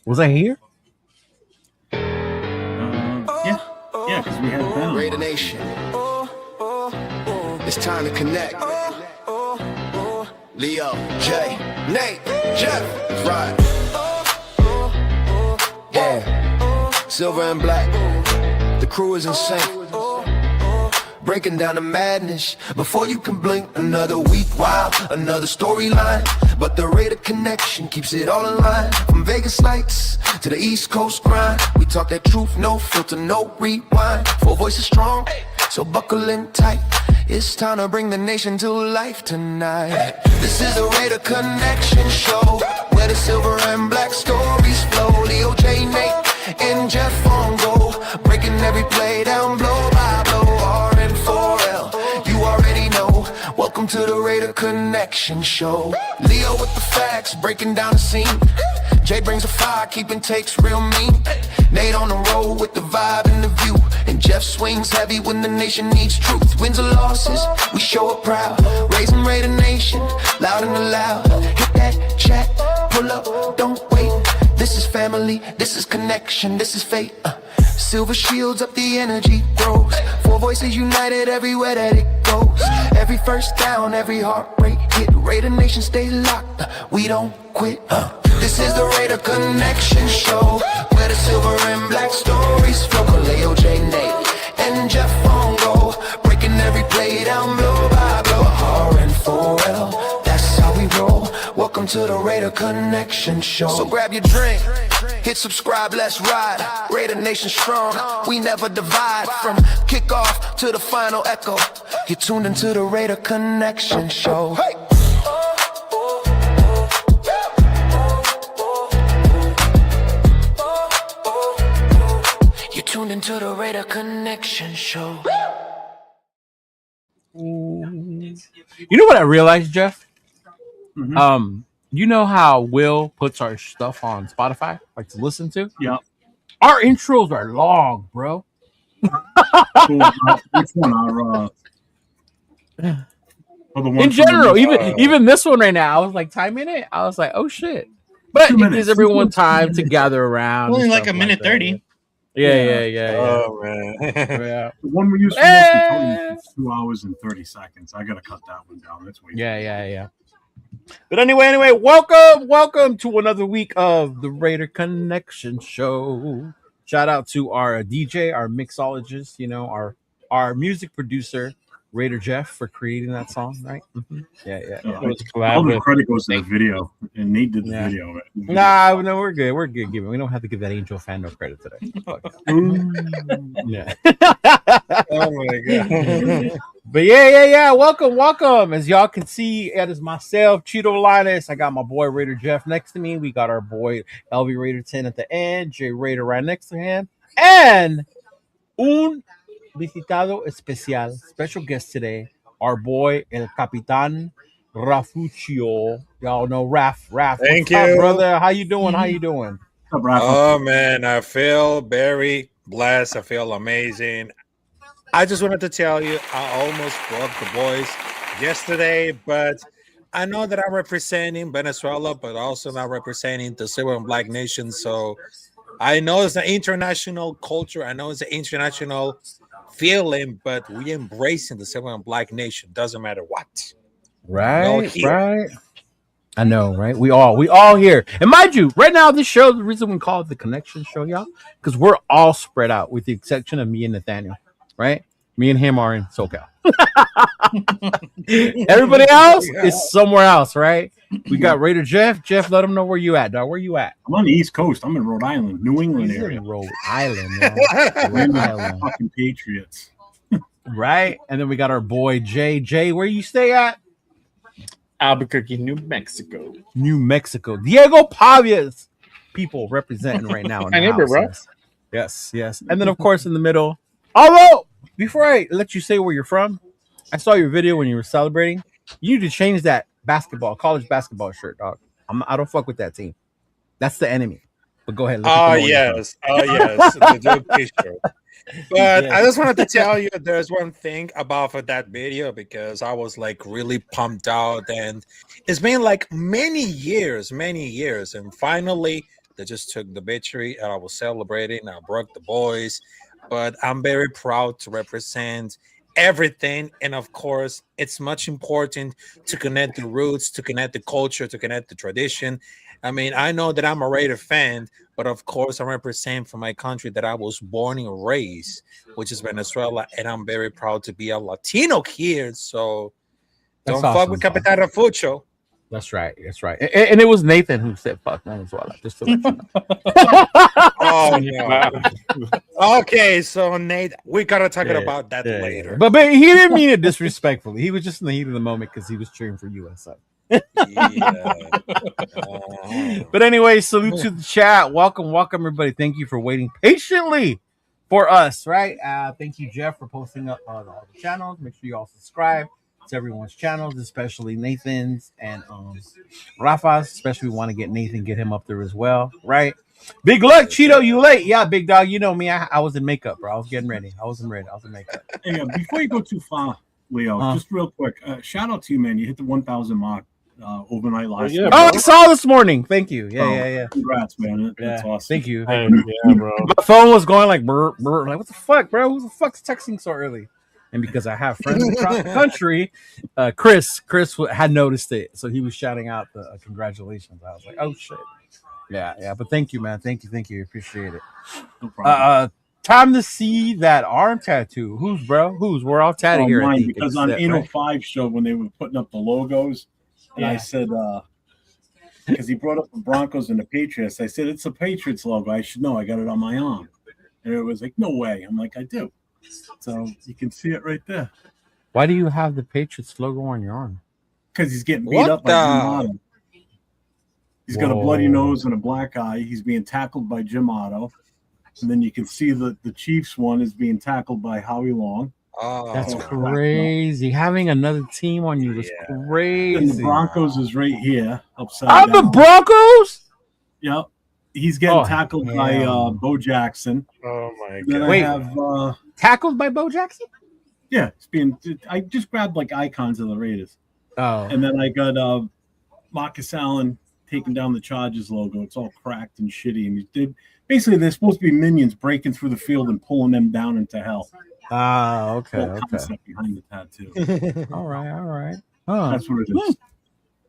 Was I here? Yeah, because we had that. Raider Nation. It's time to connect. Leo, Jay, Nate, Jeff, right. Yeah, silver and black. The crew is in sync. Breaking down the madness before you can blink. Another week, wow, another storyline. But the Raider connection keeps it all in line. From Vegas lights to the East Coast grind. We talk that truth, no filter, no rewind. Four voices strong, so buckle in tight. It's time to bring the nation to life tonight. This is the Raider Connection Show, where the silver and black stories flow. Leo, J, Nate, and Jeff on go, breaking every play down blow by blow. R-N-4-L, you already know. Welcome to the Raider Connection Show. Leo with the facts, breaking down the scene. Jay brings a fire, keeping takes real mean. Nate on the road with the vibe and the view. And Jeff swings heavy when the nation needs truth. Wins or losses, we show up proud. Raising Raider Nation, loud and loud. Hit that chat, pull up, don't wait. This is family, this is connection, this is fate. Silver shields up, the energy grows. Four voices united everywhere that it goes. Every first down, every heartbreak hit. Raider Nation stay locked, we don't quit. This is the Raider Connection Show, where the silver and black stories flow. Leo, J, Nate, and Jeff on go, breaking every play down blow by blow. R-N-4-L, that's how we roll. Welcome to the Raider Connection Show. So grab your drink, hit subscribe, let's ride. Raider Nation strong, we never divide. From kickoff to the final echo, you're tuned into the Raider Connection Show. Hey! You're tuned into the Raider Connection Show. You know what I realized, Jeff? Mm-hmm. You know how Will puts our stuff on Spotify, like to listen to? Yeah. Our intros are long, bro. Which one? In general, even this one right now, I was like timing it. I was like, oh shit! But it gives everyone time to gather around. Only like a minute 30. Yeah. Oh man. Yeah. The one we used for most is 2 hours and 30 seconds. I gotta cut that one down. That's way. Yeah. But anyway, welcome to another week of the Raider Connection Show. Shout out to our DJ, our mixologist, our music producer, Raider Jeff, for creating that song, right? Mm-hmm. Yeah. It was all the credit goes to the video, and Nate did the video of it. Nah, no, we're good. We're good. We don't have to give that Angel fan no credit today. Yeah. Oh my god. But yeah. Welcome. As y'all can see, it is myself, Chidolinus. I got my boy Raider Jeff next to me. We got our boy LV Raider 10 at the end, Jay Raider right next to him, and un visitado especial, special guest today, our boy El Capitan Rafuccio. Y'all know Raf. Thank What's up, you, brother. How you doing? Oh man, I feel very blessed. I feel amazing. I just wanted to tell you, I almost broke the boys yesterday, but I know that I'm representing Venezuela, but also not representing the silver and black nation. So I know it's an international culture. I know it's an international feeling, but we embracing the silver and black nation. Doesn't matter what. Right. I know, right? We all here. And mind you, right now, this show, the reason we call it the Connection Show, y'all, because we're all spread out with the exception of me and Nathaniel, right? Me and him are in SoCal. Everybody else is somewhere else, right? We got Raider Jeff. Jeff, let them know where you at, dog. Where you at? I'm on the East Coast. I'm in Rhode Island, New England area. Rhode Island, Rhode Island. Fucking Patriots. Right? And then we got our boy Jay. Jay, where you stay at? Albuquerque, New Mexico. Diego Pavia's people representing right now. My neighbor, bro. Yes. And then, of course, in the middle. Although, before I let you say where you're from, I saw your video when you were celebrating. You need to change that college basketball shirt, dog. I don't fuck with that team. That's the enemy. But go ahead. Oh yes. The Duke picture. But I just wanted to tell you there's one thing about that video because I was like really pumped out, and it's been like many years, and finally They just took the victory, and I was celebrating. I broke the boys, but I'm very proud to represent everything. And of course, it's much important to connect the roots, to connect the culture, to connect the tradition. I mean, I know that I'm a Raider fan, but of course, I represent for my country that I was born and raised, which is Venezuela, and I'm very proud to be a Latino here. So That's don't fuck with awesome, Capitan Rafucho. That's right. That's right. And it was Nathan who said fuck Venezuela. Just to let you Oh no. Okay, so Nate, we gotta talk about that later. But he didn't mean it disrespectfully. He was just in the heat of the moment because he was cheering for USA. Yeah. But anyway, salute to the chat. Welcome, everybody. Thank you for waiting patiently for us, right? Thank you, Jeff, for posting up on all the channels. Make sure you all subscribe to everyone's channels, especially Nathan's and Rafa's. Especially we want to get Nathan, get him up there as well, right? Big luck, Cheeto. You late? Yeah, big dog. You know me. I was in makeup, bro. I was getting ready. I was in makeup. Hey, before you go too far, Leo, just real quick, shout out to you, man. You hit the 1,000 mark overnight last night. Oh, I saw this morning. Thank you. Yeah. Congrats, man. That's awesome. Thank you. Yeah, bro. My phone was going like brr, brr. Like, what the fuck, bro? Who the fuck's texting so early? And because I have friends across the country, Chris had noticed it, so he was shouting out the congratulations. I was like, oh shit, yeah. But thank you, man. Thank you. Appreciate it. No problem. Time to see that arm tattoo. Who's? We're all tatted here. Mine, I think, because on 805 show when they were putting up the logos, and I said, because he brought up the Broncos and the Patriots, I said it's a Patriots logo. I should know. I got it on my arm, and it was like, no way. I'm like, I do. So you can see it right there. Why do you have the Patriots logo on your arm? Because he's getting beat up by Jim Otto. He's got a bloody nose and a black eye. He's being tackled by Jim Otto. And then you can see the Chiefs one is being tackled by Howie Long. Oh, that's crazy. Having another team on you is crazy. And the Broncos is right here, upside down. The Broncos? Yep. He's getting tackled by Bo Jackson. Oh my then god! I have tackled by Bo Jackson? Yeah, it's being. I just grabbed like icons of the Raiders. Oh, and then I got Marcus Allen taking down the Chargers logo. It's all cracked and shitty, and basically they're supposed to be minions breaking through the field and pulling them down into hell. Ah, okay. Behind the tattoo. all right. Oh, that's what it is.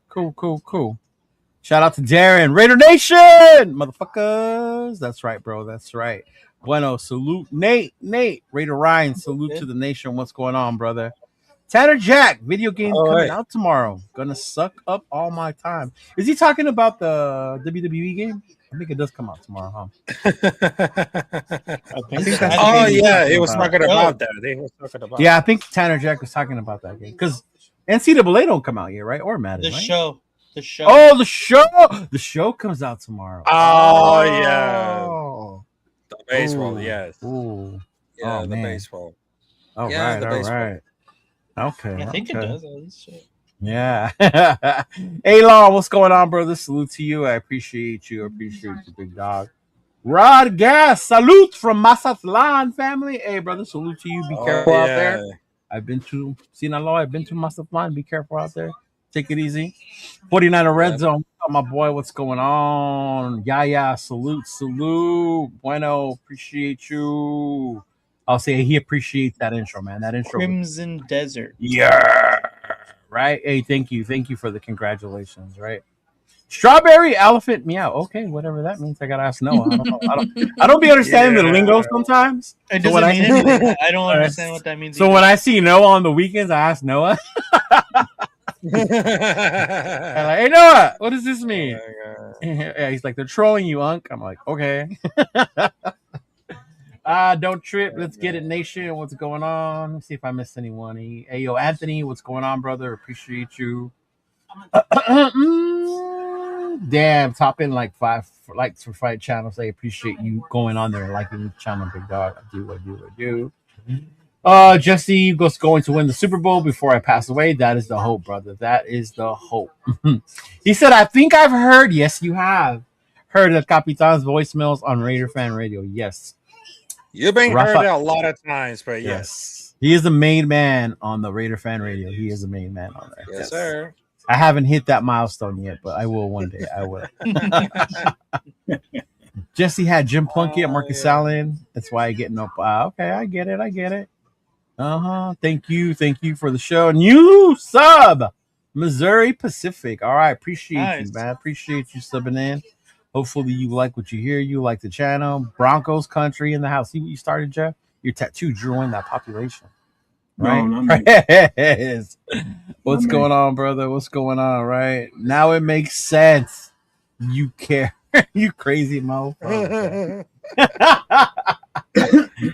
Cool. Shout out to Darren, Raider Nation, motherfuckers. That's right, bro. That's right. Bueno, salute Nate, Raider Ryan. Salute to the nation. What's going on, brother? Tanner Jack, video game coming out tomorrow. Gonna suck up all my time. Is he talking about the WWE game? I think it does come out tomorrow, huh? I think that's he was talking about that. Yeah, I think Tanner Jack was talking about that game because NCAA don't come out yet, right? Or Madden, right? The show. Oh, the show! The show comes out tomorrow. Oh yeah, the baseball. Yes. Ooh. Yeah, the baseball. All right. Okay. I think it does. At least. Yeah. Hey, Law, what's going on, brother? Salute to you. I appreciate you. Big dog. Rod Gas, salute from Mazatlan family. Hey, brother, salute to you. Be careful out there. I've been to Sinaloa. I've been to Mazatlan. Be careful out there. Take it easy. 49er Red Zone. My boy, what's going on? Yeah. Salute. Bueno, appreciate you. I'll say he appreciates that intro, man. That intro. Crimson Desert. Yeah. Right? Hey, thank you. Thank you for the congratulations, right? Strawberry elephant meow. Okay, whatever that means. I gotta ask Noah. I don't be understanding the lingo sometimes. It doesn't mean anything. I don't understand what that means. So when I see Noah on the weekends, I ask Noah. I'm like, hey Noah, what does this mean? Yeah, he's like, they're trolling you, Unc. I'm like, okay. Don't trip. Let's get it, nation. What's going on? Let's see if I missed anyone. Hey, yo, Anthony, what's going on, brother? Appreciate you. Damn, top in like 5 likes for Fight Channels. I appreciate you going on there and liking the channel, big dog. I do. Jesse was going to win the Super Bowl before I pass away. That is the hope, brother. That is the hope. He said, I think I've heard. Yes, you have heard of Capitan's voicemails on Raider Fan Radio. Yes. You've been heard a lot of times, but yes. He is the main man on the Raider Fan Radio. He is the main man on there. Yes, sir. I haven't hit that milestone yet, but I will one day. I will. Jesse had Jim Plunkett at Marcus Allen. That's why I get no. Okay, I get it. I get it. Thank you for the show. New sub, Missouri Pacific. All right, appreciate you, man. Appreciate you subbing in. Hopefully you like what you hear. You like the channel. Broncos country in the house. See what you started, Jeff? Your tattoo drew in that population. Right? No, not me. Yes. What's going on, brother? What's going on? Right now it makes sense. You care. You crazy motherfucker.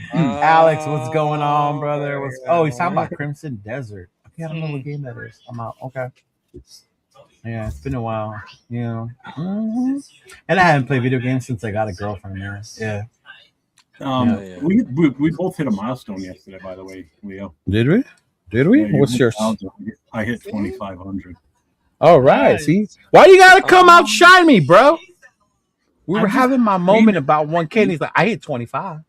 Alex, what's going on, brother? He's talking about Crimson Desert. Okay, I don't know what game that is. I'm out. Okay. Yeah, it's been a while. And I haven't played video games since I got a girlfriend, man. Yeah. We both hit a milestone yesterday, by the way, Leo. Did we? Yeah, what's yours? I hit 2,500. All right. See, why you gotta come outshine me, bro? We were having my moment about 1K, and he's like, I hit 25.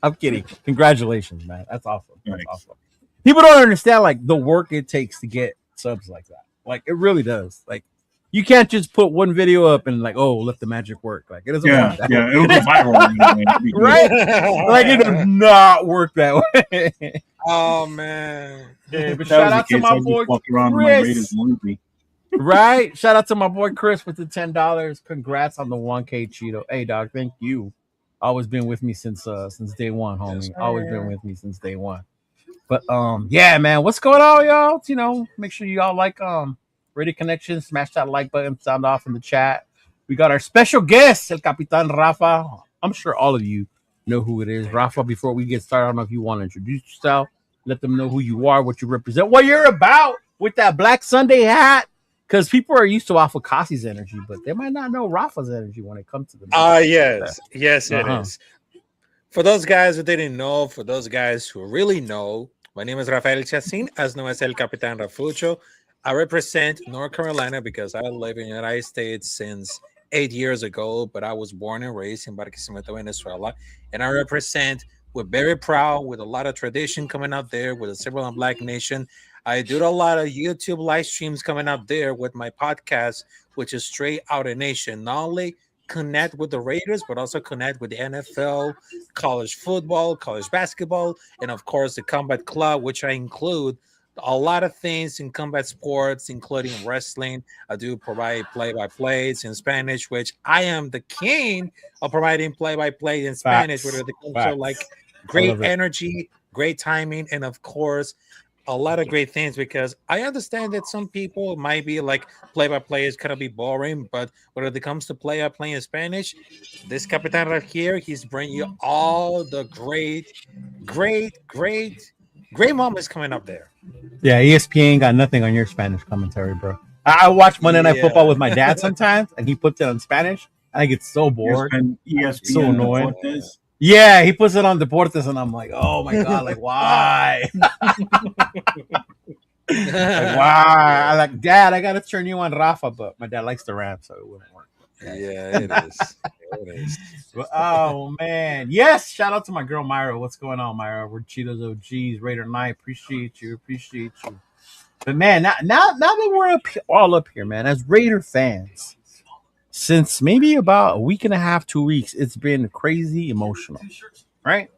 I'm kidding. Congratulations, man. That's awesome. That's awesome. People don't understand like the work it takes to get subs like that. Like it really does. Like you can't just put one video up and like, oh, let the magic work. Like it doesn't work that way. It'll go viral. Right? Like it does not work that way. Oh man. Yeah, but shout out to my boy Chris. Right? Shout out to my boy Chris with the $10. Congrats on the 1K Cheeto. Hey dog, thank you. Always been with me since day one, homie. Always been with me since day one. But yeah, man, what's going on, y'all? Make sure y'all like Radio Connection, smash that like button, sound off in the chat. We got our special guest, El Capitan Rafa. I'm sure all of you know who it is. Rafa, before we get started, I don't know if you want to introduce yourself, let them know who you are, what you represent, what you're about with that Black Sunday hat. Because people are used to Alpha Cassie's energy, but they might not know Rafa's energy when it comes to the yes, it is. For those guys who didn't know, for those guys who really know, my name is Rafael Chacin, as known as El Capitan Rafucho. I represent North Carolina because I live in the United States since 8 years ago, but I was born and raised in Barquisimeto, Venezuela. And I represent, we're very proud, with a lot of tradition coming out there, with a civil and Black nation. I do a lot of YouTube live streams coming out there with my podcast, which is Straight Outta Nation. Not only connect with the Raiders, but also connect with the NFL, college football, college basketball, and of course the Combat Club, which I include a lot of things in combat sports, including wrestling. I do provide play-by-plays in Spanish, which I am the king of providing play-by-play in Spanish, whether it comes to like great energy, great timing, and of course a lot of great things, because I understand that some people might be like play-by-play is kind of be boring, but when it comes to play-by-play in Spanish, this Capitan right here, he's bringing you all the great moments coming up there. Yeah, ESPN got nothing on your Spanish commentary, bro. I watch Monday Night Football with my dad sometimes, and he puts it on Spanish. I get so bored. ESPN, so annoying. Yeah, he puts it on Deportes, and I'm like, oh my god, like why? Why? I like, Dad, I gotta turn you on Rafa, but my dad likes to rap, so it wouldn't work. Yeah, it is. It is. But, oh man, yes! Shout out to my girl Myra. What's going on, Myra? We're Cheetos OGs, Raider Night. Appreciate you. But man, now that we're all up here, man, as Raider fans, since maybe about a week and a half, 2 weeks, it's been crazy emotional, right?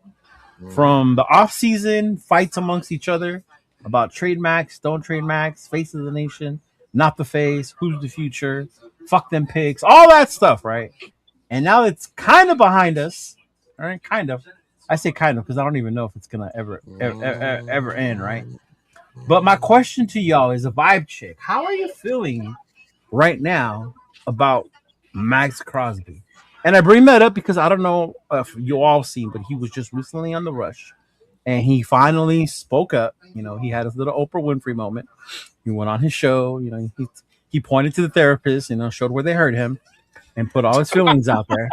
From the off-season fights amongst each other about trade Maxx, don't trade Maxx, face of the nation, not the face, who's the future, fuck them pigs, all that stuff, right? And now it's kind of behind us, all right? Kind of. I say kind of because I don't even know if it's gonna ever end, right? But my question to y'all is a vibe check. How are you feeling right now about Maxx Crosby? And I bring that up because I don't know if you all seen, but he was just recently on The Rush, and he finally spoke up. He had his little Oprah Winfrey moment. He went on his show. He pointed to the therapist. Showed where they hurt him, and put all his feelings out there.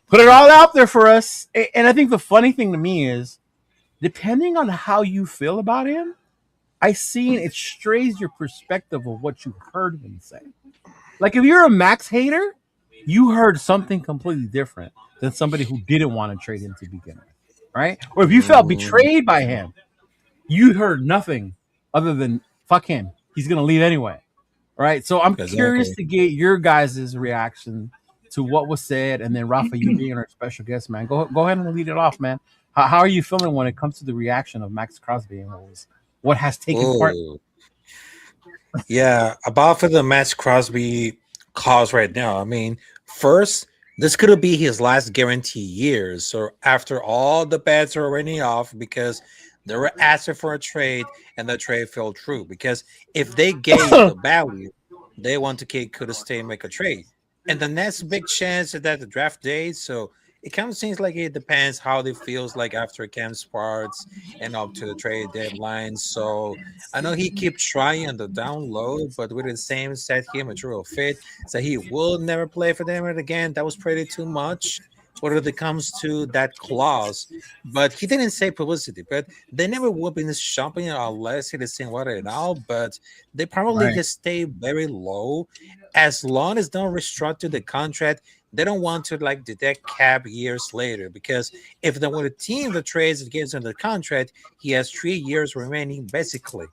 Put it all out there for us. And I think the funny thing to me is, depending on how you feel about him, I seen it strays your perspective of what you heard him say. Like if you're a Maxx hater, you heard something completely different than somebody who didn't want to trade him to begin with, right? Or if you felt betrayed by him, you heard nothing other than fuck him. He's gonna leave anyway. Right. So I'm Exactly. curious to get your guys' reaction to what was said, and then Rafa, you being our special guest, man. Go ahead and lead it off, man. How are you feeling when it comes to the reaction of Maxx Crosby and what has taken part? Ooh. Yeah, about for the Maxx Crosby cause right now. I mean, first, this could be his last guarantee year. So after all the bets are already off because they were asking for a trade and the trade fell through. Because if they gave the value, they want to could stay and make a trade. And the next big chance is at the draft day. So it kind of seems like it depends how it feels like after camp starts and up to the trade deadline. So I know he keeps trying on the down low, but with the same set him a true fit. So he will never play for them again. That was pretty too much. Whether it comes to that clause, but he didn't say publicity, but they never would be shopping unless it is saying what it now. But they probably just stay very low as long as don't restructure the contract. They don't want to like detect cap years later because if they want a team that trades and gives him the contract, he has 3 years remaining basically.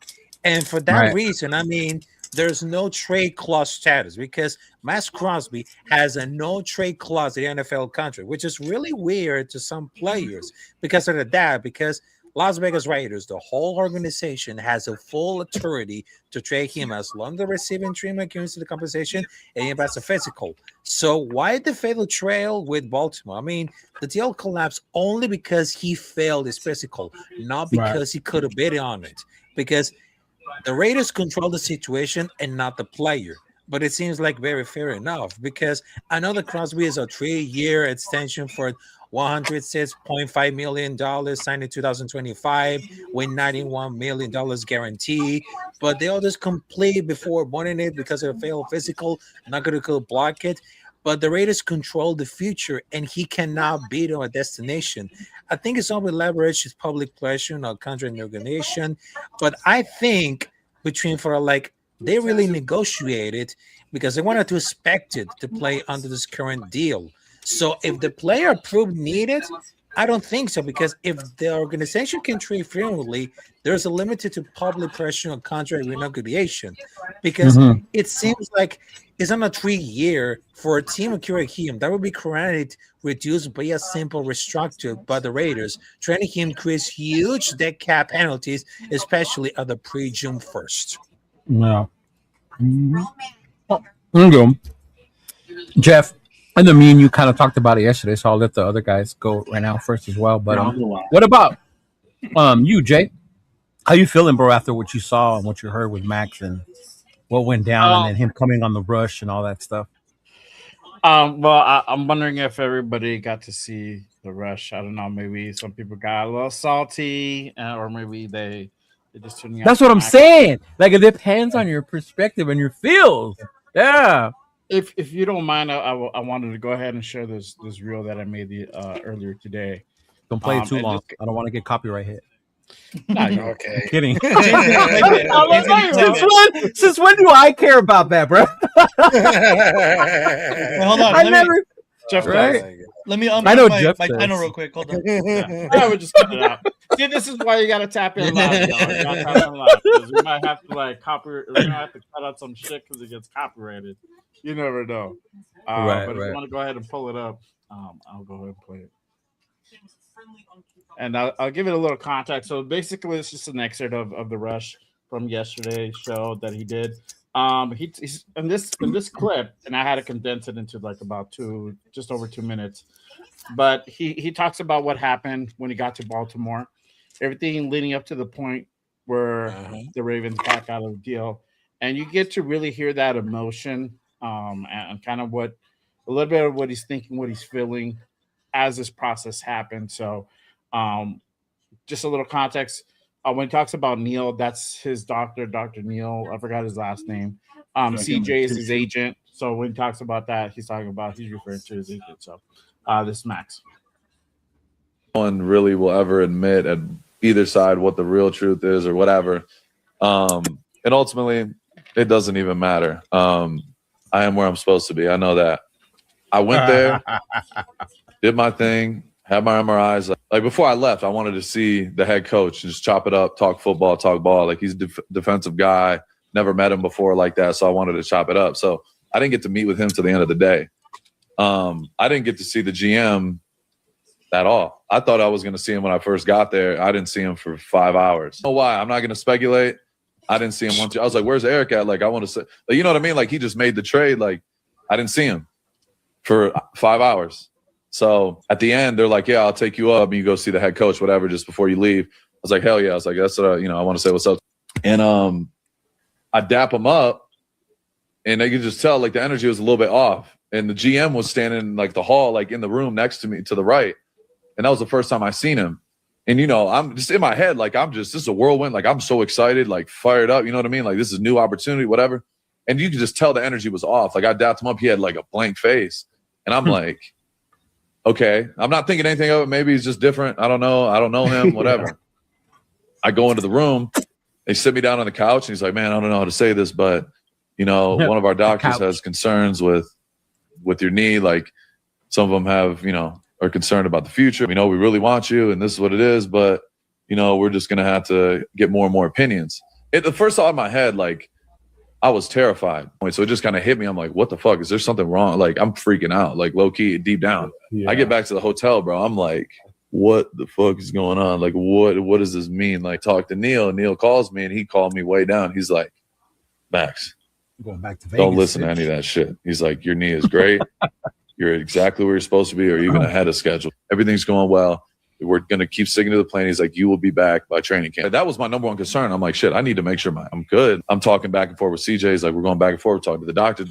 And for that reason, I mean, there's no trade clause status because Maxx Crosby has a no trade clause in the NFL contract, which is really weird to some players because of that. Because Las Vegas Raiders, the whole organization has a full authority to trade him as long as the receiving treatment gives the compensation and he has a physical. So why the fatal trail with Baltimore? I mean, the deal collapsed only because he failed his physical, not because he could have bid on it. Because the Raiders control the situation and not the player. But it seems like very fair enough because I know that Crosby is a 3-year extension for $106.5 million signed in 2025 with $91 million guarantee. But they all just complete before wanting it because of a failed physical, not going to block it. But the Raiders control the future, and he cannot beat on a destination. I think it's only leverage his public pressure on contract negotiation. But I think between for like they really negotiated because they wanted to expect it to play under this current deal. So if the player approved needed, I don't think so because if the organization can trade freely, there's a limit to public pressure on contract renegotiation because it seems like it's on a 3-year for a team of him. That would be granted reduced by a simple restructure by the Raiders. Trading him creates huge dead cap penalties, especially at the pre-June 1st. Yeah. There you go. Jeff, I know me and you kind of talked about it yesterday, so I'll let the other guys go right now first as well. But what about you, Jay? How you feeling, bro, after what you saw and what you heard with Max and what went down and then him coming on the rush and all that stuff? Well, I'm wondering if everybody got to see the rush. I don't know. Maybe some people got a little salty, or maybe they just tuned out. That's what I'm saying. Like it depends on your perspective and your feels. Yeah. If you don't mind, I wanted to go ahead and share this reel that I made earlier today. Don't play it too long. I don't want to get copyright hit. No, okay. I'm kidding. Since Since when do I care about that, bro? hold on. I never. Jeff, Right? Let me I know Jeff my does. channel real quick. Hold on. I would just cut it out. See, this is why you gotta tap in live, y'all. You gotta tap in live, 'cause we might have to like we're gonna have to cut out some shit because it gets copyrighted. You never know. But if you want to go ahead and pull it up, I'll go ahead and play it. And I'll give it a little context. So basically, it's just an excerpt of the rush from yesterday's show that he did. He's in this clip, and I had to condense it into like about just over 2 minutes. But he talks about what happened when he got to Baltimore, everything leading up to the point where the Ravens back out of the deal, and you get to really hear that emotion and kind of a little bit of what he's thinking, what he's feeling as this process happened. So just a little context. When he talks about Neil, that's his doctor, Dr. Neil. I forgot his last name. CJ is his agent. So when he talks about that, he's referring to his agent. So this is Max. No one really will ever admit at either side what the real truth is or whatever. And ultimately, it doesn't even matter. I am where I'm supposed to be. I know that. I went there, did my thing, had my MRIs. Like before I left, I wanted to see the head coach, just chop it up, talk football, talk ball. Like he's a defensive guy. Never met him before like that, so I wanted to chop it up. So I didn't get to meet with him till the end of the day. I didn't get to see the GM at all. I thought I was going to see him when I first got there. I didn't see him for 5 hours. Oh, why? I'm not going to speculate. I didn't see him once. I was like, "Where's Eric at?" Like, I want to say, like, you know what I mean? Like, he just made the trade. Like, I didn't see him for 5 hours. So at the end, they're like, "Yeah, I'll take you up and you go see the head coach, whatever, just before you leave." I was like, "Hell yeah!" I was like, "That's what I want to say what's up." And I dap him up, and I could just tell like the energy was a little bit off. And the GM was standing in like the hall, like in the room next to me to the right. And that was the first time I seen him. And, I'm just in my head, like, this is a whirlwind. Like, I'm so excited, like fired up. You know what I mean? Like, this is a new opportunity, whatever. And you could just tell the energy was off. Like, I dapped him up. He had like a blank face. And I'm like, okay, I'm not thinking anything of it. Maybe he's just different. I don't know. I don't know him, whatever. Yeah. I go into the room. They sit me down on the couch. And he's like, "Man, I don't know how to say this, but, one of our doctors has concerns with your knee. Like, some of them have, are concerned about the future. We know we really want you, and this is what it is, but we're just gonna have to get more and more opinions." The first thought in my head, like, I was terrified. So it just kind of hit me. I'm like, what the fuck? Is there something wrong? Like, I'm freaking out, like low key, deep down. Yeah. I get back to the hotel, bro. I'm like, what the fuck is going on? Like, what does this mean? Like, talk to Neil. Neil calls me, and he called me way down. He's like, "Max, going back to Vegas, don't listen to any of that shit." He's like, "Your knee is great. You're exactly where you're supposed to be, or even ahead of schedule. Everything's going well. We're going to keep sticking to the plan." He's like, "You will be back by training camp." That was my number one concern. I'm like, shit, I need to make sure I'm good. I'm talking back and forth with CJ. He's like, we're going back and forth, talking to the doctor,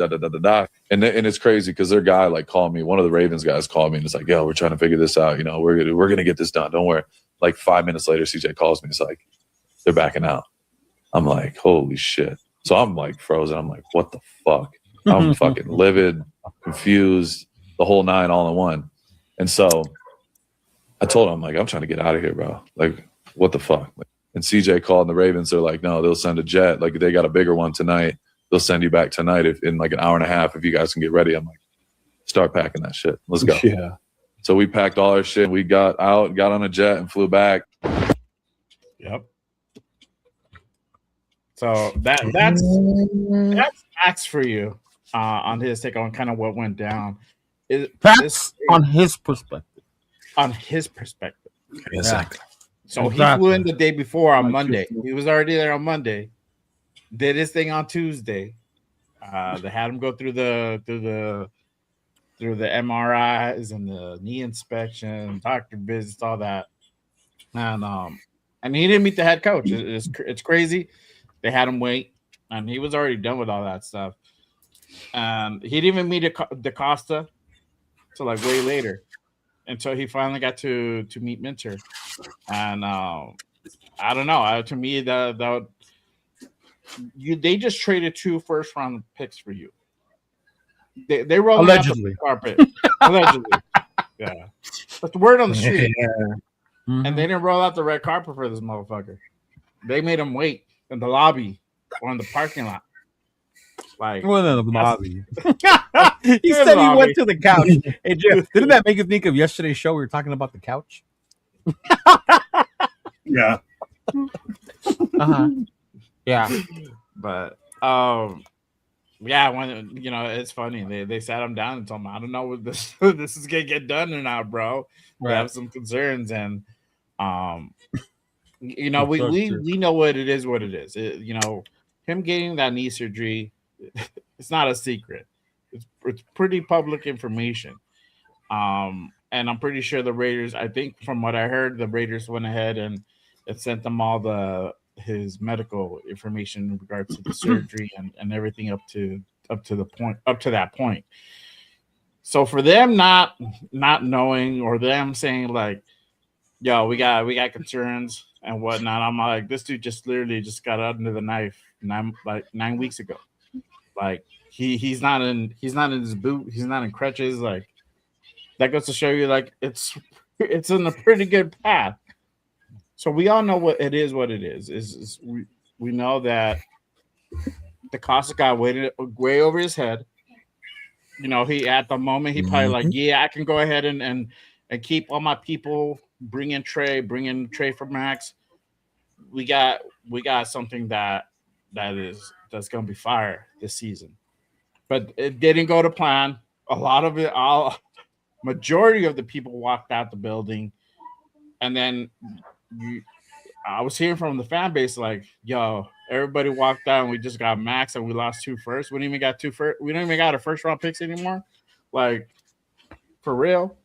And it's crazy because their guy like called me. One of the Ravens guys called me and it's like, "Yo, we're trying to figure this out. We're going to get this done. Don't worry." Like 5 minutes later, CJ calls me. It's like, they're backing out. I'm like, holy shit. So I'm like frozen. I'm like, what the fuck? I'm fucking livid, confused, the whole nine all in one. And so I told him, I'm trying to get out of here, bro. Like, what the fuck? And CJ called the Ravens. They're like, "No, they'll send a jet. Like, they got a bigger one tonight. They'll send you back tonight in like an hour and a half if you guys can get ready." I'm like, start packing that shit. Let's go. Yeah. So we packed all our shit. We got out, got on a jet, and flew back. Yep. So that's Maxx for you on his take on kind of what went down. Facts on his perspective. Exactly. So he flew in the day before on Monday. He was already there on Monday. Did his thing on Tuesday. They had him go through the MRIs and the knee inspection, doctor visits, all that. And he didn't meet the head coach. It's crazy. They had him wait, and he was already done with all that stuff. He didn't even meet DaCosta till like way later, until he finally got to meet Minter. And I don't know. To me, they just traded 2 first-round picks for you. They rolled allegedly out the carpet. Allegedly, yeah. That's the word on the street. Yeah. Mm-hmm. And they didn't roll out the red carpet for this motherfucker. They made him wait in the lobby or in the parking lot. Like, well, in the lobby. He said he went to the couch. Hey, Jeff, didn't that make you think of yesterday's show? We were talking about the couch. Yeah. Yeah. But yeah, when it's funny. They sat him down and told him, "I don't know what this is gonna get done or not, bro. We have some concerns." And we know what it is. Him getting that knee surgery, it's not a secret. It's pretty public information. And I'm pretty sure the Raiders, I think from what I heard, the Raiders went ahead and it sent them all his medical information in regards to the surgery and everything up to that point. So for them not knowing, or them saying like, "Yo, we got concerns and whatnot," I'm like, this dude just literally just got under the knife 9 weeks ago. Like he's not in his boot, he's not in crutches. Like, that goes to show you, like, it's in a pretty good path. So we all know what it is. We know that the cost got way over his head. He at the moment he probably like, yeah, I can go ahead and and keep all my people. Bring in Trey for Maxx. We got something that's gonna be fire this season. But it didn't go to plan. A lot of it, majority of the people walked out the building, and then I was hearing from the fan base like, "Yo, everybody walked out, and we just got Maxx, and we lost 2 firsts. We didn't even got 2 first. We don't even got a first round picks anymore. Like, for real."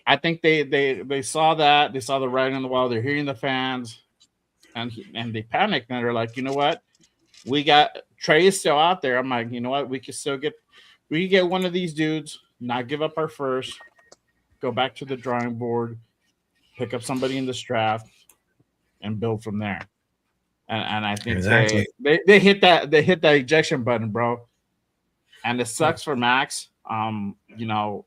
I think they saw that. They saw the writing on the wall. They're hearing the fans, and they panicked, and they're like, "You know what? We got Trey is still out there." I'm like, "You know what? We can get one of these dudes, not give up our first, go back to the drawing board, pick up somebody in this draft, and build from there." And I think they hit that ejection button, bro. And it sucks for Maxx. You know,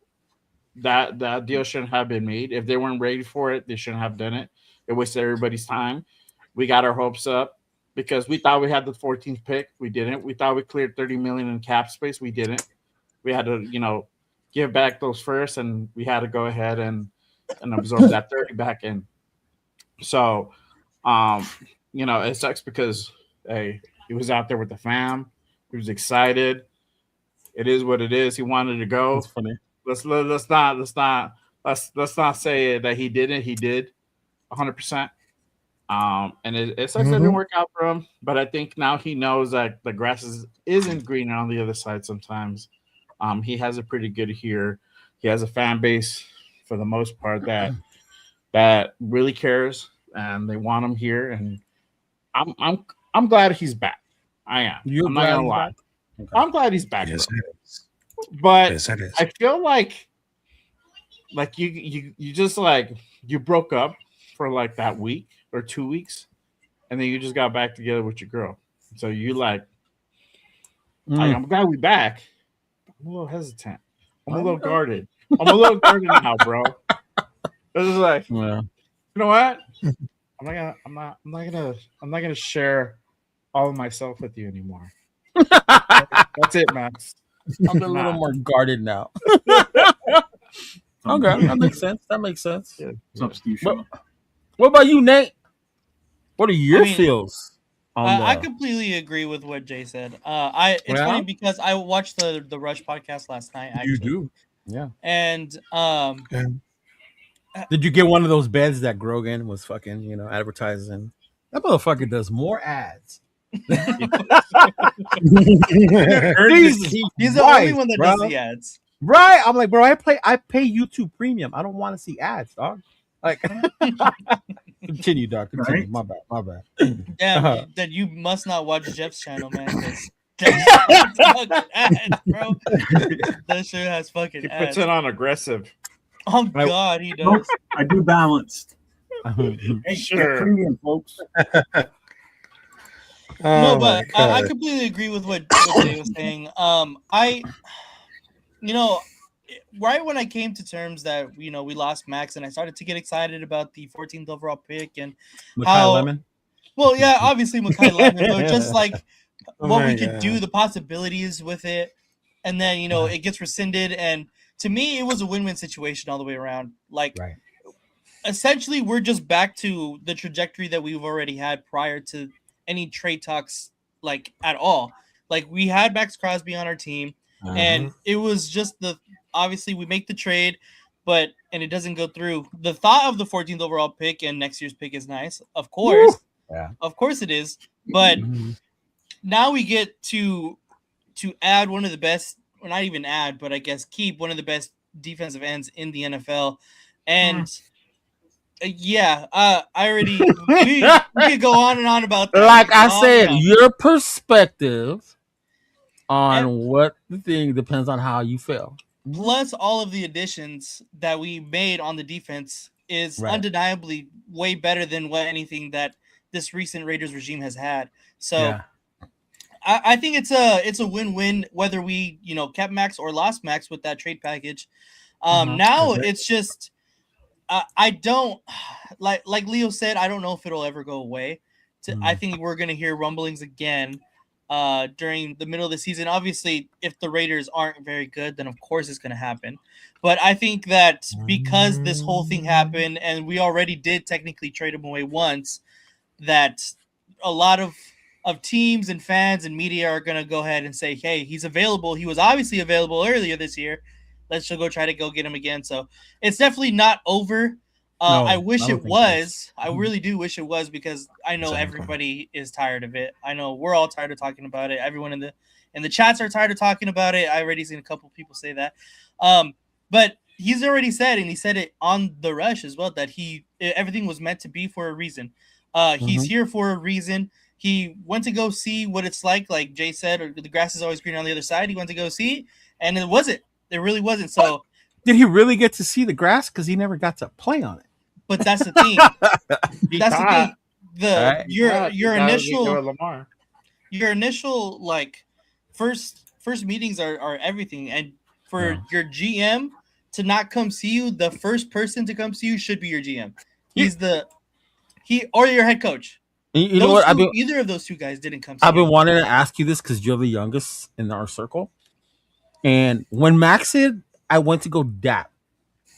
that deal shouldn't have been made. If they weren't ready for it, they shouldn't have done it. It wasted everybody's time. We got our hopes up because we thought we had the 14th pick. We didn't. We thought we cleared $30 million in cap space. We didn't. We had to, give back those first, and we had to go ahead and absorb that 30 back in. So, it sucks because he was out there with the fam. He was excited. It is what it is. He wanted to go. That's funny. Let's not say that he didn't. He did 100%. And it sucks that it didn't work out for him. But I think now he knows that the grass isn't greener on the other side sometimes. He has a pretty good here. He has a fan base for the most part that really cares, and they want him here. And I'm glad he's back. I am. I'm not gonna lie. Okay. I'm glad he's back. Yes, but yes, I feel like you just you broke up for like that week or 2 weeks, and then you just got back together with your girl. So you I'm glad we back. I'm a little hesitant. I'm a little guarded. I'm a little guarded now, bro. It's just like, you know what? I'm not gonna share all of myself with you anymore. That's it, Max. I'm a little more guarded now. Okay, that makes sense. Yeah. What's up, Steve? What about you, Nate? What are your feels? I completely agree with what Jay said. It's funny because I watched the Rush podcast last night. Actually. You do, yeah. And did you get one of those beds that Grogan was fucking advertising? That motherfucker does more ads. He's the only one that does the ads. Right. I'm like, bro, I pay YouTube Premium. I don't want to see ads, dog. Like, continue, dog. Continue. Right? My bad. Damn, that you must not watch Jeff's channel, man. That's fucking ads, bro. That shit has fucking ads. He puts it on aggressive. Oh God, he does. I do balanced. Hey, sure, premium, folks. No, but I completely agree with what Jay was saying. Right when I came to terms that we lost Maxx, and I started to get excited about the 14th overall pick and Makai Lemon. Well, yeah, obviously Makai Lemon, but just like what we could do, the possibilities with it, and then it gets rescinded, and to me, it was a win-win situation all the way around. Like, essentially, we're just back to the trajectory that we've already had prior to any trade talks, like at all. Like we had Maxx Crosby on our team, and it was just obviously we make the trade, and it doesn't go through. The thought of the 14th overall pick and next year's pick is nice, of course. Of course it is. But now we get to add one of the best, or not even add, but I guess keep one of the best defensive ends in the NFL, and. I already we could go on and on about that. Like I said, your perspective on what the thing depends on how you feel. Plus, all of the additions that we made on the defense is undeniably way better than anything that this recent Raiders regime has had. So, I think it's a win-win whether we kept Maxx or lost Maxx with that trade package. Now it's just. I don't like Leo said. I don't know if it'll ever go away. I think we're gonna hear rumblings again during the middle of the season. Obviously, if the Raiders aren't very good, then of course it's going to happen. But I think that because this whole thing happened and we already did technically trade him away once, that a lot of teams and fans and media are going to go ahead and say, hey, he's available. He was obviously available earlier this year. Let's just go try to go get him again. So it's definitely not over. I wish it was. I really do wish it was, because I know everybody is tired of it. I know we're all tired of talking about it. Everyone in the chats are tired of talking about it. I already seen a couple people say that. But he's already said, and he said it on The Rush as well, that everything was meant to be for a reason. He's here for a reason. He went to go see what it's like Jay said, or the grass is always green on the other side. He went to go see, and it wasn't. It really wasn't. So did he really get to see the grass? Because he never got to play on it. But that's the thing. That's the thing. Your initial like first meetings are everything. And for your GM to not come see you, the first person to come see you should be your GM. Or your head coach. You know what? Either of those two guys didn't come see I've been you. wanting to ask you this because you're the youngest in our circle. And when Max said, I went to go dap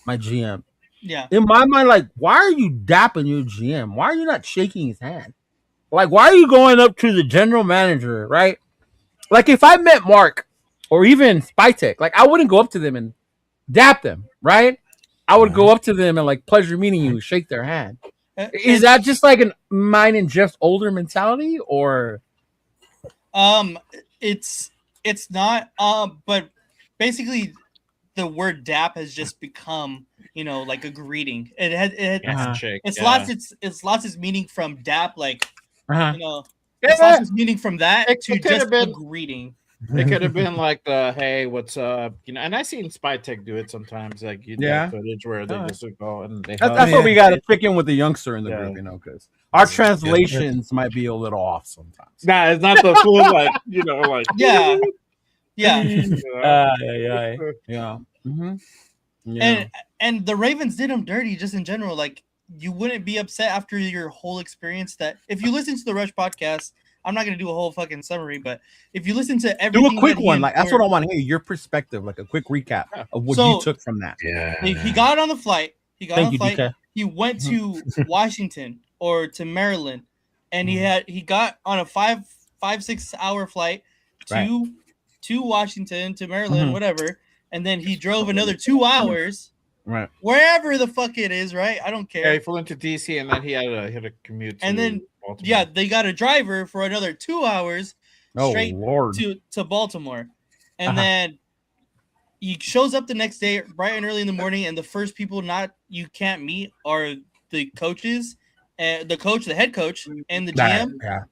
my GM. Yeah. In my mind, like, why are you dapping your GM? Why are you not shaking his hand? Like, why are you going up to the general manager, right? Like, if I met Mark or even Spytek, like, I wouldn't go up to them and dap them, right? I would go up to them and, like, pleasure meeting you, shake their hand. Is that just like mine and Jeff's older mentality, or? It's not. But basically, the word dap has just become, like a greeting. It's lost its meaning from dap, like it's lost its meaning from that to just a greeting. It could have been like the hey, what's up? And I seen Spytek do it sometimes, like footage where they just go and they. That's what we got to pick in with the youngster in the group, because our translations might be a little off sometimes. Nah, it's not the full like yeah. Mm-hmm. And the Ravens did him dirty just in general. Like, you wouldn't be upset after your whole experience that if you listen to the Rush podcast, I'm not going to do a whole fucking summary, but if you listen to everything, do a quick one. Like, that's what I want to hear. Your perspective, like a quick recap of what you took from that. Yeah. He got on the flight. DK. He went to Washington or to Maryland, and he got on a 5-6 hour flight to Washington, to Maryland, whatever. And then he drove another 2 hours, right, wherever the fuck it is, right? I don't care. Yeah, he flew into DC, and then he had a commute. And then Baltimore. they got a driver for another 2 hours straight to Baltimore, and then he shows up the next day bright and early in the morning, and the first people you can't meet are the coaches, and the head coach, and the GM. Yeah.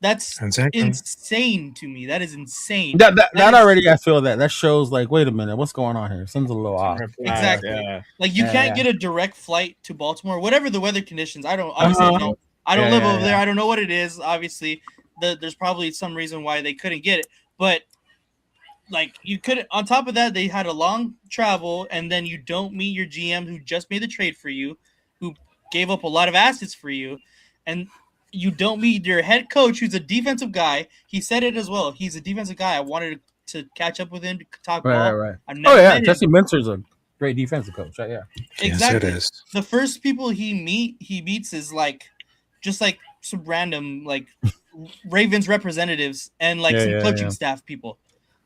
That's insane to me. That is insane. That already, I feel that shows like, wait a minute, what's going on here? Something's a little off. Exactly. Yeah. Like you can't get a direct flight to Baltimore, whatever the weather conditions. I don't obviously I don't live over there. I don't know what it is. Obviously, there's probably some reason why they couldn't get it. But like you could, on top of that, they had a long travel, and then you don't meet your GM who just made the trade for you, who gave up a lot of assets for you, and you don't meet your head coach, who's a defensive guy. He said it as well. He's a defensive guy. I wanted to catch up with him to talk ball. Right. Jesse Mintzer's a great defensive coach. Right? Yeah. Exactly. Yes, it is. The first people he meets is just like some random like Ravens representatives and like some coaching staff people.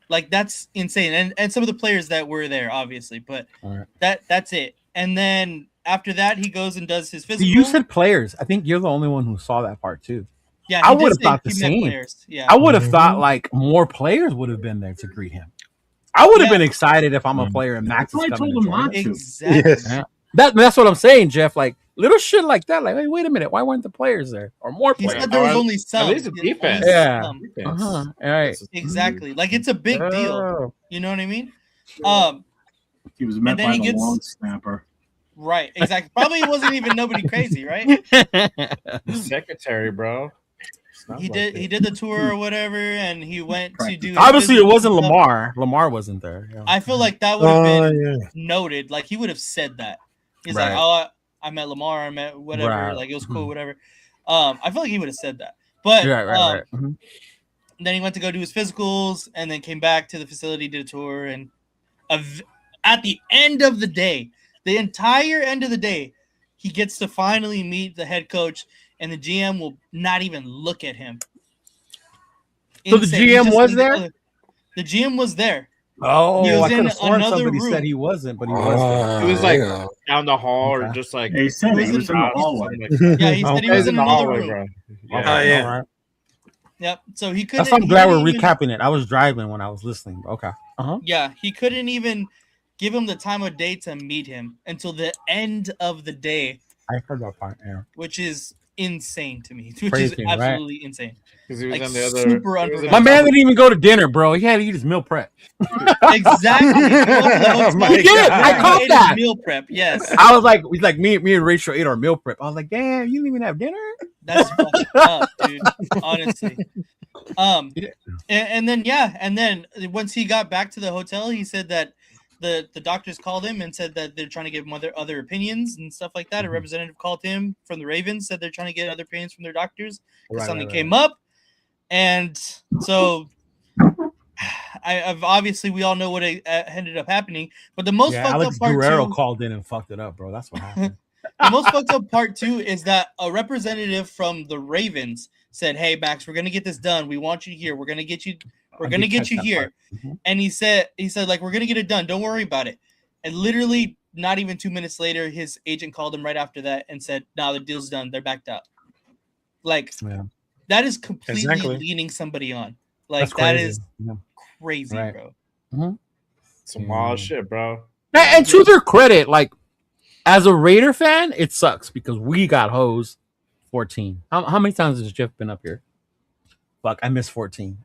Like that's insane. And some of the players that were there, obviously, but that's it. And then after that, he goes and does his physical. You said players. I think you're the only one who saw that part too. Yeah, I would have thought the same. Players. Yeah, I would have thought like more players would have been there to greet him. I would have been excited if I'm a player and Max is coming. Exactly. Yeah. That's what I'm saying, Jeff. Like little shit like that. Like, hey, wait a minute, why weren't the players there or more players? He said there was only some. At least the defense. Yeah. All right. Exactly. Like it's a big deal. You know what I mean? He was met by the long snapper. Right, exactly. Probably it wasn't even nobody crazy, right? Secretary, bro. He did the tour or whatever, and he went to do. Obviously, it wasn't Lamar. Lamar wasn't there. Yeah. I feel like that would have been noted. Like he would have said that. He's like, "Oh, I met Lamar. I met whatever. Like it was cool, whatever." I feel like he would have said that. But then he went to go do his physicals, and then came back to the facility, did a tour, and at the end of the day, the entire end of the day, he gets to finally meet the head coach, and the GM will not even look at him. So the GM was there? The GM was there. Oh, he was I could have sworn another somebody room. said he wasn't, but he was there. He was like down the hall, or just like He said he was in the hallway. Yeah, he said he was in another room. bro. Yeah. All right. Yep. So he couldn't. That's why I'm glad we're recapping it. I was driving when I was listening. Okay. Yeah, he couldn't even give him the time of day to meet him until the end of the day. I heard that part, yeah. Which is insane to me. Which Crazy, is absolutely insane. Because he was like, on the other. Super unprofessional. My man didn't even go to dinner, bro. He had to eat his meal prep. Exactly. He did. I caught that. Meal prep. Yes. I was like, he's like, me and Rachel ate our meal prep. I was like, damn, you didn't even have dinner. That's fucked up, dude. Honestly. And then once he got back to the hotel, he said that the doctors called him and said that they're trying to give him other opinions and stuff like that. A representative called him from the Ravens, said they're trying to get other opinions from their doctors because something came up. And so I've obviously, we all know what ended up happening, but the most fucked Alex up part Guerrero too, called in and fucked it up, bro. That's what happened. the most fucked up part too is that a representative from the Ravens said, "Hey Max, we're gonna get this done. We want you here. We're gonna get you here." And he said like, we're gonna get it done. Don't worry about it. And literally not even 2 minutes later, his agent called him right after that and said, "No, the deal's done. They're backed out." Like that is completely leading somebody on. Like that is crazy, right. bro. Some wild shit, bro. And to their credit, like as a Raider fan, it sucks because we got hosed 14. How many times has Jeff been up here? Fuck, I miss 14.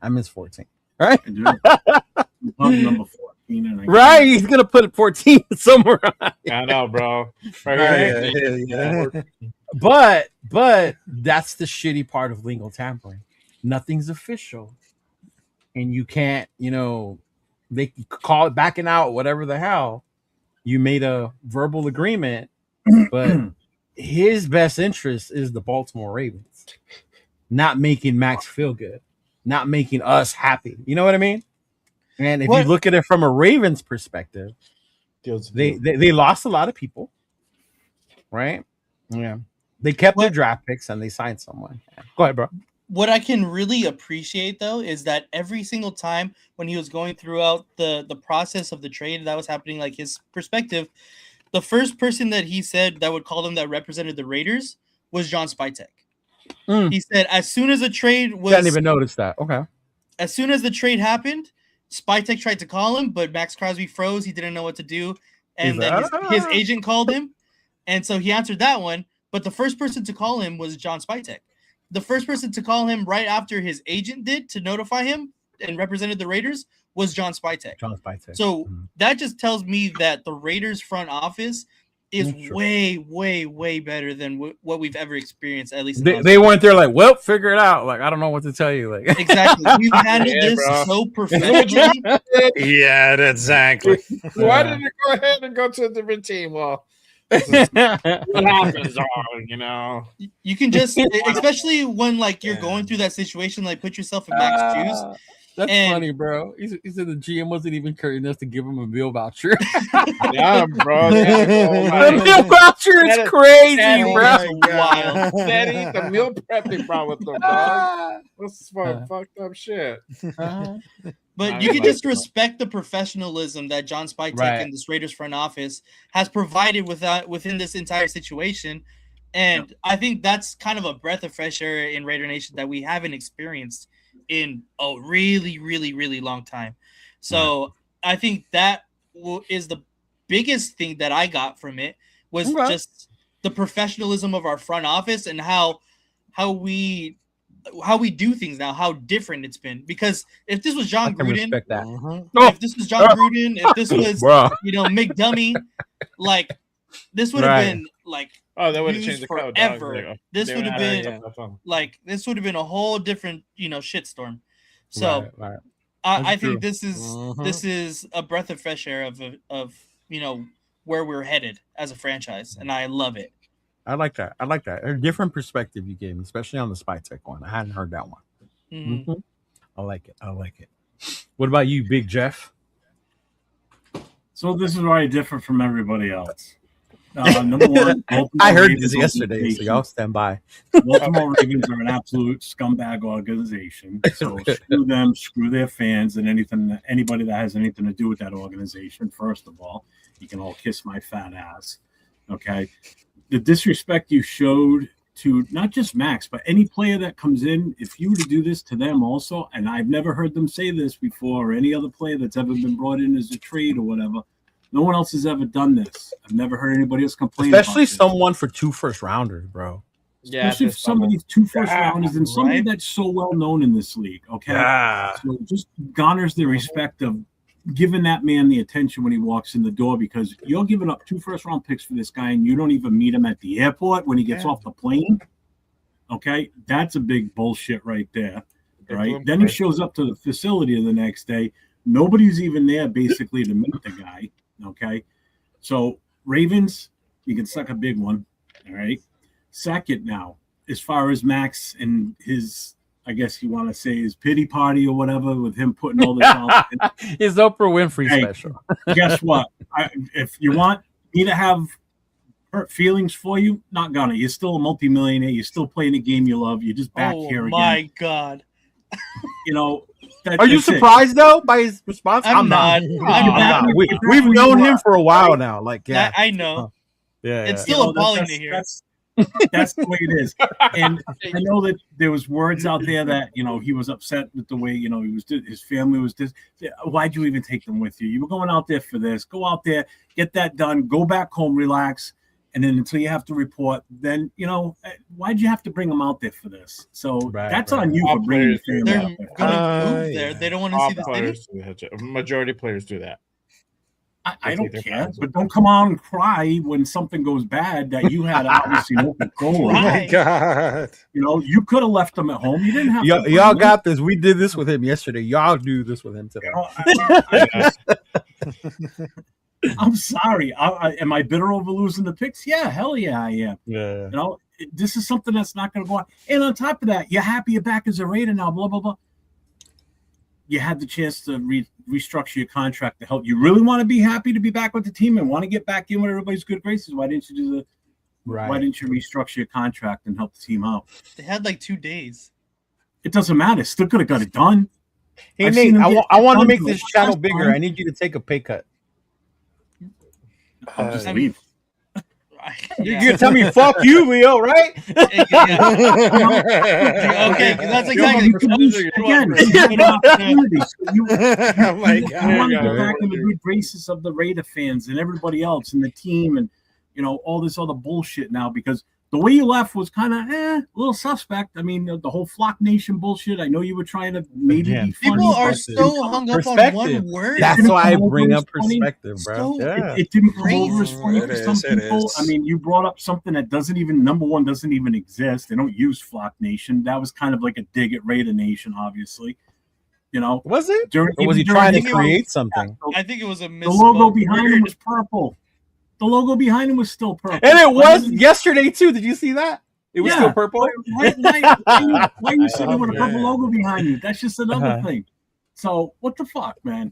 Right? Number 14. Right? He's going to put 14 somewhere. I know, bro. But that's the shitty part of legal tampering. Nothing's official. And you can't, they call it backing out, whatever the hell. You made a verbal agreement, but his best interest is the Baltimore Ravens, not making Max feel good, not making us happy. You know what I mean? And if you look at it from a Ravens perspective, they lost a lot of people, right? Yeah. They kept their draft picks and they signed someone. Yeah. Go ahead, bro. What I can really appreciate, though, is that every single time when he was going throughout the process of the trade that was happening, like his perspective, the first person that he said that would call him that represented the Raiders was John Spytek. He said as soon as the trade was... I didn't even notice that. Okay. As soon as the trade happened, Spytek tried to call him, but Maxx Crosby froze. He didn't know what to do. And then his agent called him. And so he answered that one. But the first person to call him was John Spytek. The first person to call him right after his agent did to notify him and represented the Raiders was John Spytek. So that just tells me that the Raiders front office is way, way, way better than what we've ever experienced. At least they weren't there like, well, figure it out. Like, I don't know what to tell you. Like, exactly, we've handled this so professionally. Yeah, exactly. Why did you go ahead and go to a different team? Well, what happens you can just, especially when like you're going through that situation, like put yourself in Max shoes. That's funny, bro. He said the GM wasn't even courteous enough to give him a meal voucher. Yeah, bro. The meal voucher is crazy, bro. Wild. Daddy, the meal prep they brought with them, dog. That's fucked up shit. But you can just respect the professionalism that John Spytek and this Raiders front office has provided within this entire situation. And I think that's kind of a breath of fresh air in Raider Nation that we haven't experienced in a really, really, really long time. So I think that is the biggest thing that I got from it was just the professionalism of our front office and how we do things now, how different it's been. Because if this was John Gruden, if this was John Gruden, if this was McDummy, like this would have been like they would have changed the code forever. This would have been this would have been a whole different shitstorm. So I think this is a breath of fresh air of where we're headed as a franchise, and I love it. I like that. A different perspective you gave me, especially on the Spytek one. I hadn't heard that one. I like it. I like it. What about you, Big Jeff? So this is where I differ from everybody else. Number one, I heard this yesterday, so y'all stand by. Baltimore Ravens are an absolute scumbag organization. So screw them, screw their fans, and anybody that has anything to do with that organization. First of all, you can all kiss my fat ass. Okay, the disrespect you showed to not just Max, but any player that comes in, if you were to do this to them also, and I've never heard them say this before, or any other player that's ever been brought in as a trade or whatever. No one else has ever done this. I've never heard anybody else complain. Especially about someone for 2 first-rounders, bro. Yeah, Especially if somebody's 2 first-rounders and somebody that's so well known in this league. Okay, so just garners the respect of giving that man the attention when he walks in the door, because you're giving up 2 first-round picks for this guy, and you don't even meet him at the airport when he gets off the plane. Okay, that's a big bullshit right there. Right? Then he shows up to the facility the next day. Nobody's even there basically to meet the guy. Okay, so Ravens, you can suck a big one. All right. Second, now, as far as Max and his, I guess you want to say his pity party or whatever, with him putting all this out. His Oprah Winfrey special. Guess what? If you want me to have hurt feelings for you, not gonna. You're still a multimillionaire. You're still playing a game you love. You're just back here again. Oh my God. You know. Are you surprised though by his response? I'm not. We've known him for a while now. Like, yeah, I know. It's still appalling to hear. That's the way it is. And I know that there was words out there that he was upset with the way he was. His family was this. Why'd you even take them with you? You were going out there for this. Go out there, get that done. Go back home, relax. And then until you have to report, then, why'd you have to bring them out there for this? So that's on you for bringing the family out there. They're going to move there. They don't want to see the city. Majority of players do that. I don't care, but don't come out and cry when something goes bad that you had obviously no control. Oh my God! You could have left them at home. You didn't have. Y'all got this. We did this with him yesterday. Y'all do this with him today. I'm sorry. Am I bitter over losing the picks? Yeah, hell yeah, I am. Yeah. This is something that's not going to go on. And on top of that, you're happy you're back as a Raider now. Blah blah blah. You had the chance to restructure your contract to help. You really want to be happy to be back with the team and want to get back in with everybody's good graces. Why didn't you do the? Right. Why didn't you restructure your contract and help the team out? They had like 2 days. It doesn't matter. Still could have got it done. Hey Nate, I want to make this channel bigger. I need you to take a pay cut. I'll just leave. You're gonna tell me fuck you, Leo, right? Okay, that's exactly. Again, you oh my God! You want to get back in the good graces of the Raider fans and everybody else and the team, and all this other bullshit now, because the way you left was kind of a little suspect. I mean, the whole Flock Nation bullshit. I know you were trying to maybe be funny. People are so hung up on one word. That's why I bring up perspective, bro. It didn't come over as funny for some people. I mean, you brought up something that doesn't even exist. They don't use Flock Nation. That was kind of like a dig at Raider Nation, obviously. Was it? Or was he trying to create something? I think it was a the logo behind him was purple. The logo behind him was still purple. And it was yesterday, too. Did you see that? It was still purple? Why are you sitting with a purple logo behind you? That's just another thing. So, what the fuck, man?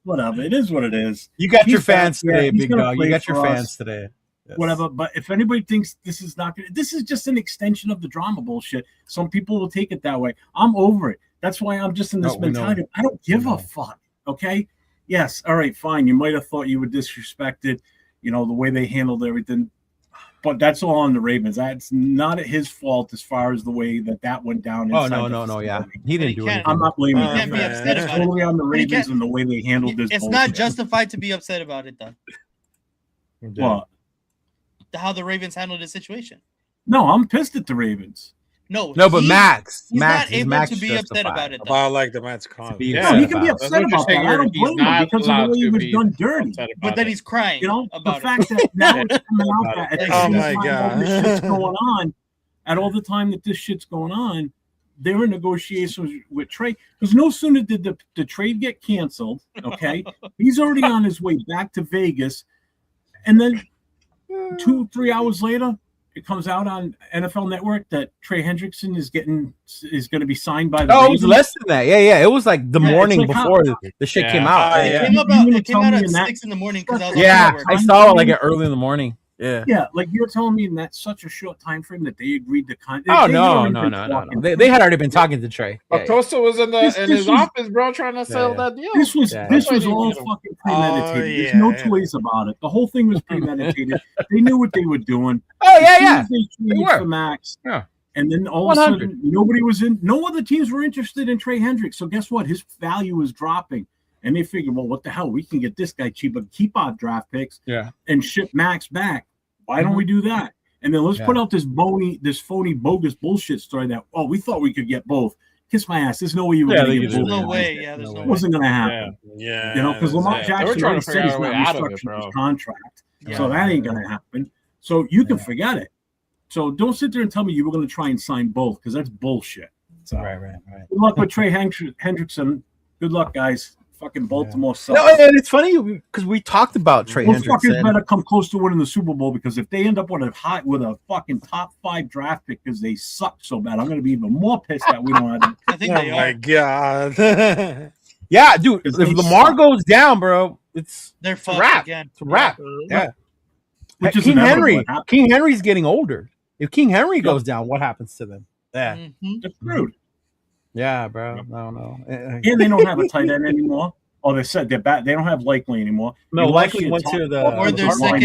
Whatever. It is what it is. You got your fans today, big dog. You got your fans today. Yes. Whatever. But if anybody thinks this is not good, this is just an extension of the drama bullshit. Some people will take it that way. I'm over it. That's why I'm just in this mentality. I don't give a fuck. Okay? Yes, all right, fine. You might have thought you were disrespected, the way they handled everything. But that's all on the Ravens. That's not his fault as far as the way that went down. Oh, no, yeah. He didn't do anything. I'm not blaming him. You can't be upset about it. It's totally on the Ravens and the way they handled this. It's not justified to be upset about it, though. What? How the Ravens handled the situation. No, I'm pissed at the Ravens. No, but Max. He's Max, not able Max to be upset about it. About like the Maxx Crosby. Yeah, he can be upset about that. I don't blame him because of the way he was done dirty. But then he's crying. The fact that now it's coming out that oh my God, this shit's going on, at all the time that this shit's going on, they're in negotiations with trade. Because no sooner did the trade get canceled, okay, he's already on his way back to Vegas, and then 2-3 hours later, it comes out on NFL Network that Trey Hendrickson is going to be signed by the Oh, it Ravens? was less than that. Yeah. It was like the Yeah, morning it's like before the shit came out. Ah, It yeah. came You out, mean to it came tell out me at in that- 6 in the morning because I was on Yeah, network. I saw it like early in the morning. Yeah. Yeah, like you're telling me in that such a short time frame that they agreed to Oh no. They had already been talking to Trey. Yeah, Acosta was in This his was- office, bro, trying to sell yeah. that deal. This was Yeah. this That's why was they all didn't get him. fucking premeditated. Oh, There's no yeah. two ways about it. The whole thing was premeditated. They knew what they were doing. Oh As yeah, soon yeah. as they traded were. for Max. Yeah. And then all 100. of a sudden, nobody was in. No other teams were interested in Trey Hendricks. So guess what? His value was dropping. And they figured, well, what the hell? We can get this guy cheap, but keep our draft picks. Yeah. And ship Max back. Why don't we do that? And then let's Yeah. put out this phony, bogus bullshit story that we thought we could get both. Kiss my ass. There's no way you were Yeah, going to they get could both. do No that. way. Yeah, there's no It way. wasn't going to happen. Yeah. You know, because Lamar Yeah. They Jackson were trying already to said figure he's out a not way out of it, restructuring bro. his contract. Yeah. So that ain't going to happen. So you can Yeah. forget it. So don't sit there and tell me you were going to try and sign both because that's bullshit. So Right. good luck with Trey Hendrickson. Good luck, guys. Fucking Baltimore sucks. No, and it's funny because we talked about Trey Those fuckers Hendrickson. better come close to winning the Super Bowl because if they end up with a fucking top 5 draft pick because they suck so bad, I'm going to be even more pissed that we don't have. I think Oh they my are. god. Yeah, dude. If Because they Lamar suck. goes down, bro, it's They're a fucked wrap. again. It's a wrap. Yeah. Which is King inevitable. Henry. It happens. King Henry's getting older. If King Henry goes down, what happens to them? Yeah. Mhm. They're screwed. Yeah, bro. No. And they don't have a tight end anymore. Oh, they said they're back. They don't have Likely anymore. No, You lost Likely your went top- to the- Or their top lineman.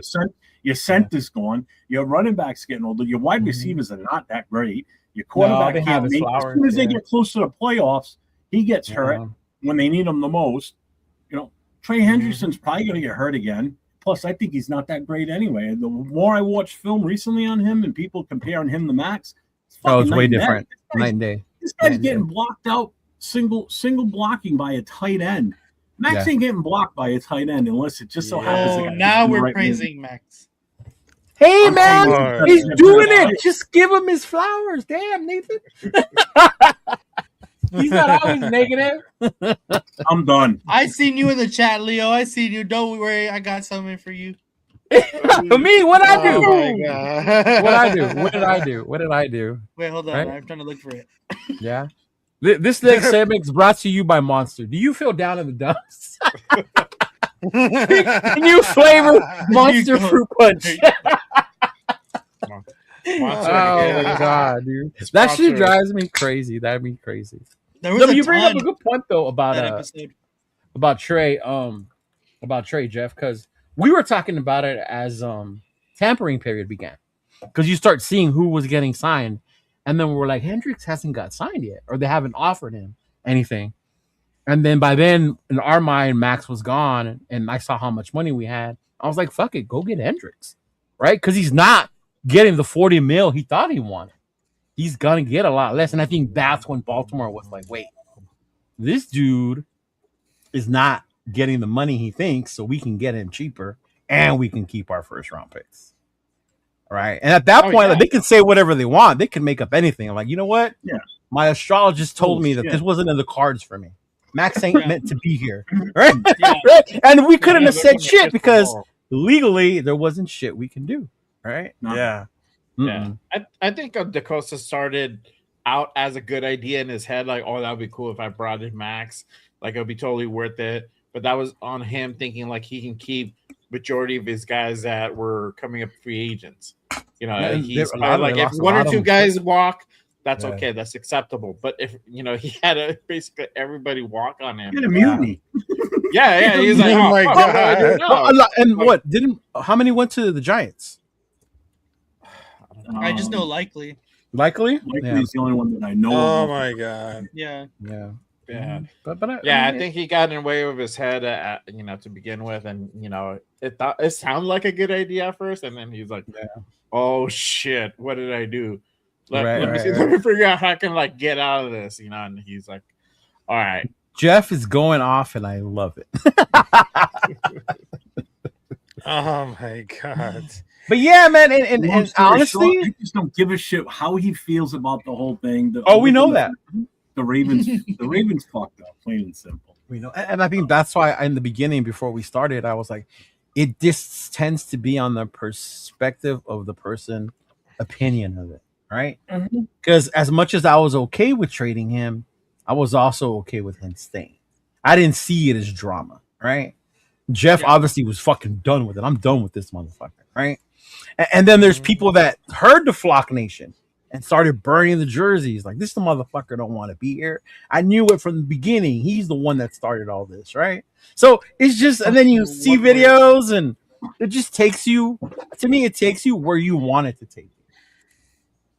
second- Your center's gone. Your running back's getting older. Your wide Mhm. receivers are not that great. Your quarterback they have can't his make. flowers, As soon as they yeah. get close to the playoffs, he gets hurt when they need him the most. You know, Trey Hendrickson's probably going to get hurt again. Plus, I think he's not that great anyway. The more I watch film recently on him and people comparing him to Max, Oh, it's fucking way night and day. different. Night and day. This guy's Night and getting day. blocked out single blocking by a tight end. Max Yeah. ain't getting blocked by a tight end unless it just so happens. the Oh, guy now can do we're right praising Max. Hey, I'm man, saying he's that's doing better. it. Just give him his flowers. Damn, Nathan. He's not always negative. I'm done. I seen you in the chat, Leo. I seen you. Don't worry. I got something for you. Me, what I do? Oh my god. What I do? What did I do? What did I do? Wait, hold on. Right? I'm trying to look for it. Yeah. This next segment is brought to you by Monster. Do you feel down in the dumps? New flavor Monster go. Fruit Punch. Monster. Oh my god, dude. That shit drives me crazy. That'd be crazy. There was No, a you bring up ton a good point though that about episode. Trey, Jeff, because we were talking about it as tampering period began. Because you start seeing who was getting signed, and then we're like, Hendricks hasn't got signed yet, or they haven't offered him anything. And then by then, in our mind, Max was gone, and I saw how much money we had. I was like, fuck it, go get Hendricks, right? Because he's not getting the 40 mil he thought he wanted. He's gonna get a lot less. And I think that's when Baltimore was like, wait, this dude is not getting the money he thinks, so we can get him cheaper and we can keep our first round picks. Right. And at that point, yeah. like, they can say whatever they want. They can make up anything. I'm like, you know what? Yeah. My astrologist told Oh, me that shit. this wasn't in the cards for me. Max ain't Yeah. meant to be here. Right? Yeah. Right? And we couldn't Yeah, have look said at the shit crystal because ball. legally there wasn't shit we can do. Right? No. Yeah. Yeah, I think DaCosta started out as a good idea in his head, like, oh, that would be cool if I brought in Max, like it would be totally worth it. But that was on him thinking like he can keep majority of his guys that were coming up free agents. You know, Yeah, he's a lot of- like they if lost a one lot or of two them. guys walk, that's Yeah. okay, that's acceptable. But if he had basically everybody walk on him. Get a mutiny. Yeah, he's like, Oh oh my fuck, what do I do God. now? Well, a lot- and what didn't? How many went to the Giants? I just know likely. Likely. Likely is the only one that I know Oh of. my god. Yeah. Yeah. Yeah. But I think he got in way of his head, to begin with, and it sounded like a good idea at first, and then he's like, "Oh shit, what did I do? Let me figure out how I can like get out of this," And he's like, "All right." Jeff is going off, and I love it. Oh my god. But yeah, man, and Long story honestly, short, I just don't give a shit how he feels about the whole thing. we know that. The Ravens fucked up, plain and simple. and I think that's why in the beginning, before we started, I was like, it just tends to be on the perspective of the person opinion of it, right? Because as much as I was okay with trading him, I was also okay with him staying. I didn't see it as drama, right? Jeff obviously was fucking done with it. I'm done with this motherfucker, right? And then there's people that heard the Flock Nation and started burning the jerseys. Like, this the motherfucker don't want to be here. I knew it from the beginning. He's the one that started all this, right? So it's just, and then you see videos, and it just takes you. To me, it takes you where you want it to take you.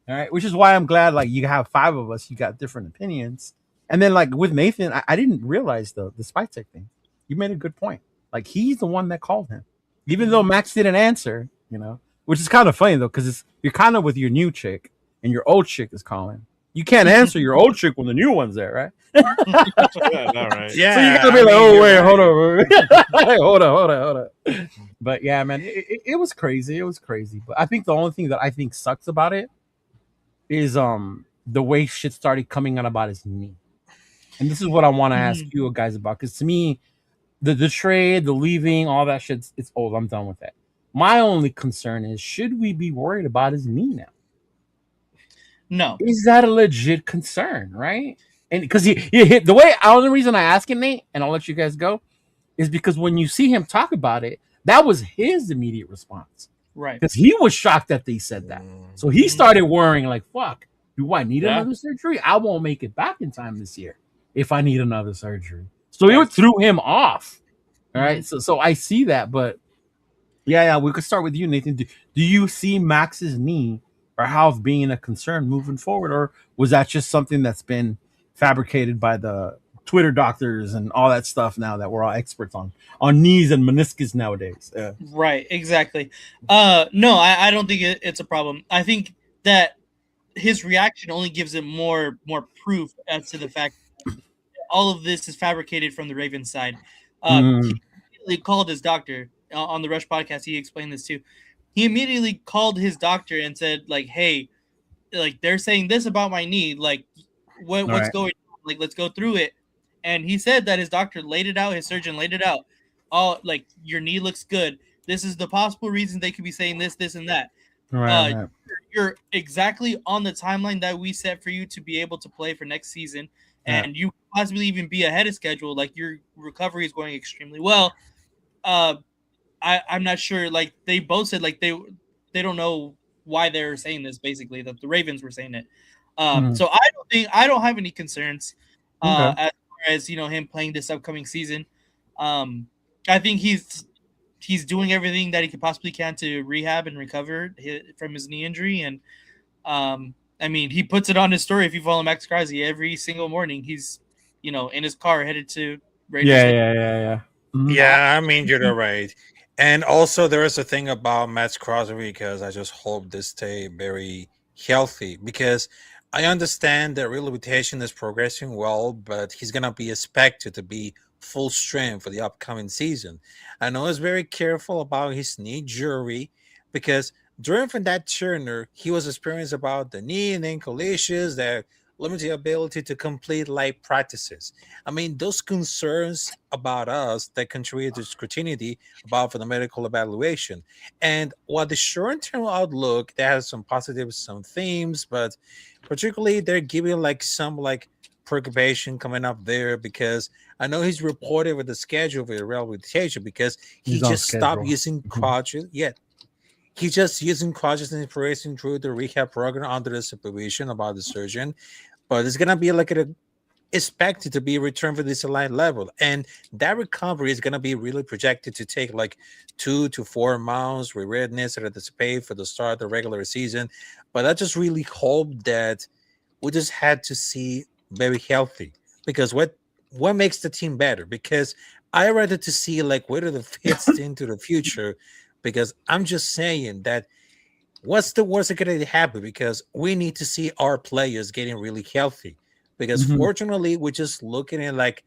All right, which is why I'm glad, like, you have 5 of us. You got different opinions, and then like with Nathan, I didn't realize the Spy Tech thing. You made a good point. Like, he's the one that called him, even though Max didn't answer. You know, which is kind of funny though, because you're kind of with your new chick, and your old chick is calling. You can't answer your old chick when the new one's there, right? Yeah, no, right. Yeah, So you gotta be like, oh wait, hold on, hold on. But yeah, man, it was crazy. It was crazy. But I think the only thing that I think sucks about it is the way shit started coming out about his knee. And this is what I want to ask you guys about, because to me, the trade, the leaving, all that shit, it's old. I'm done with that. My only concern is, should we be worried about his knee now? No. Is that a legit concern, right? And because he hit the way, the only reason I ask him, Nate, and I'll let you guys go, is because when you see him talk about it, that was his immediate response. Right. Because he was shocked that they said that. So he started worrying, like, fuck, do I need another surgery? I won't make it back in time this year if I need another surgery. So it threw him off. All right. So I see that, but yeah, we could start with you, Nathan. Do you see Max's knee or health being a concern moving forward, or was that just something that's been fabricated by the Twitter doctors and all that stuff now that we're all experts on knees and meniscus nowadays? Right, exactly. No, I don't think it's a problem. I think that his reaction only gives it more proof as to the fact that all of this is fabricated from the Ravens side. He immediately called his doctor on the Rush podcast. He explained this too. He immediately called his doctor and said, like, hey, like, they're saying this about my knee. Like, what's going on? Like, let's go through it. And he said that his doctor laid it out. His surgeon laid it out. Oh, like, your knee looks good. This is the possible reason they could be saying this, and that. Right. You're exactly on the timeline that we set for you to be able to play for next season. And you possibly even be ahead of schedule. Like, your recovery is going extremely well. I'm not sure. Like, they both said, like, they don't know why they're saying this. Basically, that the Ravens were saying it. So I don't have any concerns as far as, you know, him playing this upcoming season. I think he's doing everything that he could possibly can to rehab and recover from his knee injury. And I mean, he puts it on his story. If you follow Maxx Crosby, every single morning he's, you know, in his car headed to Raiders. Yeah, I mean, you're right. And also, there is a thing about Maxx Crosby, because I just hope they stay very healthy, because I understand that rehabilitation is progressing well, but he's going to be expected to be full strength for the upcoming season. I know he's very careful about his knee injury, because during from that Turner, he was experienced about the knee and ankle issues that limit the ability to complete light practices. I mean, those concerns about us that contribute to scrutiny about for the medical evaluation. And while the short-term outlook, that has some positives, some themes, but particularly they're giving like some like preoccupation coming up there, because I know he's reported with the schedule for the rehabilitation, because he just stopped using crutches. He's just using crutches and progressing through the rehab program under the supervision about the surgeon. But it's gonna be like expected to be a return for this elite level, and that recovery is gonna be really projected to take like 2 to 4 months with readiness and anticipate for the start of the regular season. But I just really hope that we just had to see very healthy, because what makes the team better? Because I rather to see like whether it fits into the future, because I'm just saying that what's the worst that could happen? Because we need to see our players getting really healthy. Because fortunately, we're just looking at like,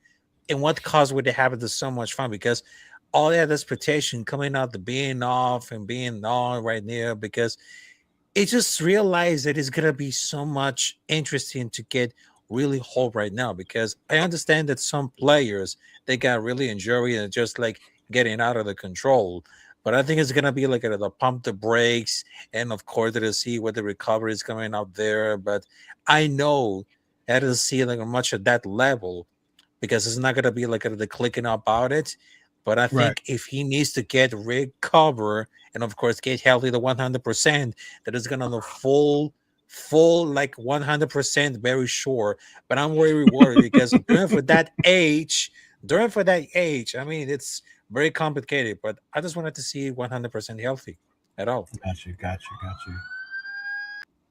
in what cause would they have this so much fun? Because all that expectation coming out, the being off and being on right there, because it just realized that it's gonna be so much interesting to get really whole right now. Because I understand that some players, they got really injury and just like getting out of the control. But I think it's gonna be like the pump the brakes, and of course to see what the recovery is coming out there. But I know I don't see like much at that level because it's not gonna be like the clicking about it. But I think if he needs to get recover and of course get healthy to 100%, that is gonna the full like 100% very sure. But I'm very worried because during for that age, I mean it's very complicated. But I just wanted to see 100% healthy at all. Got you.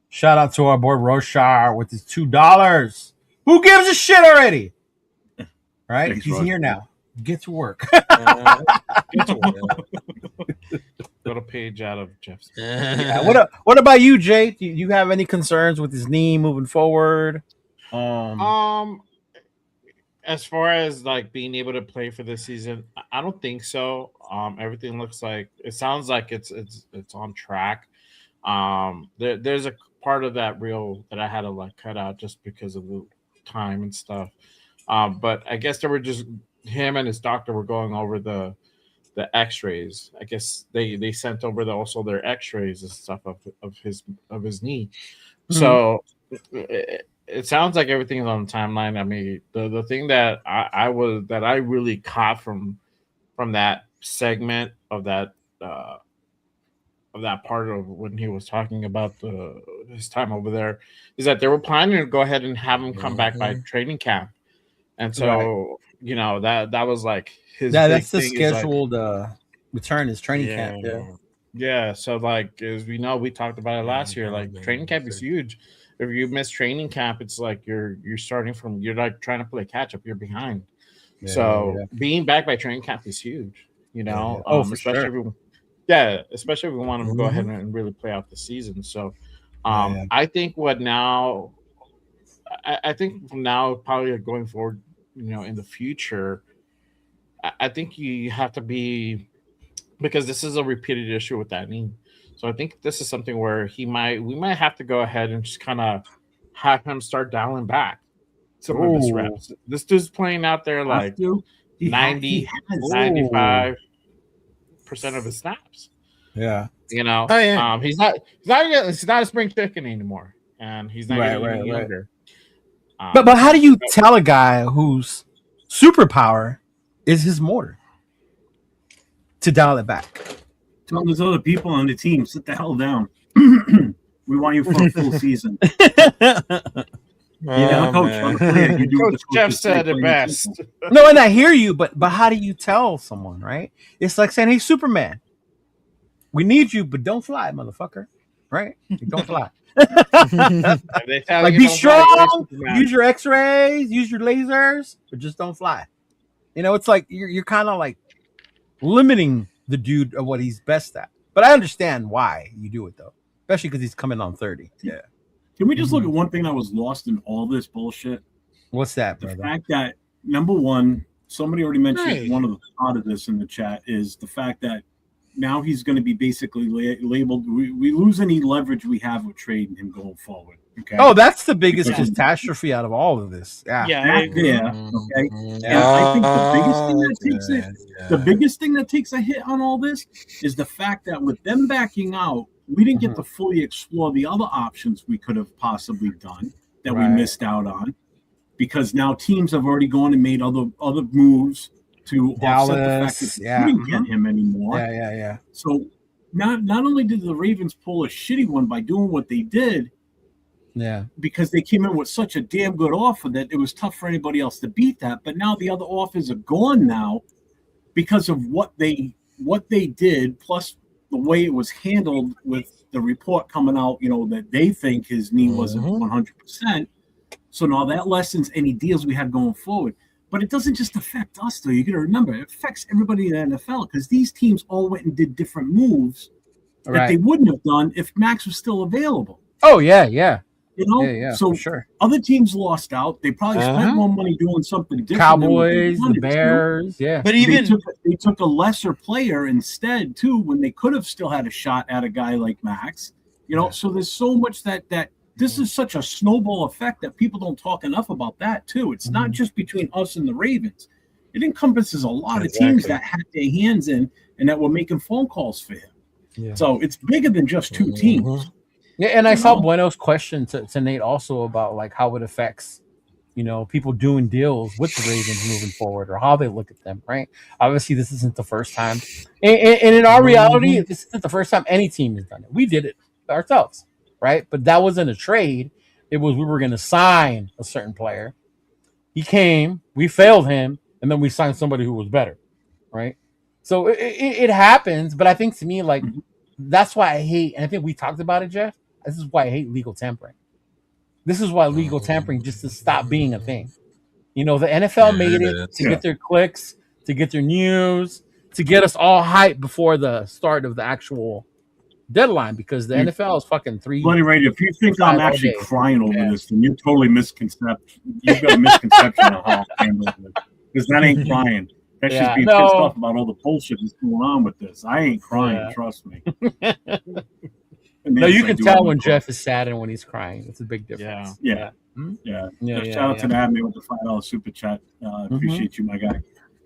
Shout out to our boy Roshar with his $2. Who gives a shit already? Right? Thanks, He's Roshar. here now. Get to work. Got a page out of Jeff's. Yeah. What about you, Jay? Do you have any concerns with his knee moving forward? As far as like being able to play for this season, I don't think so. Everything sounds like it's on track. There's a part of that reel that I had to like cut out just because of the time and stuff. But I guess they were just him and his doctor were going over the X-rays. I guess they sent over also their X-rays and stuff of his knee. Mm-hmm. So it sounds like everything is on the timeline. I mean, the thing that I really caught from that segment of that part of when he was talking about his time over there is that they were planning to go ahead and have him come back by training camp. And so, you know, that was like his that's the thing scheduled return is training camp. Yeah. So like as we know, we talked about it last year. Like training camp is huge. If you miss training camp, it's like you're starting from you're like trying to play catch up. You're behind. Being back by training camp is huge. You know, especially especially if we want to go ahead and really play out the season. So, I think I think from now, probably going forward, you know, in the future, I think you have to be, because this is a repeated issue with that knee. So I think this is something where we might have to go ahead and just kind of have him start dialing back some of his reps. This dude's playing out there like 95% of his snaps. Yeah. You know, he's not a spring chicken anymore, and he's not getting any younger. But how do you tell a guy whose superpower is his motor to dial it back? Tell those other people on the team, sit the hell down. We want you for a full season. Coach Jeff said it best. No, and I hear you, but how do you tell someone, right? It's like saying, "Hey, Superman, we need you, but don't fly, motherfucker." Right? Don't fly. Like be strong, use your X-rays, use your lasers, but just don't fly. You know, it's like you're kind of like limiting the dude of what he's best at. But I understand why you do it though, especially because he's coming on 30. Yeah. Can we just look at one thing that was lost in all this bullshit? What's that, brother? The fact that number one, somebody already mentioned one of the part of this in the chat is the fact that now he's going to be basically labeled. We lose any leverage we have with trading him going forward. Okay. Oh, that's the biggest catastrophe out of all of this. Okay. And I think the biggest thing that takes a hit on all this is the fact that with them backing out, we didn't get to fully explore the other options we could have possibly done that we missed out on, because now teams have already gone and made other moves to offset the fact that we didn't get him anymore. Yeah. So not only did the Ravens pull a shitty one by doing what they did, because they came in with such a damn good offer that it was tough for anybody else to beat that. But now the other offers are gone now because of what they did, plus the way it was handled with the report coming out, you know, that they think his knee wasn't 100%. So now that lessens any deals we had going forward. But it doesn't just affect us, though. You got to remember, it affects everybody in the NFL, because these teams all went and did different moves that they wouldn't have done if Maxx was still available. Oh, yeah. You know, so sure. Other teams lost out. They probably spent more money doing something different. Cowboys, the Bears, But even they took a lesser player instead too, when they could have still had a shot at a guy like Maxx. You know, so there's so much that this is such a snowball effect that people don't talk enough about that too. It's not just between us and the Ravens. It encompasses a lot of teams that had their hands in and that were making phone calls for him. Yeah. So it's bigger than just two teams. Yeah, and I saw Bueno's question to Nate also about like how it affects, people doing deals with the Ravens moving forward or how they look at them, right? Obviously, this isn't the first time. And in our reality, this isn't the first time any team has done it. We did it ourselves, right? But that wasn't a trade. It was we were going to sign a certain player. He came, we failed him, and then we signed somebody who was better, right? So it happens, but I think to me, like, that's why I hate, and I think we talked about it, Jeff. This is why I hate legal tampering. This is why legal tampering just to stop being a thing. The NFL made it to get their clicks, to get their news, to get us all hyped before the start of the actual deadline because the NFL is fucking Bloody right. If you think I'm actually crying over this, then you're totally misconception. You've got a misconception of how I'm handling it. Because that ain't crying. That's just being pissed off about all the bullshit that's going on with this. I ain't crying, trust me. No, you can tell when Jeff is sad and when he's crying. It's a big difference. Yeah. Shout out to that man with the $5 super chat. Appreciate you, my guy.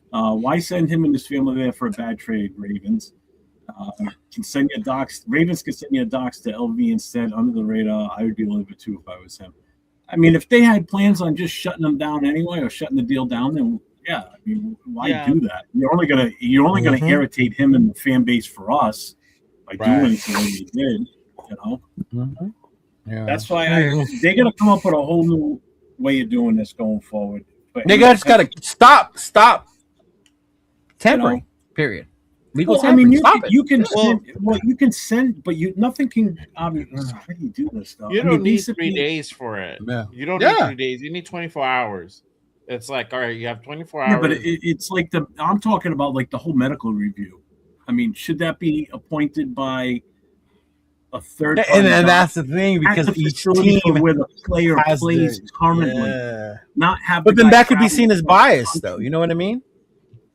Why send him and his family there for a bad trade, Ravens? Can send your docs. Ravens can send your docs to LV instead under the radar. I would be a little bit too if I was him. I mean, if they had plans on just shutting them down anyway or shutting the deal down, then I mean, why do that? You're only gonna irritate him and the fan base for us by doing it the way you did. That's why they're gonna come up with a whole new way of doing this going forward. But they just gotta stop tampering. Period. Legal tampering. You can send, but nothing can. How do you do this stuff? You don't need 3 days for it. Yeah. You don't need 3 days. You need 24 hours. It's like, all right, you have 24 hours. Yeah, but it's like I'm talking about like the whole medical review. I mean, should that be appointed by a third? And that's the thing because each team where the player plays currently, not have. But then that could be seen as bias, though. You know what I mean?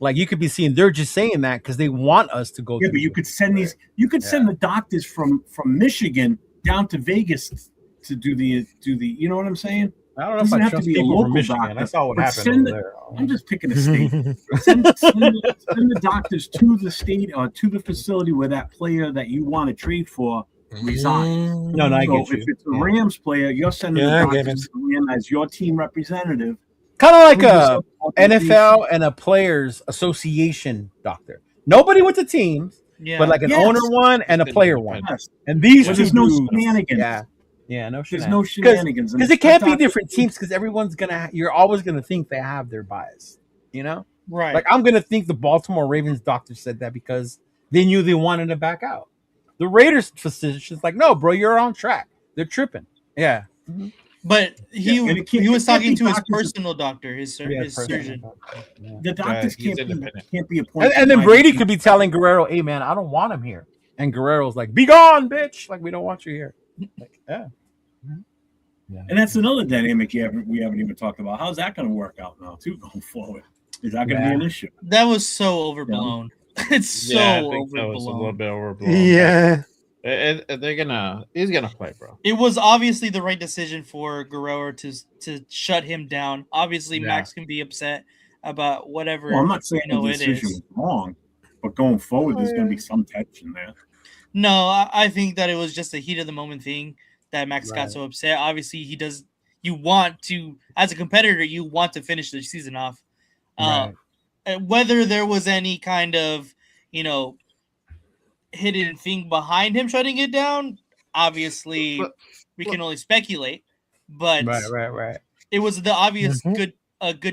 Like you could be seeing they're just saying that because they want us to go. Yeah, but you could send these. You could send the doctors from Michigan down to Vegas to do the. You know what I'm saying? I don't know if I trust people from Michigan. Doctor, I saw what happened over there. I'm just picking a state. send the doctors to the state or to the facility where that player that you want to trade for resigns. No, I get you. If it's a Rams player, you're sending the doctors in as your team representative. Kind of like a NFL and a players association doctor. Nobody with the teams, but like an owner one and a player one. Yes. And these two there's no shenanigans. Yeah, no shenanigans. There's no shenanigans. Because it can't be different teams because you're always going to think they have their bias, Right. Like I'm going to think the Baltimore Ravens doctor said that because they knew they wanted to back out. The Raiders physician's like, no, bro, you're on track. They're tripping. Yeah. Mm-hmm. But he was talking to his personal doctor, his surgeon. The doctors can't be appointed. And then Brady could be telling Guerrero, hey, man, I don't want him here. And Guerrero's like, be gone, bitch. Like, we don't want you here. Like, And that's another dynamic we haven't even talked about. How's that going to work out now, too, going forward? Is that going to be an issue? That was so overblown. It's so overblown. So it's a little bit overblown. Yeah. He's gonna play, bro. It was obviously the right decision for Guerrero to shut him down. Obviously, Max can be upset about whatever. Well, I'm not saying the decision was wrong, but going forward, there's going to be some tension there. No, I think that it was just a heat of the moment thing that Max got so upset. Obviously, he does. You want to, as a competitor, you want to finish the season off. Whether there was any kind of, hidden thing behind him shutting it down, obviously we can only speculate. But right. It was the obvious good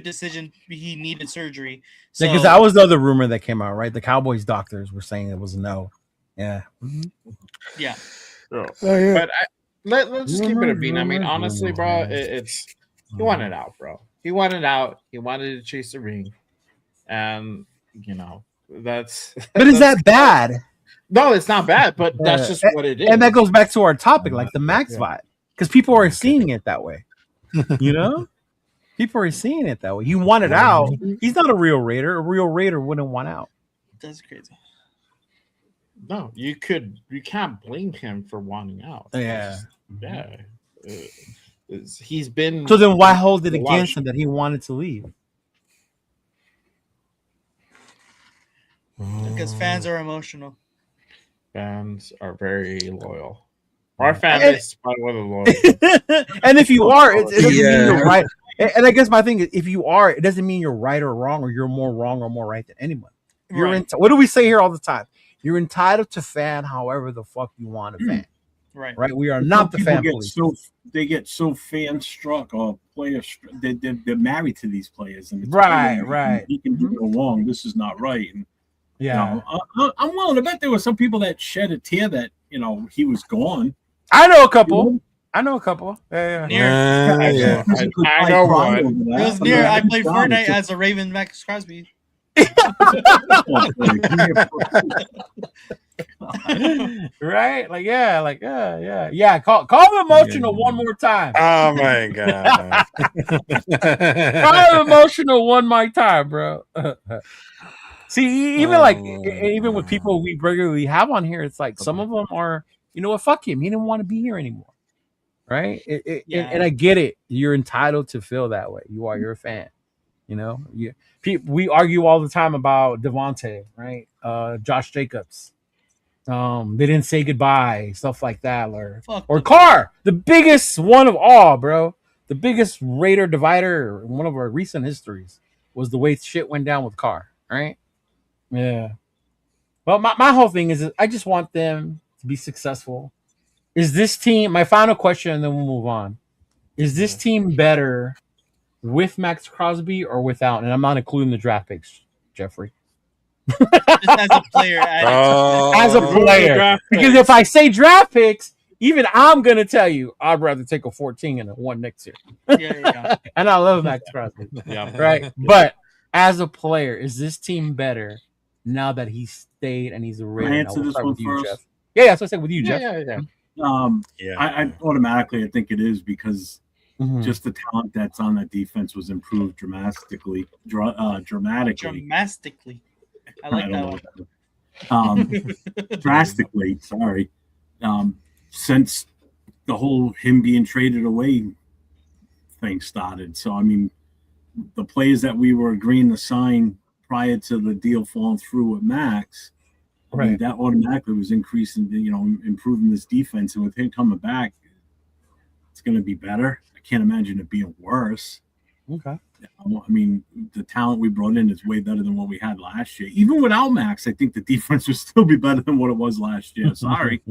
decision. He needed surgery. So, because that was the other rumor that came out, right? The Cowboys doctors were saying it was a no. Yeah. Yeah. But let's just keep it a beat. I mean, honestly, bro, it's he wanted out, bro. He wanted out. He wanted to chase the ring, and that's. But is that bad? No, it's not bad, but that's just what it is. And that goes back to our topic, like the Max vibe, because people are seeing it that way. People are seeing it that way. He wanted out. He's not a real Raider. A real Raider wouldn't want out. That's crazy. No, you can't blame him for wanting out. He's been. So then, why hold it against him that he wanted to leave? Because fans are emotional. Fans are very loyal. Our fan base is probably one of the loyal. And if you are, it doesn't mean Yeah. you're right. And I guess my thing is, if you are, it doesn't mean you're right or wrong, or you're more wrong or more right than anyone. You're Right. what do we say here all the time? You're entitled to fan however the fuck you want to fan. Right. Right? We are not the People fan get police. they get so fan struck or player they're married to these players, and it's Right. He can do no wrong. This is not right. And Yeah. I'm willing to bet there were some people that shed a tear that he was gone. I know a couple. Yeah. Near. I know one. It was near. I played Fortnite as a Raven Maxx Crosby. Right? Yeah. Call him emotional one more time. Oh my god. Call him emotional one more time, bro. See, even with people we regularly have on here, it's like some of them are, you know what, fuck him. He didn't want to be here anymore. Right? And I get it. You're entitled to feel that way. You're a fan. We argue all the time about Devontae, right? Josh Jacobs. They didn't say goodbye, stuff like that, or Carr, the biggest one of all, bro. The biggest Raider divider in one of our recent histories was the way shit went down with Carr, right? Yeah. Well, my whole thing is I just want them to be successful. Is this team, my final question, and then we'll move on. Is this team better with Maxx Crosby or without? And I'm not including the draft picks, Jeffrey. Just as a player. As a player. Because if I say draft picks, even I'm going to tell you I'd rather take a 14 and a 1 next year. Yeah. And I love Maxx Crosby. Yeah. Right? But as a player, is this team better now that he's stayed and he's a Raider? Can I answer this one first? Jeff. Yeah, so I said with you, Jeff. Yeah. I automatically I think it is because just the talent that's on that defense was improved dramatically. Dramatically. I like that one. Drastically, sorry. Since the whole him being traded away thing started. So I mean, the players that we were agreeing to sign prior to the deal falling through with Max, I mean, that automatically was increasing, improving this defense. And with him coming back, it's going to be better. I can't imagine it being worse. Okay. I mean, the talent we brought in is way better than what we had last year. Even without Max, I think the defense would still be better than what it was last year. Sorry.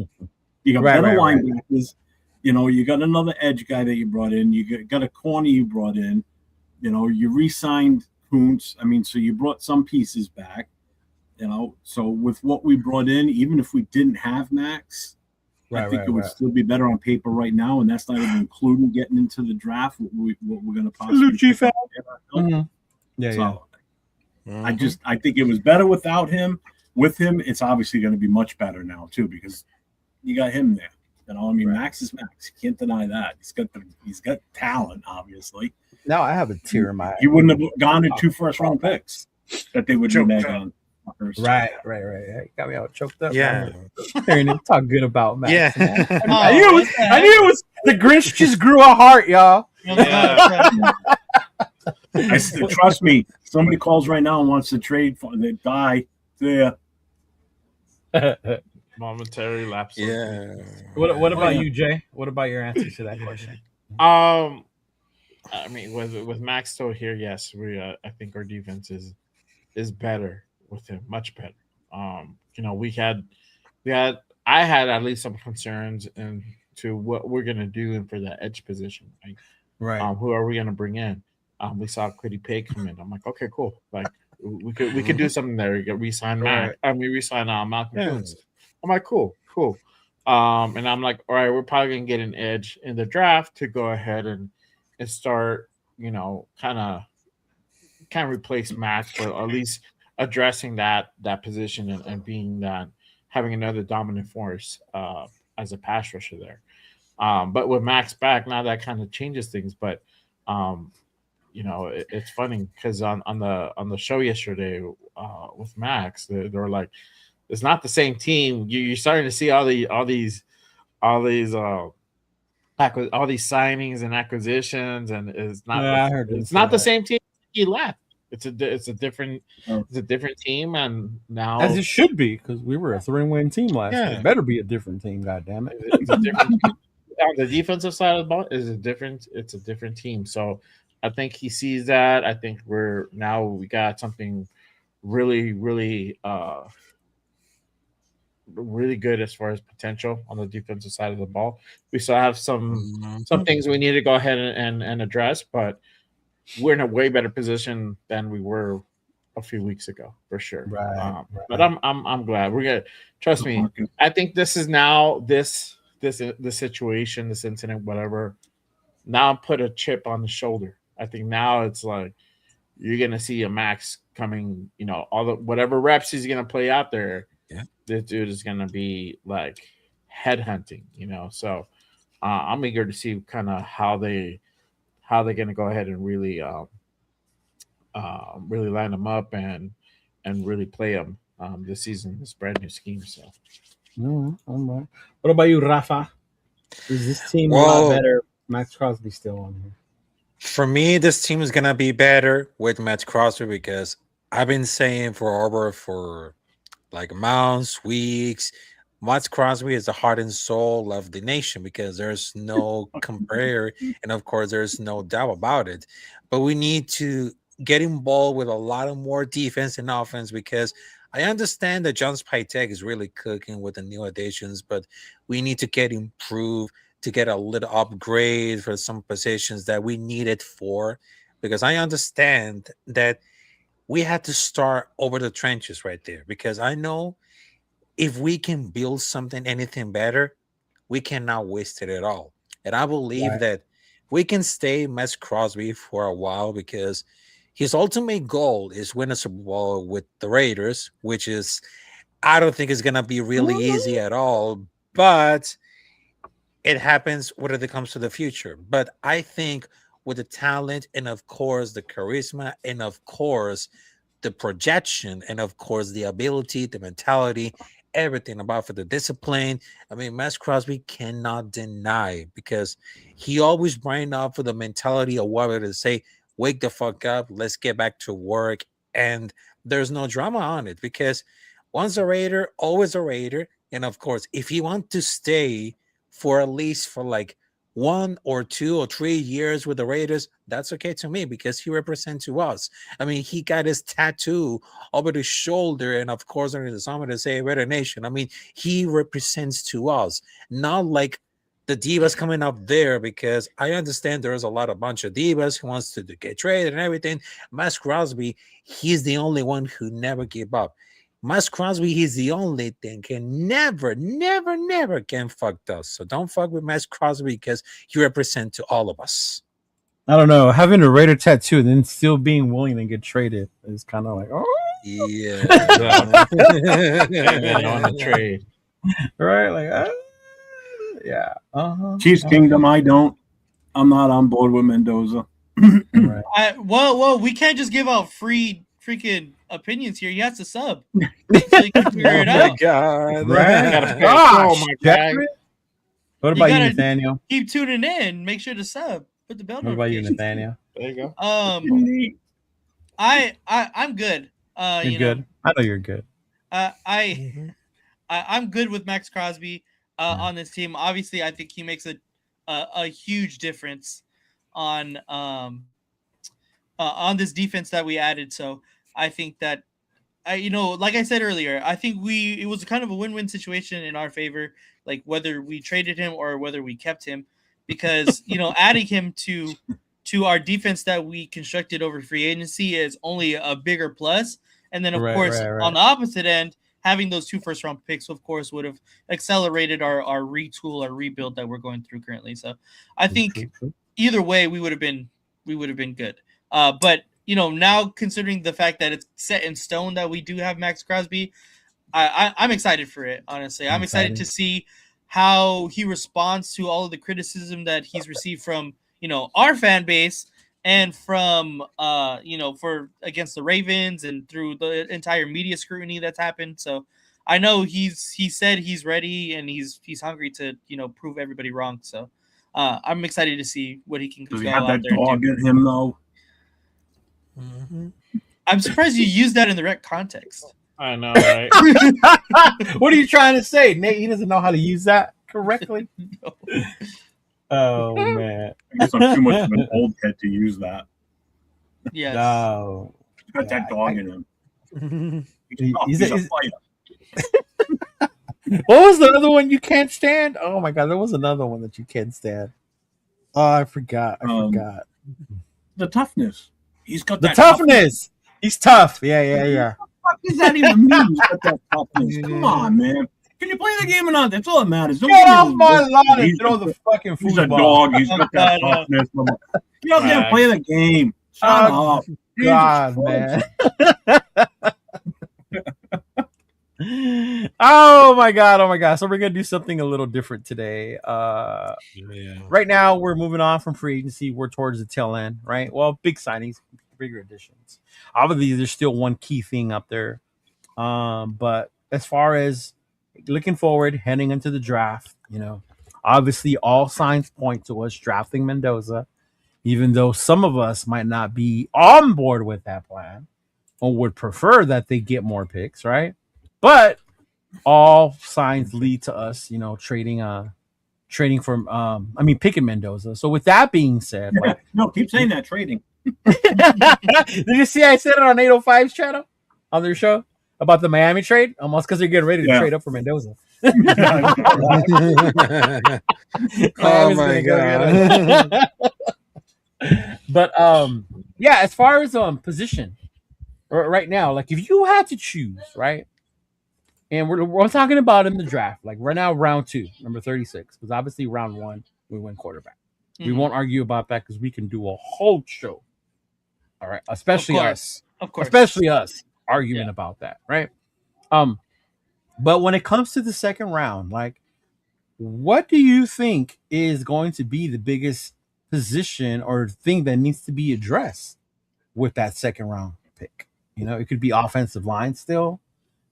You got better linebackers. You got another edge guy that you brought in. You got a corner you brought in. You re-signed Kuntz. I mean, so you brought some pieces back. So with what we brought in, even if we didn't have Max, I think it would still be better on paper right now, and that's not even including getting into the draft. What we're going to possibly. I think it was better without him. With him, it's obviously going to be much better now too because you got him there. Max is Max. You can't deny that. He's got talent, obviously. Now I have a tear in my eye. You wouldn't have gone to 2 first-round picks that they would neg on. Right. You got me all choked up. Yeah. Talk good about Max. Yeah. I knew it was the Grinch just grew a heart, y'all. Trust me, somebody calls right now and wants to trade for the guy there. Momentary lapse. Yeah. What about you, Jay? What about your answer to that question? I mean, with Max still here, yes, I think our defense is better with him, much better. I had at least some concerns into what we're gonna do for that edge position. Right. Who are we gonna bring in? We saw Kwity Paye come in. I'm like, okay, cool. Like we could do something there. We could re-sign Malcolm Kuntz. I'm like, cool. And I'm like, all right, we're probably gonna get an edge in the draft to go ahead and start, kind of replace Max, but at least addressing that position and being that, having another dominant force as a pass rusher there. But with Max back, now that kind of changes things. But it's funny because on the show yesterday with Max, they were like, it's not the same team. You're starting to see all these signings and acquisitions, and it's not. Yeah, I heard it's not the same team he left. It's a different team, and now As it should be, because we were a 3-win team last year. Yeah. It better be a different team, goddammit. it's a different on the defensive side of the ball is a different. It's a different team. So I think he sees that. I think we got something really, really, really good as far as potential on the defensive side of the ball. We still have some things we need to go ahead and address, but we're in a way better position than we were a few weeks ago for sure. Right. But I'm glad we're gonna trust me. I think this is now this situation, this incident, whatever. Now put a chip on the shoulder. I think now it's like you're gonna see a Max coming. All the whatever reps he's gonna play out there. Yeah. This dude is gonna be like headhunting. So I'm eager to see kind of how they're gonna go ahead and really really line them up and really play them this season. This brand new scheme. So. No, all right. What about you, Rafa? Is this team a Well- lot better? Maxx Crosby still on here. For me, this team is gonna be better with Maxx Crosby because I've been saying for like months, weeks, Maxx Crosby is the heart and soul of the nation because there's no compare, and of course, there's no doubt about it. But we need to get involved with a lot of more defense and offense because I understand that John Spytek is really cooking with the new additions, but we need to get improved to get a little upgrade for some positions that we need it for, because I understand that we had to start over the trenches right there, because I know if we can build something, anything better, we cannot waste it at all. And I believe that we can stay Maxx Crosby for a while because his ultimate goal is win a Super Bowl with the Raiders, which is, I don't think it's going to be really easy at all, but it happens whether it comes to the future. But I think with the talent and, of course, the charisma and, of course, the projection and, of course, the ability, the mentality, everything about for the discipline. I mean, Maxx Crosby cannot deny because he always bring up for the mentality of what to say, wake the fuck up, let's get back to work. And there's no drama on it because once a Raider, always a Raider. And of course, if you want to stay for at least for like 1 or 2 or 3 years with the Raiders, that's okay to me because he represents to us. I mean, he got his tattoo over his shoulder and of course under the summer to say Raider Nation. I mean, he represents to us, not like the divas coming up there, because I understand there's a bunch of divas who wants to get traded and everything. Maxx Crosby, he's the only one who never gave up. Maxx Crosby, he's the only thing can never can fuck us. So don't fuck with Maxx Crosby because he represents to all of us. I don't know. Having a Raider tattoo and then still being willing to get traded is kind of like, Yeah. On the trade. right? Like, yeah. Chiefs Kingdom, I'm not on board with Mendoza. Right. Well, we can't just give out free freaking opinions here. He has to sub so you can figure it out. God. Right. Oh my God. What about you, Nathaniel? Keep tuning in. Make sure to sub. Put the bell What about you, notifications. Nathaniel? There you go. I'm good. You're good. I know you're good. I'm good with Maxx Crosby on this team. Obviously, I think he makes a huge difference on this defense that we added. So I think that like I said earlier, I think it was kind of a win-win situation in our favor, like whether we traded him or whether we kept him, because adding him to our defense that we constructed over free agency is only a bigger plus. And then of course on the opposite end, having those 2 first-round picks, of course, would have accelerated our retool, our rebuild that we're going through currently. So I think either way, we would have been good. But now considering the fact that it's set in stone that we do have Maxx Crosby, I'm excited for it. Honestly, I'm excited to see how he responds to all of the criticism that he's received from our fan base and from for against the Ravens and through the entire media scrutiny that's happened. So I know he said he's ready and he's hungry to prove everybody wrong. So I'm excited to see what he can Does go he have out that there and dog do. in him though? I'm surprised you used that in the right context. I know, right? What are you trying to say, Nate? He doesn't know how to use that correctly. No. Oh man. I guess I'm too much of an old head to use that. Yes. No. He's got that dog in him. He's He's a a- fighter. What was the other one you can't stand? Oh my god, there was another one that you can't stand. Oh, I forgot. The toughness. He's got The that toughness. He's tough. Yeah. What does that even mean? He's got that toughness. Come on, man. Can you play the game or not? That's all that matters. Don't Get give me off this my bullshit. lawn and He's throw a- the fucking He's a football. dog. He's got that toughness. Get out there and Right. play the game. Shut Oh, up. God, Jesus Christ. man. Oh my god. So we're gonna do something a little different today. Right now we're moving on from free agency. We're towards the tail end, right? Well, big signings, bigger additions. Obviously, there's still one key thing up there. But as far as looking forward, heading into the draft, obviously all signs point to us drafting Mendoza, even though some of us might not be on board with that plan or would prefer that they get more picks, right? But all signs lead to us, trading for picking Mendoza. So with that being said, like, No, keep saying that. Trading. did you see I said it on 805's channel on their show about the Miami trade? Almost because they're getting ready to trade up for Mendoza. Oh Miami's my gonna go get it. But yeah, as far as position right now, like if you had to choose, right? And we're talking about in the draft, like right now, round 2, number 36, because obviously round 1 we went quarterback. We won't argue about that because we can do a whole show. All right, especially us, arguing about that, right? But when it comes to the second round, like, what do you think is going to be the biggest position or thing that needs to be addressed with that second round pick? It could be offensive line still.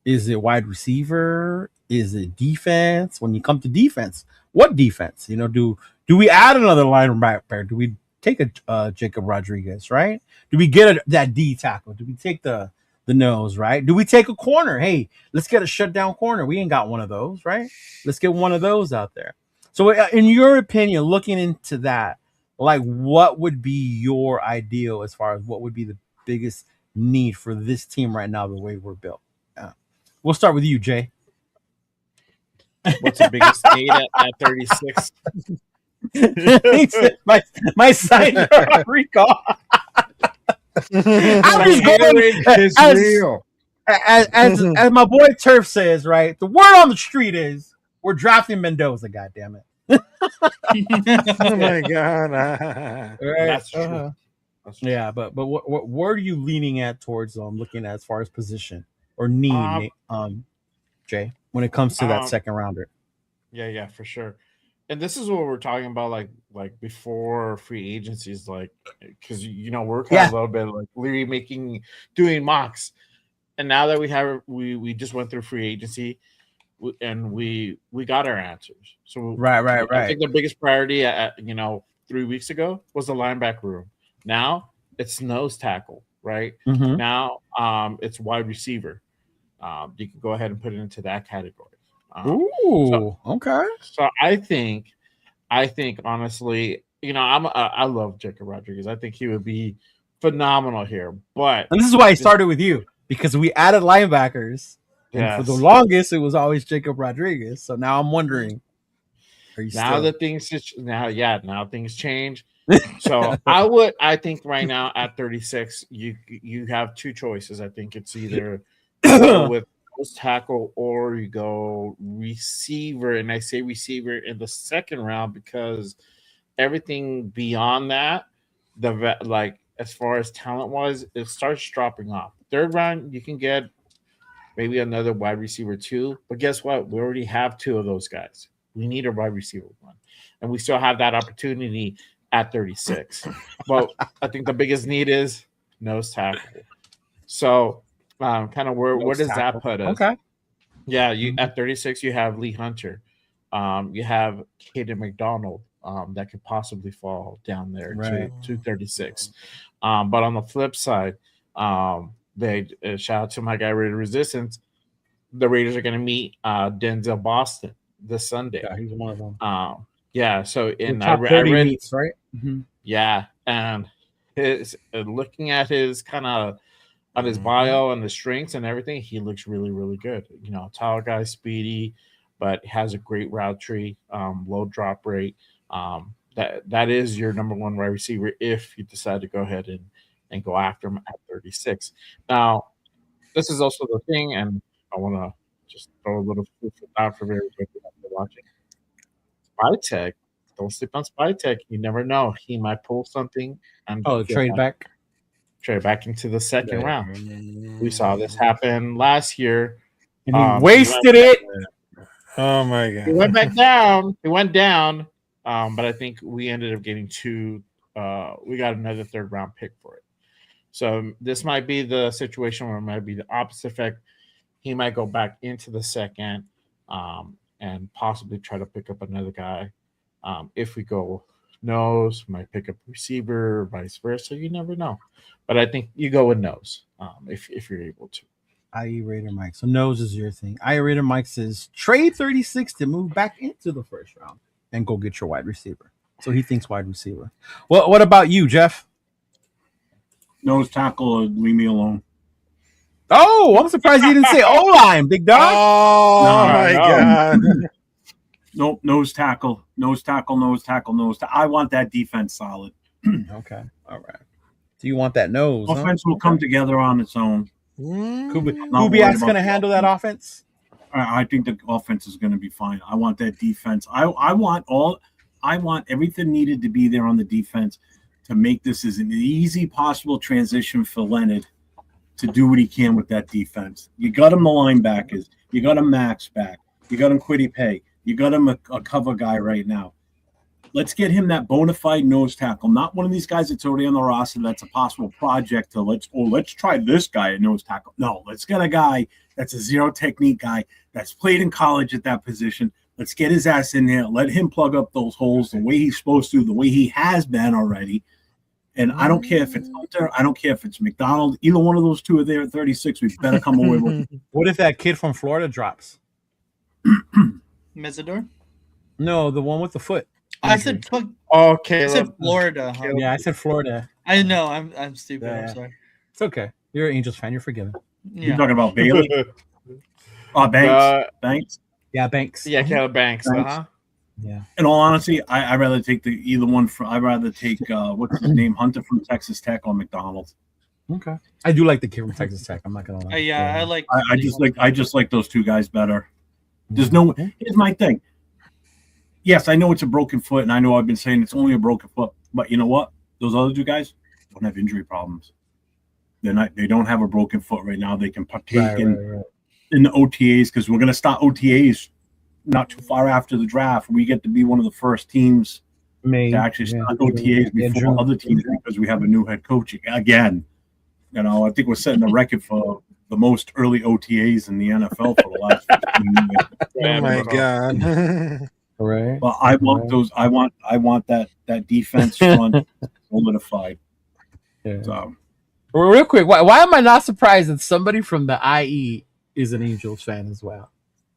Is it wide receiver? Is it defense? When you come to defense, what defense? Do we add another linebacker? Do we take a Jacob Rodriguez, right? Do we get that D tackle? Do we take the nose, right? Do we take a corner? Hey, let's get a shutdown corner. We ain't got one of those, right? Let's get one of those out there. So in your opinion, looking into that, like what would be your ideal as far as what would be the biggest need for this team right now, the way we're built? We'll start with you, Jay. What's the biggest need at 36? my sign recall. I'm just going It's real. as my boy Turf says, right? The word on the street is we're drafting Mendoza. God damn it! Oh my god. Right? That's true. That's true. Yeah, but where are you leaning at towards looking at as far as position or need, Jay, when it comes to that second rounder? Yeah, for sure. And this is what we're talking about, like before free agencies, like because we're kind of a little bit like literally doing mocks, and now that we just went through free agency, and we got our answers. So Right. I think the biggest priority at 3 weeks ago was the linebacker room. Now it's nose tackle, right? Mm-hmm. Now it's wide receiver. You can go ahead and put it into that category. Okay. So I think honestly, I love Jacob Rodriguez. I think he would be phenomenal here. But And this is why I started with you, because we added linebackers. And for the longest, it was always Jacob Rodriguez. So now I'm wondering, are you now still... now things change. So I think right now at 36, you have two choices. I think it's either go with nose tackle or you go receiver. And I say receiver in the second round because everything beyond that, as far as talent wise, it starts dropping off. Third round, you can get maybe another wide receiver 2, but guess what? We already have 2 of those guys. We need a wide receiver 1, and we still have that opportunity at 36. But I think the biggest need is nose tackle. So, kind of where does that put us? Okay. Yeah, at 36 you have Lee Hunter, you have Caden McDonald, that could possibly fall down there Right. to 36. But on the flip side, they shout out to my guy Raider Resistance. The Raiders are going to meet Denzel Boston this Sunday. Yeah, he's one of them. Yeah, so in top I 30 read, meets, right? Mm-hmm. yeah, and his looking at his kind of on his bio and the strengths and everything, he looks really, really good. You know, tall guy, speedy, but has a great route tree, low drop rate. That is your number one wide receiver if you decide to go ahead and go after him at 36. Now, this is also the thing, and I want to just throw a little food for thought for everybody out there watching. Spy Tech, don't sleep on Spy Tech. You never know; he might pull something and Trade back into the second round. We saw this happen last year. And he wasted it. Oh my god! He went back down. He went down, but I think we ended up getting two. We got another third round pick for it. So this might be the situation where it might be the opposite effect. He might go back into the second and possibly try to pick up another guy. If we go nose, might pick up receiver, vice versa. You never know. But I think you go with nose if you're able to. IE Raider Mike. So nose is your thing. IE Raider Mike says trade 36 to move back into the first round and go get your wide receiver. So he thinks wide receiver. Well, what about you, Jeff? Nose tackle or leave me alone. Oh, I'm surprised you didn't say O-line, big dog. Oh my god! Nope, nose tackle. I want that defense solid. Okay, all right. So you want that nose? Offense will come together on its own. Kubiak's going to handle that offense. I think the offense is going to be fine. I want that defense. I want everything needed to be there on the defense to make this as an easy possible transition for Leonard to do what he can with that defense. You got him the linebackers. You got him Max back. You got him Quiddy Pay. You got him a cover guy right now. Let's get him that bona fide nose tackle, not one of these guys that's already on the roster that's a possible project to let's try this guy at nose tackle. No, let's get a guy that's a zero technique guy that's played in college at that position. Let's get his ass in there. Let him plug up those holes the way he's supposed to, the way he has been already. And I don't care if it's Hunter. I don't care if it's McDonald. Either one of those two are there at 36. We better come away with it. What if that kid from Florida drops? Mesidor? No, the one with the foot. I said Okay. I said Florida. Huh? Yeah, I said Florida. I know. I'm stupid. Yeah. I'm sorry. It's okay. You're an Angels fan. You're forgiven. You're Yeah. talking about Bailey? Banks. Banks. Yeah, Banks. Yeah, Caleb Banks. Banks. Yeah. In all honesty, I'd rather take either one. I'd rather take what's his name, Hunter from Texas Tech or McDonald. Okay. I do like the kid from Texas Tech. I'm not gonna lie. Yeah, I like. I just like those two guys better. There's no. Here's my thing. Yes, I know it's a broken foot, and I know I've been saying it's only a broken foot. But you know what? Those other two guys don't have injury problems. They're not. They don't have a broken foot right now. They can partake in the OTAs because we're going to start OTAs not too far after the draft. We get to be one of the first teams to actually start OTAs before other teams because we have a new head coach again. You know, I think we're setting the record for the most early OTAs in the NFL for the last 15 years. Oh my god! Right. But I want those. I want that defense front solidified. Yeah. So, Real quick, why am I not surprised that somebody from the IE is an Angels fan as well?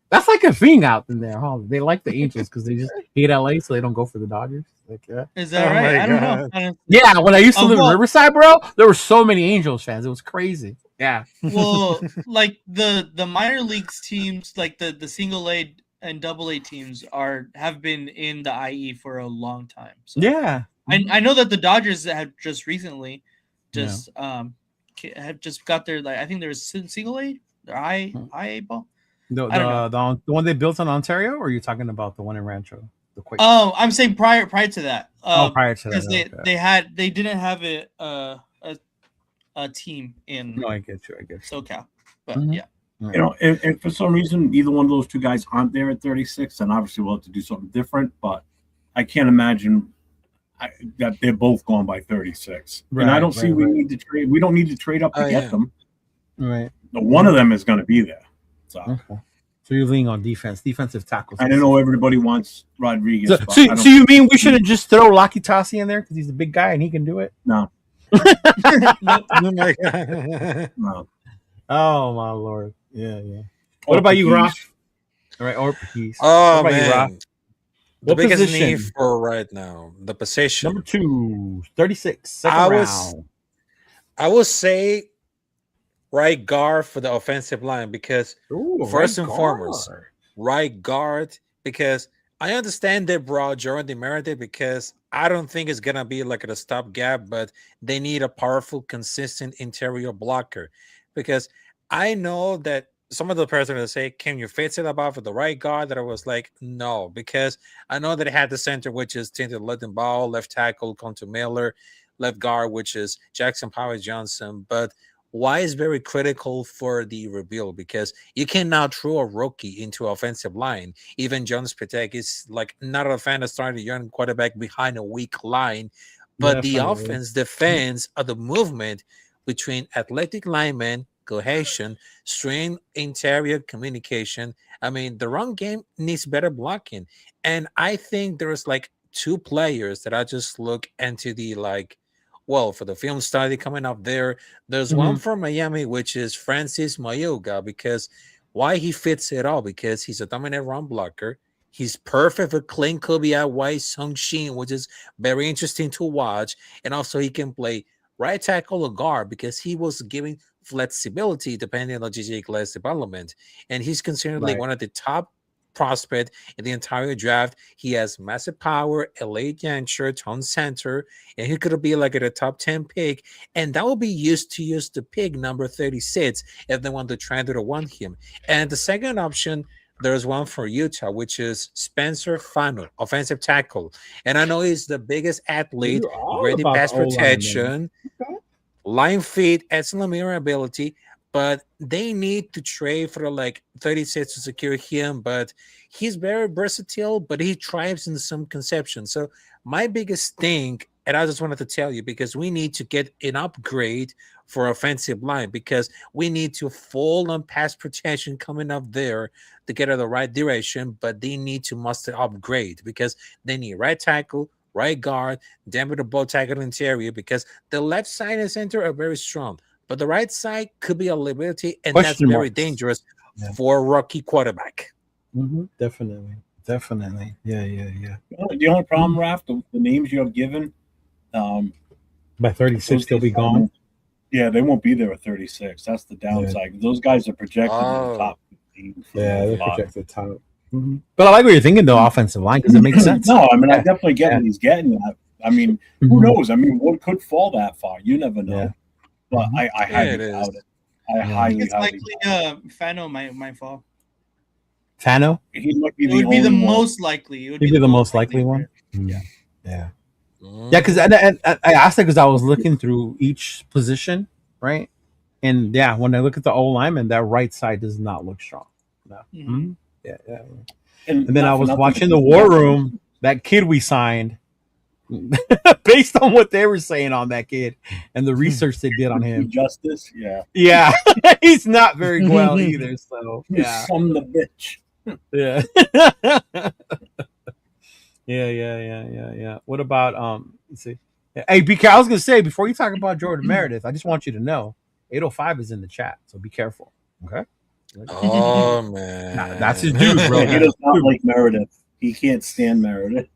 That's like a thing out in there, huh? They like the Angels because they just hate LA, so they don't go for the Dodgers. Like, yeah. Is that Oh right? my I don't God. know. Yeah, when I used to live in well- Riverside, bro, there were so many Angels fans. It was crazy. Yeah. Well, like the minor leagues teams, like the single A and double A teams have been in the IE for a long time. So Yeah. I know that the Dodgers have just recently have just got their, like, I think there was single A, their IA ball. The one they built in Ontario, or are you talking about the one in Rancho? The Quake? Oh, I'm saying prior to that. Prior to because that. they didn't have a team in No, I get you. SoCal, but Mhm. yeah. you know, if for some reason either one of those two guys aren't there at 36, then obviously we'll have to do something different. But I can't imagine that they're both gone by 36. And I don't see we need to trade. We don't need to trade up to get them. Right. One of them is going to be there. So. Okay. So you're leaning on defensive tackles. I don't know everybody wants Rodriguez. So, but so, I don't- so you mean we shouldn't just throw Lucky Tassi in there because he's a big guy and he can do it? No, Nope. Oh my God. no. Oh my lord! Yeah. What about you, Ross? All right, or Peace. Oh What about you, Ross? man, the What biggest position? need for right now, the position. Number 2, 36, second I round. would say right guard for the offensive line because Ooh, first right and foremost, guard. right guard because I understand they brought Jordan Meredith because I don't think it's gonna be like a stopgap, but they need a powerful, consistent interior blocker because I know that some of the presidents say, "Can you fix it about for the right guard?" That I was like, no, because I know that it had the center, which is Tinted Letton Ball, left tackle Conto Miller, left guard, which is Jackson Powers Johnson, but why is very critical for the rebuild because you can now throw a rookie into offensive line. Even Jonas Patek is like not a fan of starting a young quarterback behind a weak line, but the Definitely. offense defends of the movement between athletic linemen, cohesion, strain interior communication. I mean, the run game needs better blocking, and I think there's like 2 players that I just look into the like. Well, for the film study coming up there's one from Miami, which is Francis Mayoga, because why he fits it all, because he's a dominant run blocker. He's perfect for Clint Kubiak, White Sung Shin, which is very interesting to watch. And also he can play right tackle or guard because he was giving flexibility depending on JJ Glass development. And he's considered like Right. one of the top prospect in the entire draft. He has massive power, a late yancher, tone center, and he could be like at a top 10 pick. And that will be used to use the pick number 36 if they want to try to want him. And the second option, there's one for Utah, which is Spencer Fano, offensive tackle. And I know he's the biggest athlete, You're all ready about pass the O-line, protection, Okay. line feet, excellent mirror ability, but they need to trade for like 36 to secure him. But he's very versatile, but he thrives in some conception. So my biggest thing, and I just wanted to tell you, because we need to get an upgrade for offensive line, because we need to fall on pass protection coming up there to get in the right direction, but they need to must upgrade because they need right tackle, right guard, then with the ball tackle interior, because the left side and center are very strong, but the right side could be a liability, and that's Question very marks. dangerous Yeah. for a rookie quarterback. Definitely. Yeah. The only problem, Raph, the names you have given, By 36, they'll be guys gone. Yeah, they won't be there at 36. That's the downside. Those guys are projected in Oh. the top 15. for Yeah, a they're lot. projected top. But I like what you're thinking, though, offensive line, because it makes sense. No, I mean, I Yeah. definitely get what he's getting at. I mean, who knows? I mean, what could fall that far? You never know. Yeah. But I highly it is. doubt it. I Yeah. highly, It's highly likely doubt Fano might fall. Fano? it. He might be It the would be the only one. most likely. It would He'd be the most likely one? Yeah. Yeah. Mm. Yeah, because I asked that because I was looking through each position, right? And yeah, when I look at the O lineman, that right side does not look strong. No. Mhm. Yeah. And And then not I for was nothing, watching the War Room, that kid we signed, based on what they were saying on that kid and the research they did on him. Justice, yeah. Yeah, he's not very well either. So yeah, From the bitch. yeah, yeah. What about let's see. Hey, BK, I was gonna say before you talk about Jordan Meredith, I just want you to know 805 is in the chat, so be careful. Okay. Oh man, That's his dude, bro. He does not like Meredith. He can't stand Meredith.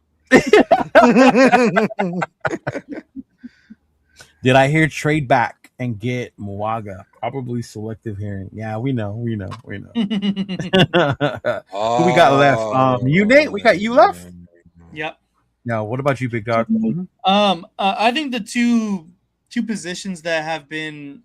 Did I hear trade back and get Muaga? Probably selective hearing. Yeah, we know. Who we got left? You, Nate. We got you left. Yep. No. What about you, Big Dog? I think the two positions that have been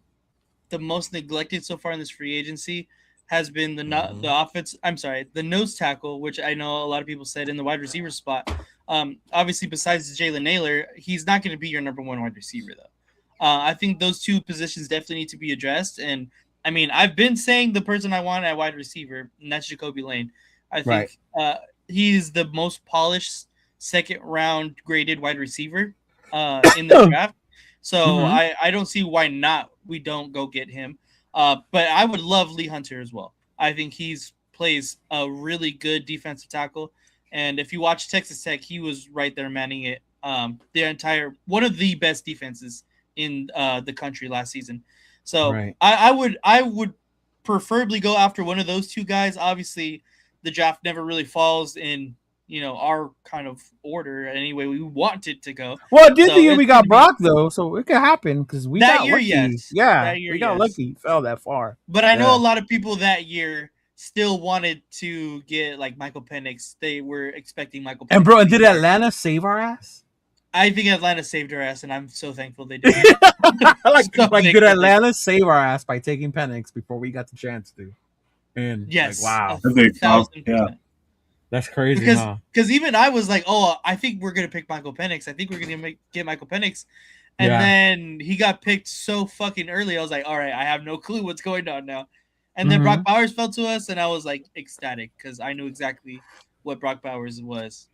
the most neglected so far in this free agency has been the offense. I'm sorry, the nose tackle, which I know a lot of people said in the wide receiver spot. Obviously, besides Jalen Naylor, he's not going to be your number one wide receiver though. I think those two positions definitely need to be addressed. And I mean, I've been saying the person I want at wide receiver, and that's Jacoby Lane. I think he's the most polished second round graded wide receiver in the draft. So I don't see why not we don't go get him. But I would love Lee Hunter as well. I think he's plays a really good defensive tackle. And if you watch Texas Tech, he was right there manning it. Their entire one of the best defenses in the country last season. So Right. I would preferably go after one of those two guys. Obviously, the draft never really falls in our kind of order anyway we want it to go. Well, this So year it's we gonna got be- Brock though, so it could happen because we That got year, lucky. yes. Yeah, That year, we got yes. lucky. Fell that far. But I know Yeah. a lot of people that year still wanted to get like Michael Penix. They were expecting Michael Penix. And bro, to be did there. Atlanta save our ass? I think Atlanta saved our ass, and I'm so thankful they did. like, So like thankful did they- Atlanta save our ass by taking Penix before we got the chance to? And Yes. like, wow, That's big, bro. 1,000%. that's crazy, Because huh? even I was like, oh, I think we're gonna pick Michael Penix. I think we're gonna get Michael Penix. And Yeah. then he got picked so fucking early. I was like, all right, I have no clue what's going on now. And then Mhm. Brock Bowers fell to us, and I was like ecstatic because I knew exactly what Brock Bowers was.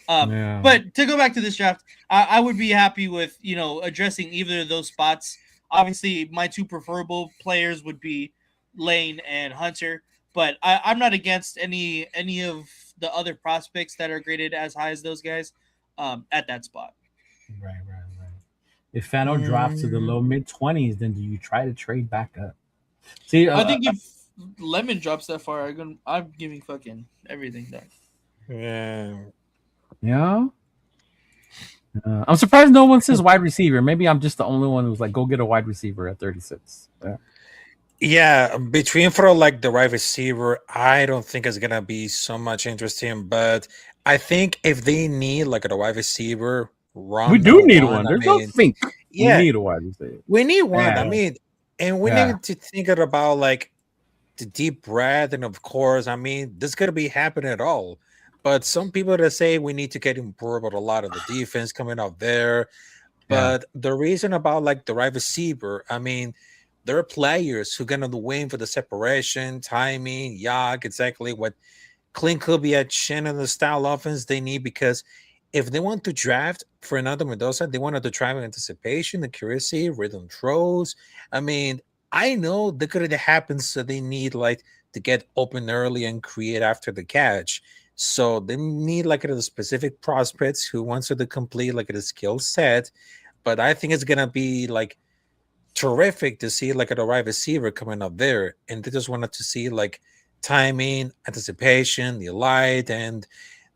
Yeah. But to go back to this draft, I would be happy with addressing either of those spots. Obviously, my two preferable players would be Lane and Hunter, but I'm not against any of the other prospects that are graded as high as those guys at that spot. Right. If Fano drops to the low Mm. mid-20s, then do you try to trade back up? See, I think if Lemon drops that far, I'm giving fucking everything back. Yeah. yeah. I'm surprised no one says wide receiver. Maybe I'm just the only one who's like, go get a wide receiver at 36. Yeah. Yeah, between for like the wide receiver, I don't think it's gonna be so much interesting. But I think if they need like a wide receiver, We do need one. There's no think. yeah, We need a wide receiver. we need one. Yeah. I mean, and we Yeah. need to think about like the deep breath, and of course, I mean, this could be happening at all. But some people that say we need to get improved about a lot of the defense coming out there. Yeah. But the reason about like the wide receiver, I mean, there are players who are gonna win for the separation, timing, exactly what Clint could be at Shannon the style offense they need, because if they want to draft Fernando Mendoza, they wanted to drive anticipation, accuracy, rhythm throws. I mean, I know that could happen, so they need like to get open early and create after the catch. So they need like a specific prospects who wants to complete like a skill set. But I think it's gonna be like terrific to see like a wide receiver coming up there, and they just wanted to see like timing, anticipation, the light, and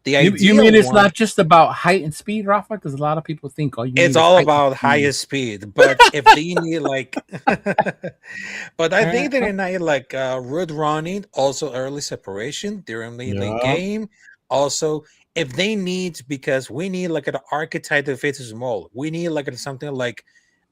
the You idea. mean it's not just about height and speed, Rafa? Because a lot of people think, oh, you need It's is all height and about speed. highest speed, but if they need like, but I think they need like road running, also early separation during the late Yeah. game. Also, if they need, because we need like an archetype that fits his mold. We need like something like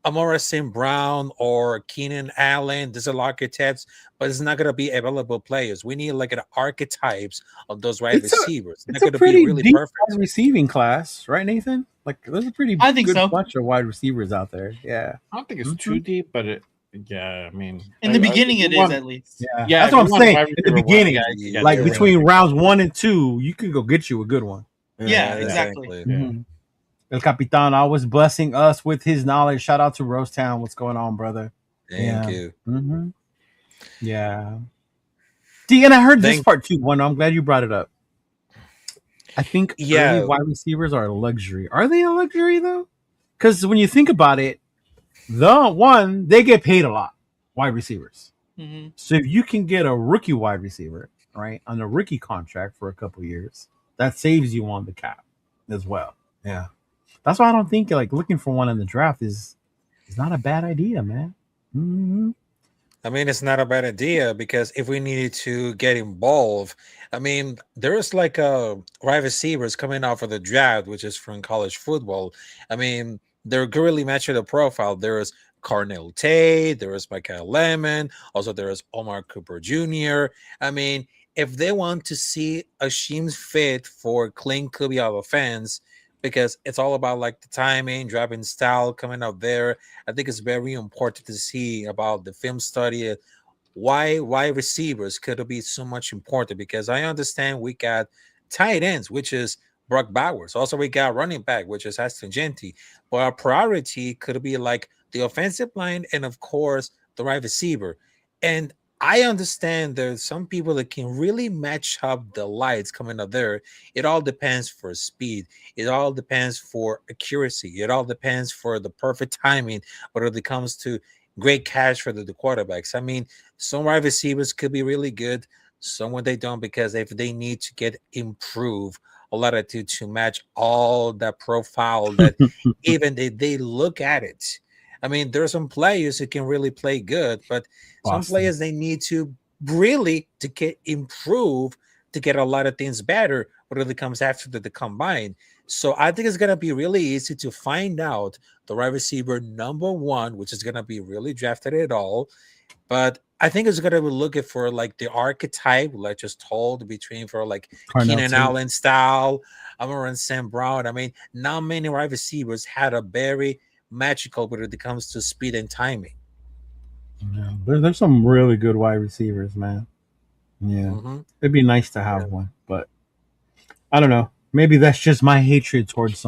Amara St. Brown or Keenan Allen. These are archetypes, but it's not gonna be available players. We need like an archetypes of those wide It's a- receivers. They're It's a gonna be pretty really deep perfect. wide receiving class, right, Nathan? Like, there's a pretty I think good so. bunch of wide receivers out there. Yeah. I don't think it's too deep, but I mean, In the beginning, if it you is want- at least. Yeah. Yeah, That's if what you I'm want a saying. wide In the receiver one, beginning, yeah, you got like to- between rounds 1 and 2, you could go get you a good one. Yeah, exactly. Mhm. El Capitan always blessing us with his knowledge. Shout out to Rosetown. What's going on, brother? Thank Yeah. you. Mm-hmm. Yeah. See, and I heard this Thank- part too. One, I'm glad you brought it up. I think Yeah. early wide receivers are a luxury. Are they a luxury though? Because when you think about it, they get paid a lot. Wide receivers. hmm So if you can get a rookie wide receiver, right, on a rookie contract for a couple years, that saves you on the cap as well. Yeah. That's why I don't think like looking for one in the draft is not a bad idea, man. Mm-hmm. I mean, it's not a bad idea, because if we needed to get involved, I mean, there's like wide receivers coming out for the draft, which is from college football. I mean, they're really matching the profile. There's Carnell Tate, there is Michael Lemon, also there is Omar Cooper Jr. I mean, if they want to see a Sheem's fit for Clint Kubiak offense, because it's all about like the timing, driving style coming out there. I think it's very important to see about the film study, why receivers could be so much important, because I understand we got tight ends, which is Brock Bowers. Also, we got running back, which is Aston Genty. But our priority could be like the offensive line and, of course, the wide receiver. And I understand there's some people that can really match up the lights coming up there. It all depends for speed. It all depends for accuracy. It all depends for the perfect timing. But when it comes to great catch for the quarterbacks, I mean, some wide receivers could be really good. Some when they don't, because if they need to get improve a lot of to match all that profile that even they look at it. I mean, there are some players who can really play good, but some Boston. players they need to really to get improve to get a lot of things better when it comes after the combine. So I think it's gonna be really easy to find out the wide receiver number one, which is gonna be really drafted at all. But I think it's gonna be looking for like the archetype, like just told between for like Carnell Keenan Tate. Allen style, Amon Sam Brown. I mean, not many wide receivers had a very magical when it comes to speed and timing. Yeah, there's some really good wide receivers, man. Yeah, Mhm. it'd be nice to have one, but I don't know. Maybe that's just my hatred towards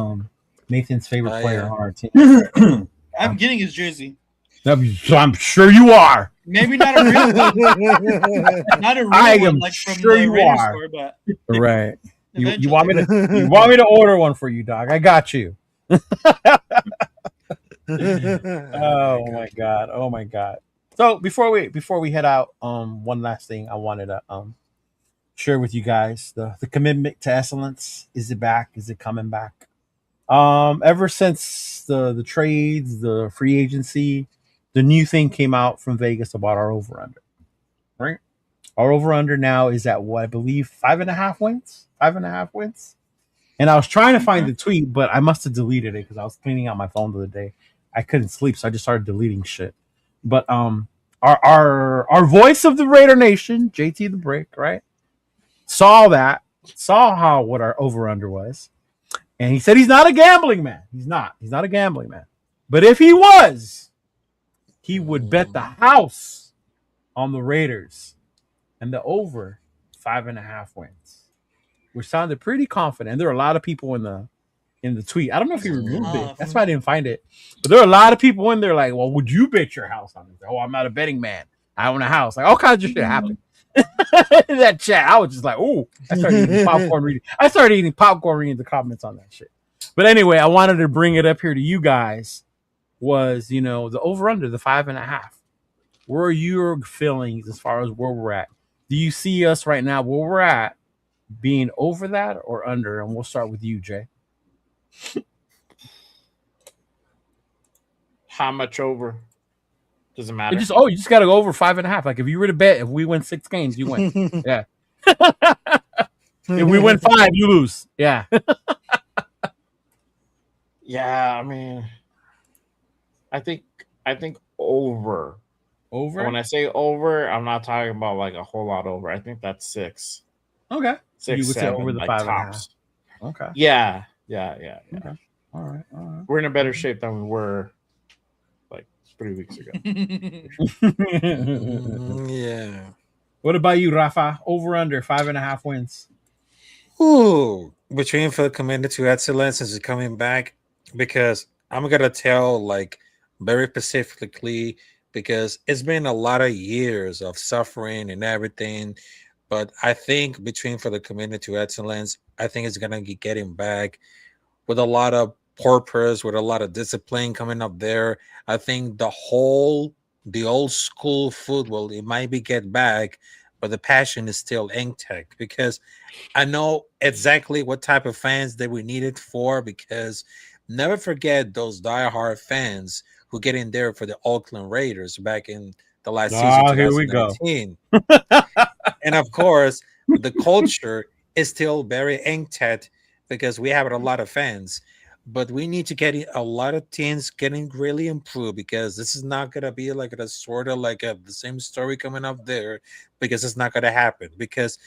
Nathan's favorite player Yeah. on our team. I'm getting his jersey. I'm sure you are. Maybe not a real one, not a real I one am like from sure the you Raiders are. store, but Right. You eventually. want me to order one for you, dog? I got you. Oh my god. Oh my god. So before we head out, one last thing I wanted to share with you guys. The commitment to excellence. Is it back? Is it coming back? Ever since the trades, the free agency, the new thing came out from Vegas about our over under. Right? Our over under now is at what I believe 5.5 wins. 5.5 wins. And I was trying to find the tweet, but I must have deleted it because I was cleaning out my phone the other day. I couldn't sleep, so I just started deleting shit. But our voice of the Raider Nation, JT the Brick, right? Saw how what our over under was. And he said he's not a gambling man. He's not a gambling man. But if he was, he would bet the house on the Raiders and the over 5.5 wins, which sounded pretty confident. And there are a lot of people in the tweet. I don't know if he removed it. That's why I didn't find it. But there are a lot of people in there like, well, would you bet your house on it? Oh, I'm not a betting man. I own a house. Like all kinds of shit happened. In that chat, I was just like, "Ooh!" I started eating popcorn reading the comments on that shit. But anyway, I wanted to bring it up here to you guys. Was the over under the 5.5? Where are your feelings as far as where we're at? Do you see us right now where we're at being over that or under? And we'll start with you, Jay. How much over? Doesn't matter. You just got to go over 5.5. Like if you were to bet, if we win 6 games, you win. Yeah. If we win 5, you lose. Yeah. Yeah, I mean, I think over. Over. When I say over, I'm not talking about like a whole lot over. I think that's 6. Okay. 6, You would say 7, over the like 5.5. tops. Okay. Yeah. Okay. All right. We're in a better shape than we were like 3 weeks ago. Yeah. What about you, Rafa? Over under 5.5 wins. Ooh, between for the commitment to excellence is coming back because I'm gonna tell like very specifically because it's been a lot of years of suffering and everything. But I think between for the commitment to excellence, I think it's gonna be getting back with a lot of purpose, with a lot of discipline coming up there. I think the old school football, it might be get back, but the passion is still intact because I know exactly what type of fans that we needed for because never forget those diehard fans who get in there for the Oakland Raiders back in the last season, Here we go. 2019. And of course, the culture is still very intact because we have a lot of fans. But we need to get a lot of teams getting really improved because this is not going to be like a sort of like the same story coming up there because it's not going to happen because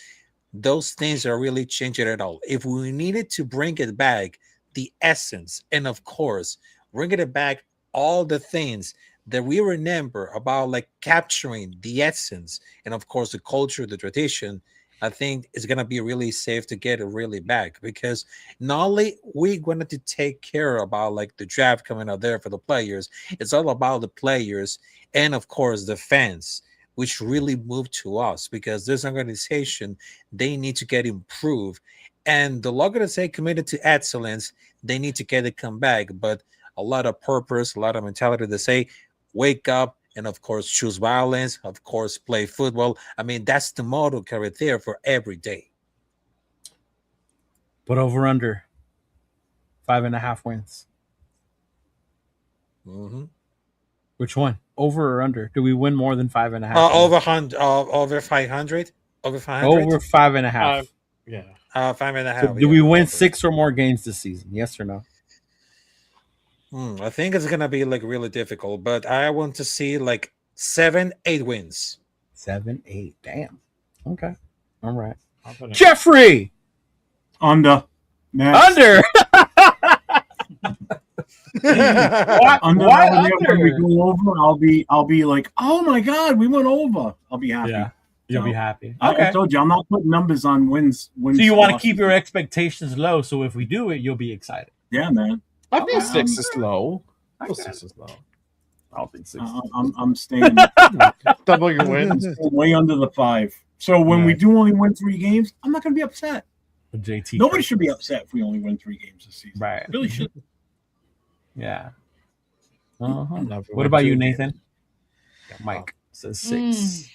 those things are really changing at all. If we needed to bring it back, the essence, and of course, bringing it back all the things that we remember about like capturing the essence and of course the culture, the tradition, I think it's going to be really safe to get it really back because not only we going to take care about like the draft coming out there for the players, it's all about the players and of course the fans which really moved to us because this organization, they need to get improved. And the longer they say committed to excellence, they need to get it come back. But a lot of purpose, a lot of mentality to say, wake up and, of course, choose violence, of course, play football. I mean, that's the motto carried there for every day. But over under 5.5 wins. Mm-hmm. Which one? Over or under? Do we win more than 5.5? Over 500. Over 500. Over 5.5. Yeah. 5.5. So do we win 6 or more games this season? Yes or no? I think it's gonna be like really difficult, but I want to see like 7-8 wins. 7-8. Damn. Okay. All right. Jeffrey. Under. Under. Why under? When we go over, I'll be like, oh my god, we went over. I'll be happy. Yeah, you'll be happy. I told you, I'm not putting numbers on wins. So you want to keep your expectations low, so if we do it, you'll be excited. Yeah, man. I think 6 is low. I think 6 is low. I don't think 6. I'm staying Double your wins. way under the 5. So when we do only win 3 games, I'm not going to be upset. JT. Nobody should be upset if we only win 3 games this season. Right. Really should. Yeah. What about you, Nathan? Yeah, Mike says 6.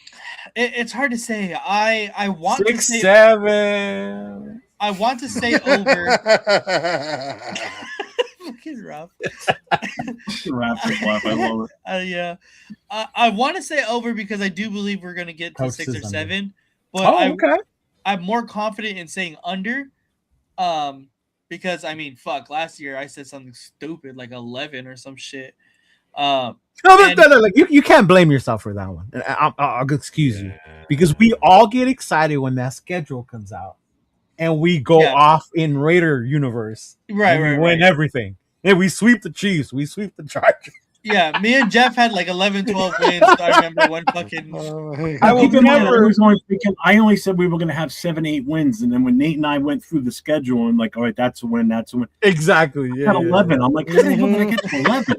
It's hard to say. I want 6, to say 7. I want to say over. Fucking rough. I love it. Yeah. I want to say over because I do believe we're going to get to Coach 6 or says 7. But okay. I'm more confident in saying under. Because I mean, fuck, last year I said something stupid like 11 or some shit. No, like you can't blame yourself for that one. And I'll excuse you because we all get excited when that schedule comes out, and we go off in Raider universe. Right, we win everything. And we sweep the Chiefs. We sweep the Chargers. Yeah, me and Jeff had like 11, 12 wins. So I remember one fucking. I will never. I only said we were going to have 7-8 wins, and then when Nate and I went through the schedule, I'm like, all right, that's a win. That's a win. Exactly. Yeah. I had 11. I'm like, how the hell did I get to 11?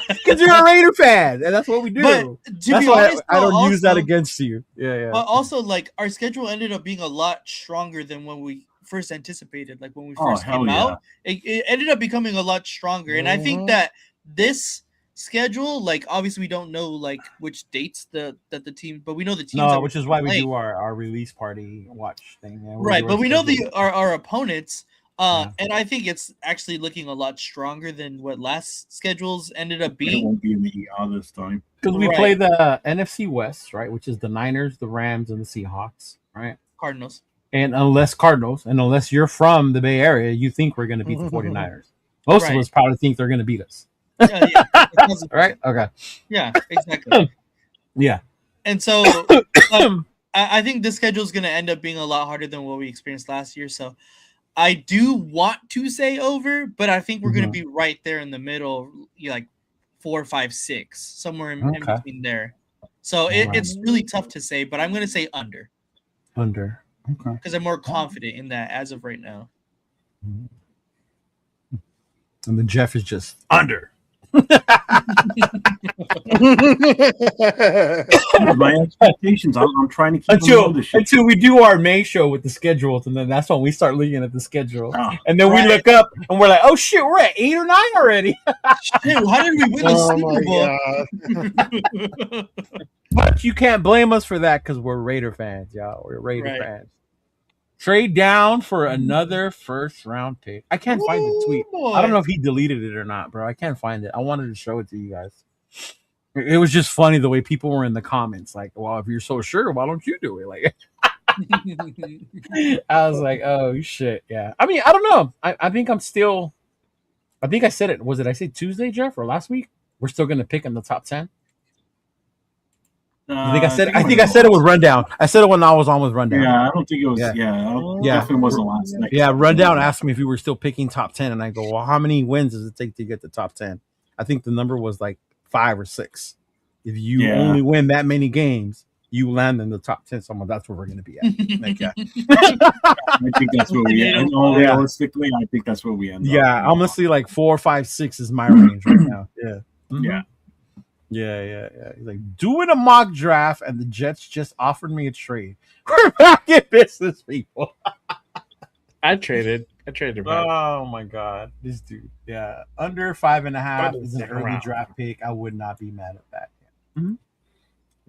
Because you're a Raider fan, and that's what we do. But to that's be why honest, I don't use that against you. Yeah. But also, like, our schedule ended up being a lot stronger than when we first anticipated. Like when we first came out, it ended up becoming a lot stronger, and I think that this schedule, like obviously we don't know like which dates that the team, but we know the teams. No, which is why we do our release party watch thing. Right, but we know our opponents, and I think it's actually looking a lot stronger than what last schedules ended up being. It won't be in the ER this time because we play the NFC West, right, which is the Niners, the Rams, and the Seahawks, right? Cardinals. And unless you're from the Bay Area, you think we're going to beat the 49ers. Most of us probably think they're going to beat us. Yeah. Right? Okay. Yeah, exactly. Yeah. And so I think the schedule is going to end up being a lot harder than what we experienced last year. So I do want to say over, but I think we're going to be right there in the middle, like 4, 5, 6, somewhere in between there. So it's really tough to say, but I'm going to say under. Under. Okay. Because I'm more confident in that as of right now. And then Jeff is just under. My expectations. I'm trying to keep until we do our May show with the schedules, and then that's when we start looking at the schedule, and then we look up and we're like, "Oh shit, we're at 8 or 9 already." Shit, how did we win the Super Bowl? But you can't blame us for that because we're Raider fans, y'all. We're Raider fans. Trade down for another first round pick. I can't find the tweet. I don't know if he deleted it or not, bro. I can't find it. I wanted to show it to you guys. It was just funny the way people were in the comments, like, "Well, if you're so sure, why don't you do it?" Like, I was like, "Oh shit, yeah." I mean, I don't know. I think I'm still. I think I said it. Was it I say Tuesday, Jeff, or last week? We're still going to pick in the top 10. I think I said it was Rundown. I said it when I was on with Rundown. Yeah, I don't think it was. Definitely wasn't last night. Yeah, Rundown asked me if we were still picking top 10, and I go, "Well, how many wins does it take to get the top 10?" I think the number was like 5 or 6. If you only win that many games, you land in the top 10. Someone that's where we're going to be at. Like, I think that's where we end. Realistically, I think that's where we end. Yeah, honestly, like 4, 5, 6 is my range right now. Yeah. Yeah. Yeah. He's like, doing a mock draft, and the Jets just offered me a trade. We're back in business, people. I traded back. Oh my god, this dude. Yeah, under 5.5 But is an second early round. draft pick. I would not be mad at that. Mhm.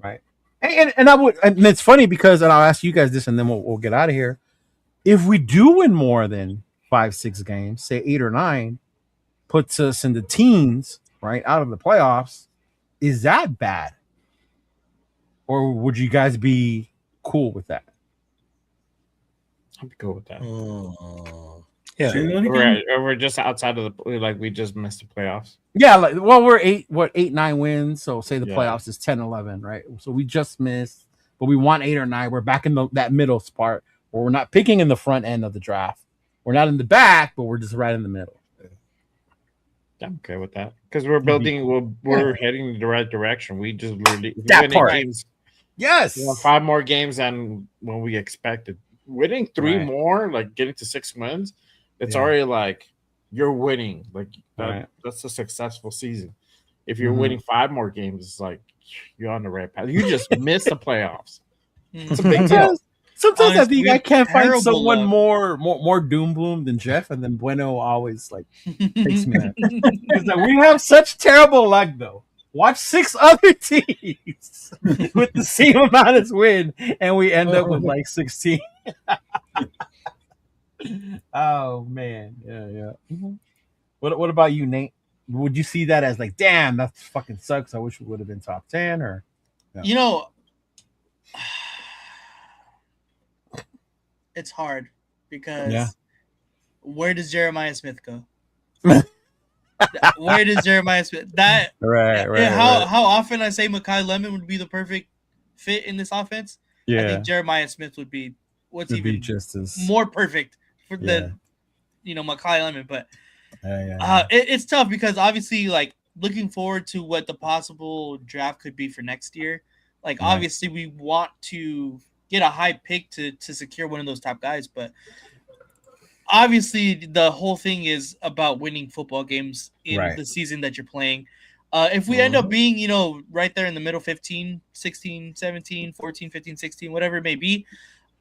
Right, and I would, and it's funny because, and I'll ask you guys this, and then we'll get out of here. If we do win more than 5-6 games, say 8 or 9, puts us in the teens, right, out of the playoffs. Is that bad, or would you guys be cool with that? I'm cool with that. Yeah. Say that again? We're just outside of the like we just missed the playoffs. Yeah, like, well, we're 8-9 wins. So say the Yeah. playoffs is 10-11, right? So we just missed, but we want 8 or 9. We're back in that middle spot where we're not picking in the front end of the draft. We're not in the back, but we're just right in the middle. I'm okay with that because we're building. We're heading in the right direction. We just literally That winning part. games. Yes. We won 5 more games than when we expected. Winning 3 Right. more, like getting to 6 wins, it's Yeah. already like you're winning. Like Right. that's a successful season. If you're Mhm. winning 5 more games, it's like you're on the right path. You just missed the playoffs. It's a Mhm. big deal. Sometimes I Honestly, think we I have can't find terrible someone luck. more doom bloom than Jeff, and then Bueno always like takes me there. It's like, we have such terrible luck though. Watch 6 other teams with the same amount as win, and we end up with like 16. Oh man, yeah. Mhm. What about you, Nate? Would you see that as like, damn, that fucking sucks? I wish we would have been top 10, or You know, it's hard because Yeah. where does Jeremiah Smith go? Where does Jeremiah Smith that right, how often I say Mekhi Lemon would be the perfect fit in this offense? yeah, I think Jeremiah Smith would be what's to be even just as more perfect for Yeah. the Mekhi Lemon. But yeah. it's tough because obviously, like, looking forward to what the possible draft could be for next year. Like, Right. obviously, we want to get a high pick to secure one of those top guys, but obviously the whole thing is about winning football games in Right. the season that you're playing. If we end up being, right there in the middle, 15, 16, 17, 14, 15, 16, whatever it may be,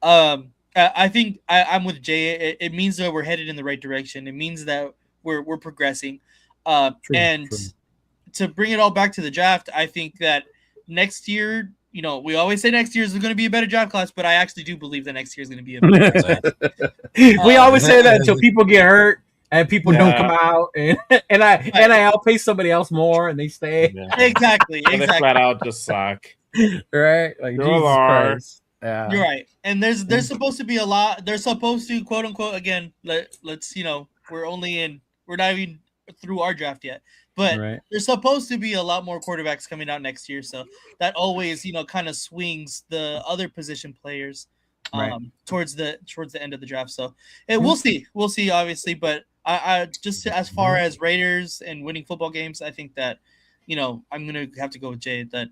I think I'm with Jay. It means that we're headed in the right direction. It means that we're progressing. True. To bring it all back to the draft, I think that next year, we always say next year is going to be a better draft class, but I actually do believe that next year is going to be a better draft class. We always say that until people get hurt and people don't come out, and I outpay somebody else more and they stay. Yeah. Exactly. They flat out just suck. Right? Like, There Jesus are. Christ. Yeah. You're right. And there's supposed to be a lot. They're supposed to, quote unquote, again, let's we're not even through our draft yet. But Right. there's supposed to be a lot more quarterbacks coming out next year. So that always, kind of swings the other position players Right. towards the end of the draft. So we'll see. We'll see, obviously. But I just as far as Raiders and winning football games, I think that, I'm gonna have to go with Jay that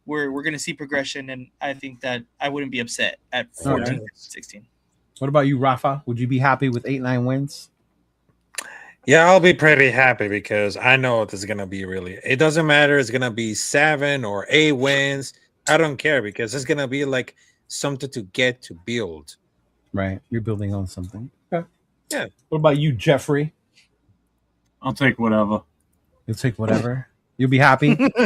we're gonna see progression, and I think that I wouldn't be upset at 14, Okay. 16. What about you, Rafa? Would you be happy with 8-9 wins? Yeah, I'll be pretty happy because I know this is gonna be really. It doesn't matter. It's gonna be 7 or 8 wins. I don't care because it's gonna be like something to get to build. Right. You're building on something. Okay. Yeah. What about you, Jeffrey? I'll take whatever. You'll take whatever. You'll be happy. Watch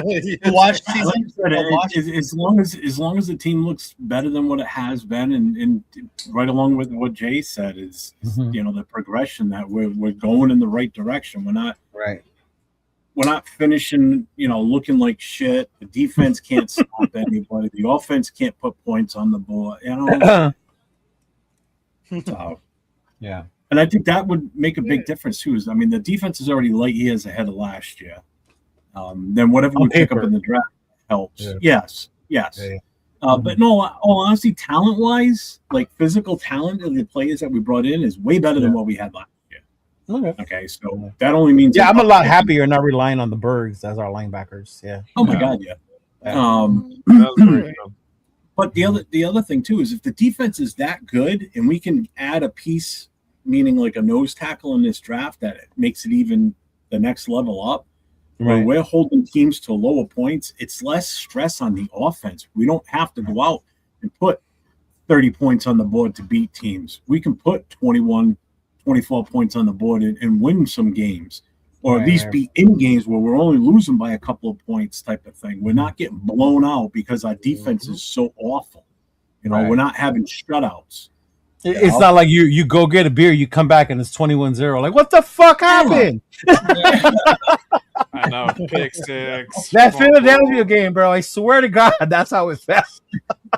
Like season. I said, as long as the team looks better than what it has been, and right along with what Jay said is Mhm. the progression that we're going in the right direction. We're not finishing looking like shit. The defense can't stop anybody. The offense can't put points on the board. So, Yeah. and I think that would make a big difference too. I mean, the defense is already light years ahead of last year. Then whatever we pick up in the draft helps. Yeah. Yes. Yeah. But no, all honesty, talent-wise, like physical talent of the players that we brought in is way better than what we had last year. Okay. Okay, so that only means Yeah, I'm a lot happier not relying on the Bergs as our linebackers. Yeah. Oh my God, yeah. That's great. But the other thing too is if the defense is that good and we can add a piece, meaning like a nose tackle in this draft that makes it even the next level up, When Right. we're holding teams to lower points, it's less stress on the offense. We don't have to go out and put 30 points on the board to beat teams. We can put 21, 24 points on the board and win some games, or at least be in games where we're only losing by a couple of points type of thing. We're not getting blown out because our defense is so awful. We're not having shutouts. It's not like you go get a beer, you come back and it's 21-0. Like, what the fuck happened? I know, pick six. That Philadelphia game, bro. I swear to God, that's how it felt.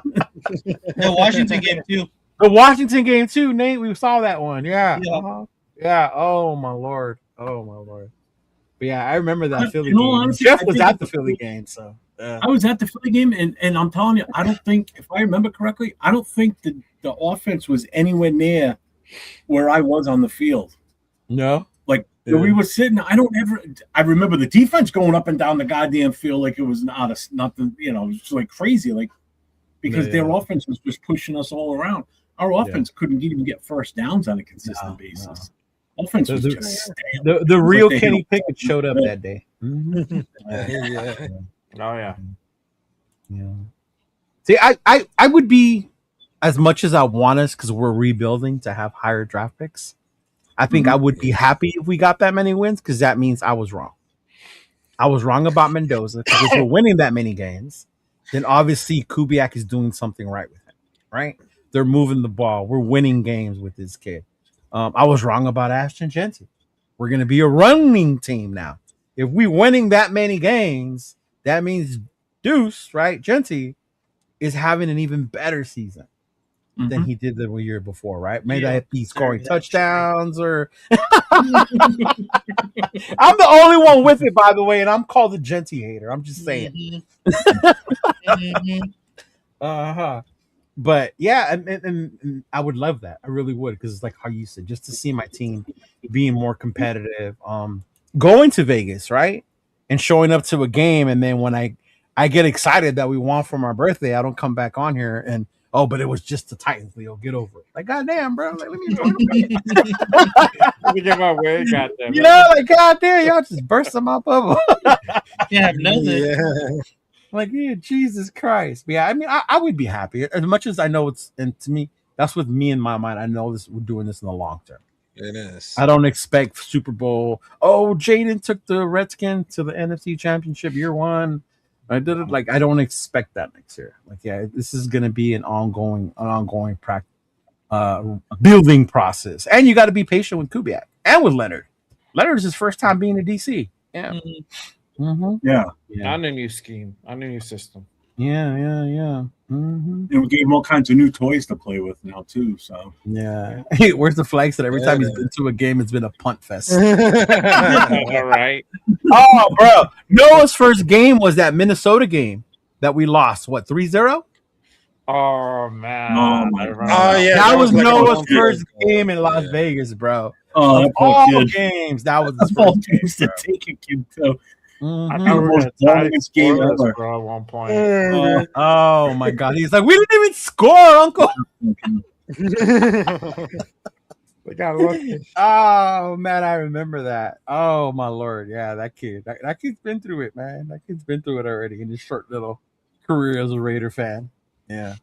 The Washington game too. The Washington game too, Nate. We saw that one. Yeah. Yeah. Yeah. Oh my lord. Oh my lord. But yeah, I remember that Philly In game. all honesty, Jeff I was think at the Philly game, so I was at the Philly game, and I'm telling you, I don't think, if I remember correctly, I don't think the offense was anywhere near where I was on the field. no. Like we were sitting, I remember the defense going up and down the goddamn field like it was nothing, it was just like crazy, like because their offense was just pushing us all around. Our offense couldn't even get first downs on a consistent basis. Offense was just stale. The real Kenny Pickett showed up that day. Oh yeah. Yeah. See, I would be, as much as I want us, because we're rebuilding, to have higher draft picks. I think I would be happy if we got that many wins, because that means I was wrong. I was wrong about Mendoza, because if we're winning that many games, then obviously Kubiak is doing something right with him, right? They're moving the ball. We're winning games with this kid. I was wrong about Ashton Genty. We're going to be a running team now. If we're winning that many games, that means Deuce, right? Genty is having an even better season than he did the year before, right? Maybe I'd be scoring touchdowns or I'm the only one with it, by the way, and I'm called the Genty hater. I'm just saying. But yeah, and I would love that. I really would, because it's like how you said, just to see my team being more competitive, going to Vegas, right? And showing up to a game, and then when I get excited that we won for my birthday, I don't come back on here and but it was just the Titans, Leo. Get over it. Like, goddamn, bro. Like, let me enjoy the Let me get my way, goddamn. like, goddamn, y'all just bursting my bubble. Can't have nothing. Yeah. Like, yeah, Jesus Christ. But yeah, I mean, I would be happy as much as I know and to me, that's with me in my mind. I know we're doing this in the long term. It is. I don't expect Super Bowl. Oh, Jaden took the Redskins to the NFC Championship year one. I did it. Like, I don't expect that next year. Like, yeah, this is going to be an ongoing building process. And you got to be patient with Kubiak and with Leonard. Leonard's his first time being a DC. Yeah. Yeah. On a new scheme, on a new system. Yeah. And we gave him all kinds of new toys to play with now too. So yeah. Hey, where's the flags that every time he's been to a game, it's been a punt fest? All right. Oh, bro. Noah's first game was that Minnesota game that we lost. What, 3-0? Oh man. Oh, my Oh yeah, That was like Noah's a- first game in Las Vegas, bro. oh, Of that poor all kid. games, that was his All first game. games to take a kid too. I Mhm. thought we were Most boringest game scoreless, ever. bro, at one point. Oh my God. He's like, we didn't even score, Uncle. They got lucky. Oh man, I remember that. Oh my Lord. Yeah, that kid. That kid's been through it, man. That kid's been through it already in his short little career as a Raider fan. Yeah.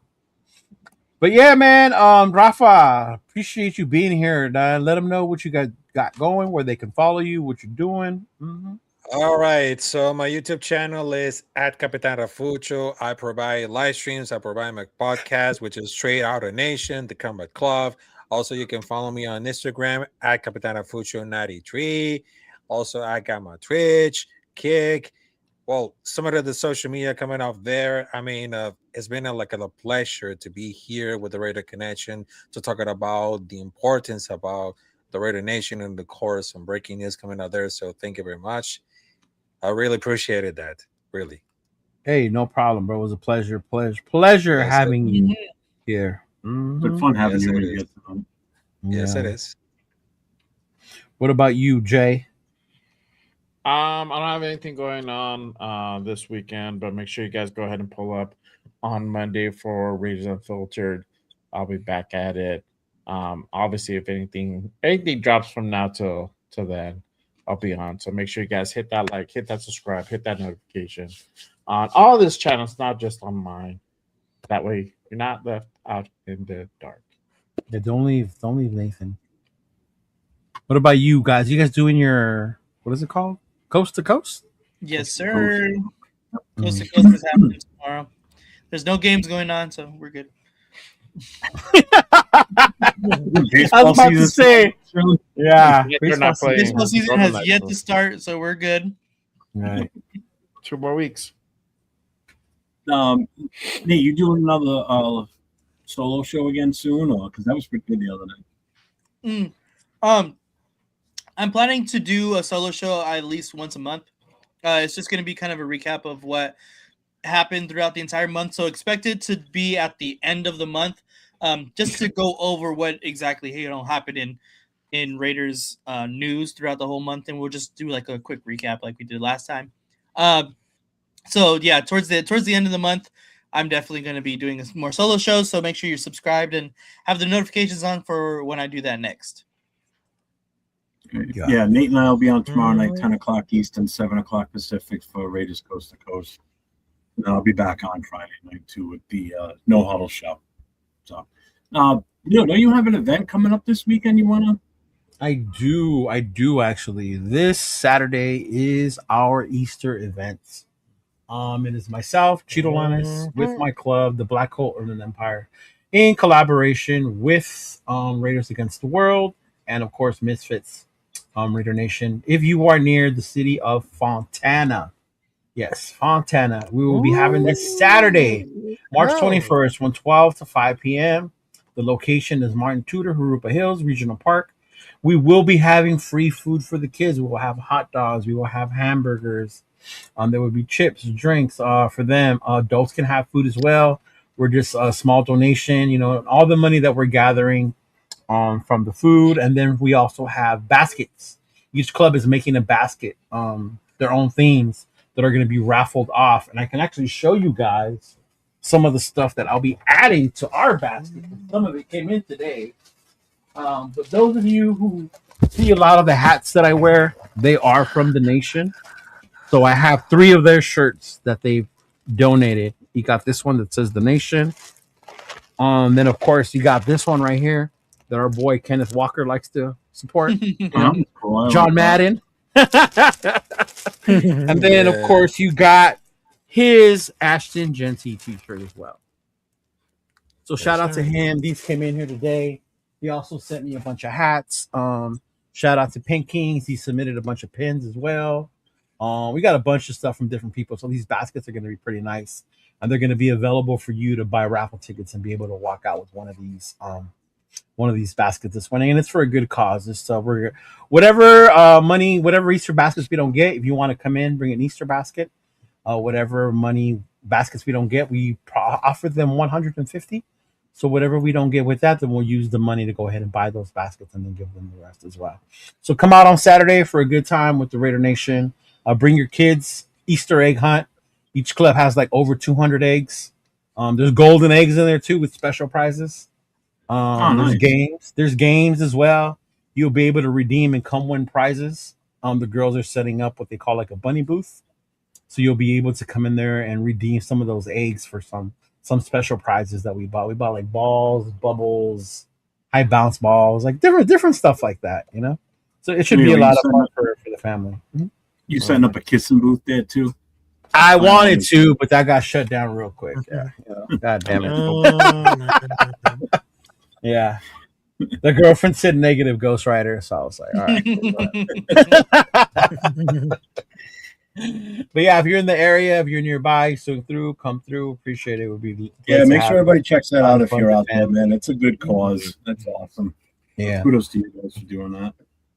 But yeah, man, Rafa, appreciate you being here. Let them know what you got going, where they can follow you, what you're doing. All right. So my YouTube channel is at Capitan Rafucho. I provide live streams. I provide my podcast, which is Straight Outta Nation, the Combat Club. Also, you can follow me on Instagram at Capitan Rafucho 93. Also, I got my Twitch, Kick. Well, some of the social media coming off there. I mean, it's been a pleasure to be here with the Raider Connection to talk about the importance about the Raider Nation and the course and breaking news coming out there. So thank you very much. I really appreciated that. Really. Hey, no problem, bro. It was a pleasure Yes, having you here. Good fun having Yes, you it in is. here. Yes, Yeah. it is. What about you, Jay? I don't have anything going on this weekend, but make sure you guys go ahead and pull up on Monday for Raiders Unfiltered. I'll be back at it. Obviously, if anything drops from now till then, I'll be on. So make sure you guys hit that like, hit that subscribe, hit that notification on all this channels, not just on mine. That way you're not left out in the dark. Yeah, don't leave Nathan. What about you guys? You guys doing your, what is it called? Coast to coast? Yes, sir. Coast to coast is happening tomorrow. There's no games going on, so we're good. I was about to say, yeah, They're not playing. Baseball season has yet to start, so we're good. Right. 2 more weeks. Nate, you doing another solo show again soon, or because that was pretty good the other night? I'm planning to do a solo show at least once a month. It's just going to be kind of a recap of what happened throughout the entire month. So expect it to be at the end of the month, just to go over what exactly happened in Raiders news throughout the whole month, and we'll just do like a quick recap like we did last time. So yeah, towards the end of the month, I'm definitely going to be doing more solo shows. So make sure you're subscribed and have the notifications on for when I do that next. Yeah, Nate and I will be on tomorrow night, 10 o'clock Eastern, 7 o'clock Pacific for Raiders Coast to Coast. And I'll be back on Friday night too with the No Huddle show. So, don't you have an event coming up this weekend you want to? I do actually. This Saturday is our Easter event. It is myself, Chidolinus, with my club, the Black Hole Urban Empire, in collaboration with Raiders Against the World and of course Misfits, Raider Nation. If you are near the city of Fontana, yes, Fontana, we will be having this Saturday, March 21st, from 12 to 5 p.m. The location is Martin Tudor, Jurupa Hills Regional Park. We will be having free food for the kids. We will have hot dogs. We will have hamburgers. There will be chips, drinks for them. Adults can have food as well. We're just a small donation, all the money that we're gathering from the food. And then we also have baskets. Each club is making a basket, their own themes that are going to be raffled off. And I can actually show you guys some of the stuff that I'll be adding to our basket. Some of it came in today. But those of you who see a lot of the hats that I wear, they are from the nation. So I have 3 of their shirts that they've donated. You got this one that says the nation. Then of course you got this one right here that our boy Kenneth Walker likes to support. John Madden. And then of course you got his Ashton Genty t-shirt as well. So shout out to him. These came in here today. He also sent me a bunch of hats. Shout out to Pink Kings. He submitted a bunch of pins as well. We got a bunch of stuff from different people. So these baskets are going to be pretty nice. And they're going to be available for you to buy raffle tickets and be able to walk out with one of these baskets this morning. And it's for a good cause. It's whatever money, whatever Easter baskets we don't get, if you want to come in, bring an Easter basket. Whatever money baskets we don't get, we offer them $150. So whatever we don't get with that, then we'll use the money to go ahead and buy those baskets and then give them the rest as well. So come out on Saturday for a good time with the Raider Nation. Bring your kids. Easter egg hunt. Each club has like over 200 eggs. There's golden eggs in there too with special prizes. Nice. There's games as well. You'll be able to redeem and come win prizes. The girls are setting up what they call like a bunny booth. So you'll be able to come in there and redeem some of those eggs for some special prizes that we bought. We bought like balls, bubbles, high bounce balls, like different stuff like that, So it should be a lot of fun for the family. Mm-hmm. You setting up a kissing booth there too? I wanted to, but that got shut down real quick. Yeah. God damn it. Yeah. The girlfriend said negative Ghost Rider, so I was like, all right. But yeah, if you're in the area, if you're nearby, come through. Appreciate it. Would be make sure everybody checks that out if you're out there, man. It's a good cause. That's awesome. Yeah. Kudos to you guys for doing that.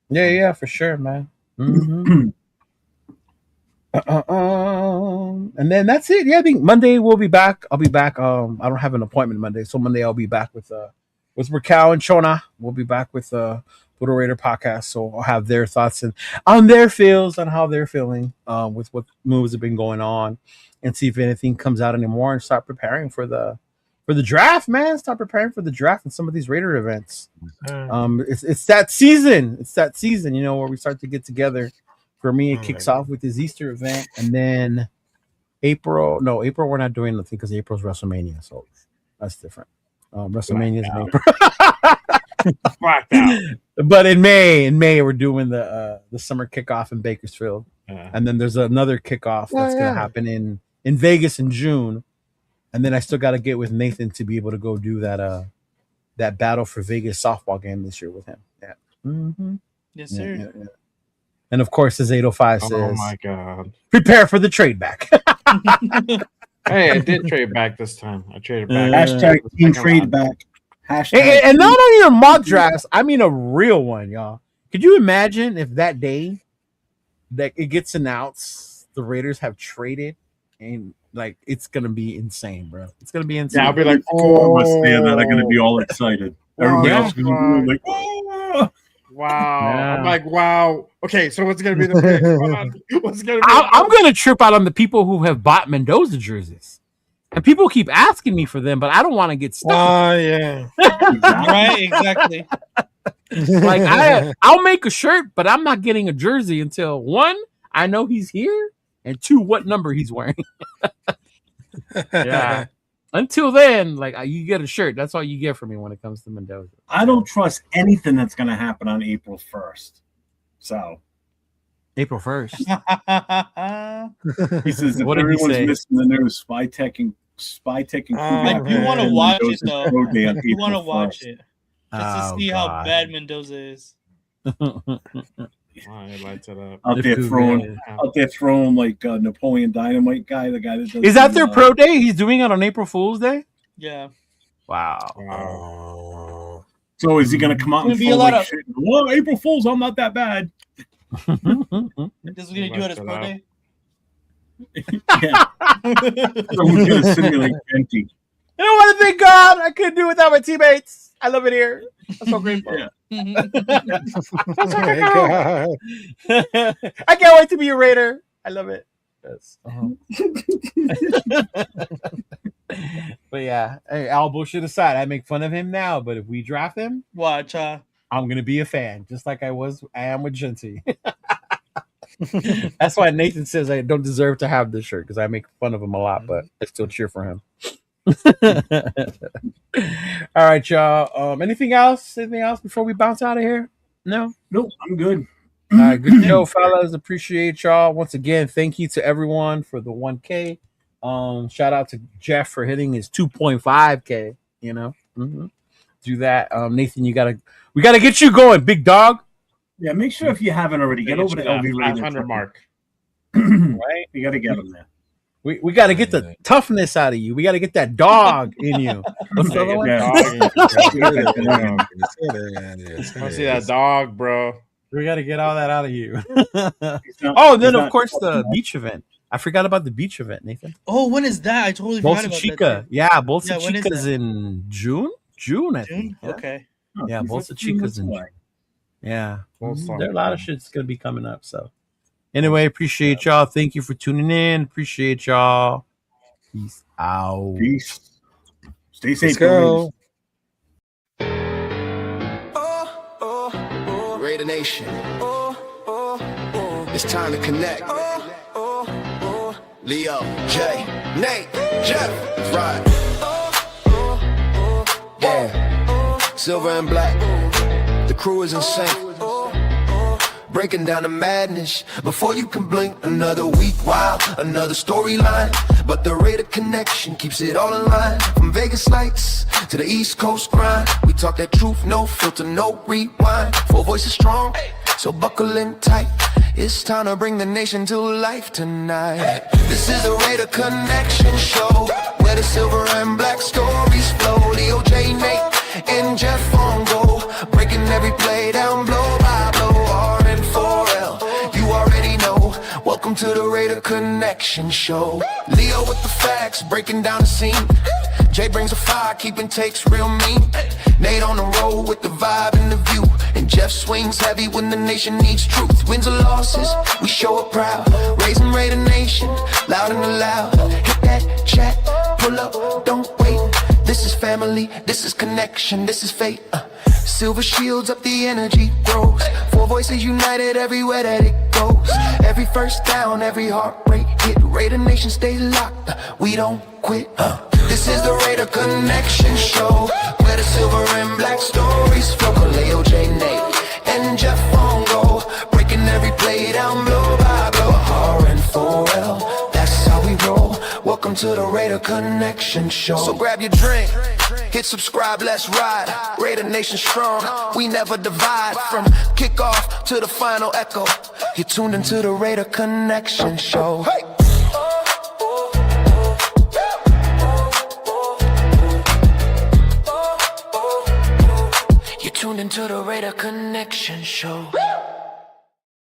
Yeah, for sure, man. Mm-hmm. And then that's it. Yeah, I think Monday we'll be back. I'll be back. I don't have an appointment Monday, so Monday I'll be back with Raquel and Shona. We'll be back with Little Raider podcast, so I'll have their thoughts and on their feels on how they're feeling with what moves have been going on, and see if anything comes out anymore, and start preparing for the for the draft, man. Start preparing for the draft and some of these Raider events. It's that season. It's that season, you know, where we start to get together. For me, it kicks off with his Easter event, and then April we're not doing nothing because April's WrestleMania, so that's different. WrestleMania's in April. But in May we're doing the summer kickoff in Bakersfield, and then there's another kickoff that's gonna happen in Vegas in June, and then I still got to get with Nathan to be able to go do that battle for Vegas softball game this year with him. Yeah. Mm-hmm. Yes, sir. Yeah. And of course, as 805 says, "Oh my god, prepare for the trade back." Hey, I did trade back this time. I traded back. Hashtag team trade back. Hashtag And not only a mock drafts, I mean a real one, y'all. Could you imagine if that day that it gets announced the Raiders have traded, and like it's gonna be insane, bro. It's gonna be insane. Yeah, I'll be like, four of us there that are going to be all excited. Everybody yeah. else is going to be like, oh. wow. Yeah. I'm like, wow. Okay, so what's gonna be the pick? Hold on. What's gonna be? I'm gonna trip out on the people who have bought Mendoza jerseys, and people keep asking me for them, but I don't want to get stuck. Yeah. Right, exactly. Like I'll make a shirt, but I'm not getting a jersey until 1, I know he's here, and 2, what number he's wearing. Yeah. Until then, like you get a shirt. That's all you get from me when it comes to Mendoza. I don't trust anything that's going to happen on April 1st. So April 1st. he says if What did he everyone's say? missing the news, spy teching. Like, you want to watch it, though. You You want to watch it just to see how bad Mendoza is. I lights it up. Out there throwing like Napoleon Dynamite guy, the guy that does. Is that their pro day? He's doing it on April Fool's Day? Yeah. Wow. Oh. So is he going to come out and It's gonna be throw a lot like of- shit? Well, April Fools, I'm not that bad. This is what he's going to do at his pro day. Yeah. So we're going to simulate empty. I don't want to thank God. I couldn't do it without my teammates. I love it here. I'm so grateful. Yeah. That's what I got. I can't wait to be a Raider. I love it. Yes. But yeah, hey, all bullshit aside, I make fun of him now. But if we draft him, Watch. I'm gonna be a fan, just like I am with Genty. That's why Nathan says I don't deserve to have this shirt because I make fun of him a lot, but I still cheer for him. All right, y'all. Anything else? Anything else before we bounce out of here? No. Nope, I'm good. All right, good show, fellas. Appreciate y'all once again. Thank you to everyone for the 1K. Shout out to Jeff for hitting his 2.5K. You know, do that. Nathan, we gotta get you going, big dog. Yeah, make sure if you haven't already, get over to LV Raider. 500 mark. Right? You got to get him there. We got to get the toughness out of you. We got to get that dog in you. What's the other one? I see that dog, bro. We got to get all that out of you. Of course, the beach event. I forgot about the beach event, Nathan. Oh, when is that? I totally forgot Bolsa about Chica. that. Yeah, Bolsa Yeah, when is Chica's that? in June. June, I think. Yeah. Okay. Yeah, Bolsa Chica's in June. Yeah. There are a lot of shit's going to be coming up. So, anyway, appreciate y'all. Thank you for tuning in. Appreciate y'all. Peace out. Peace. Stay safe. Let's go. Raider Nation. It's time to connect. Leo, Jay, Nate, Jeff, right. Yeah. Silver and black. The crew is insane. Breaking down the madness before you can blink. Another week, wow, another storyline. But the Raider connection keeps it all in line. From Vegas lights to the East Coast grind. We talk that truth, no filter, no rewind. 4 voices strong, so buckle in tight. It's time to bring the nation to life tonight. This is the Raider Connection Show, where the silver and black stories flow. Leo, J, Nate, and Jeff on go, breaking every play down blow by blow. R and 4L, you already know. Welcome to the Raider Connection Show. Leo with the facts, breaking down the scene. Jay brings a fire, keeping takes real mean. Nate on the road with the vibe and the view. And Jeff swings heavy when the nation needs truth. Wins or losses, we show up proud. Raising Raider Nation, loud and loud. Hit that chat, pull up, don't wait. This is family, this is connection, this is fate. Silver shields up, the energy grows. Four voices united everywhere that it goes. Every first down, every heartbreak hit. Raider Nation stay locked, we don't quit. This is the Raider Connection Show, where the silver and black stories flow. Kaleo, J, Nate, and Jeff Fongo, breaking every play down blow by blow. R and 4L, that's how we roll. Welcome to the Raider Connection Show. So grab your drink, hit subscribe, let's ride. Raider Nation strong, we never divide. From kickoff to the final echo, you're tuned into the Raider Connection Show. Hey! You're tuned into the Raider Connection Show.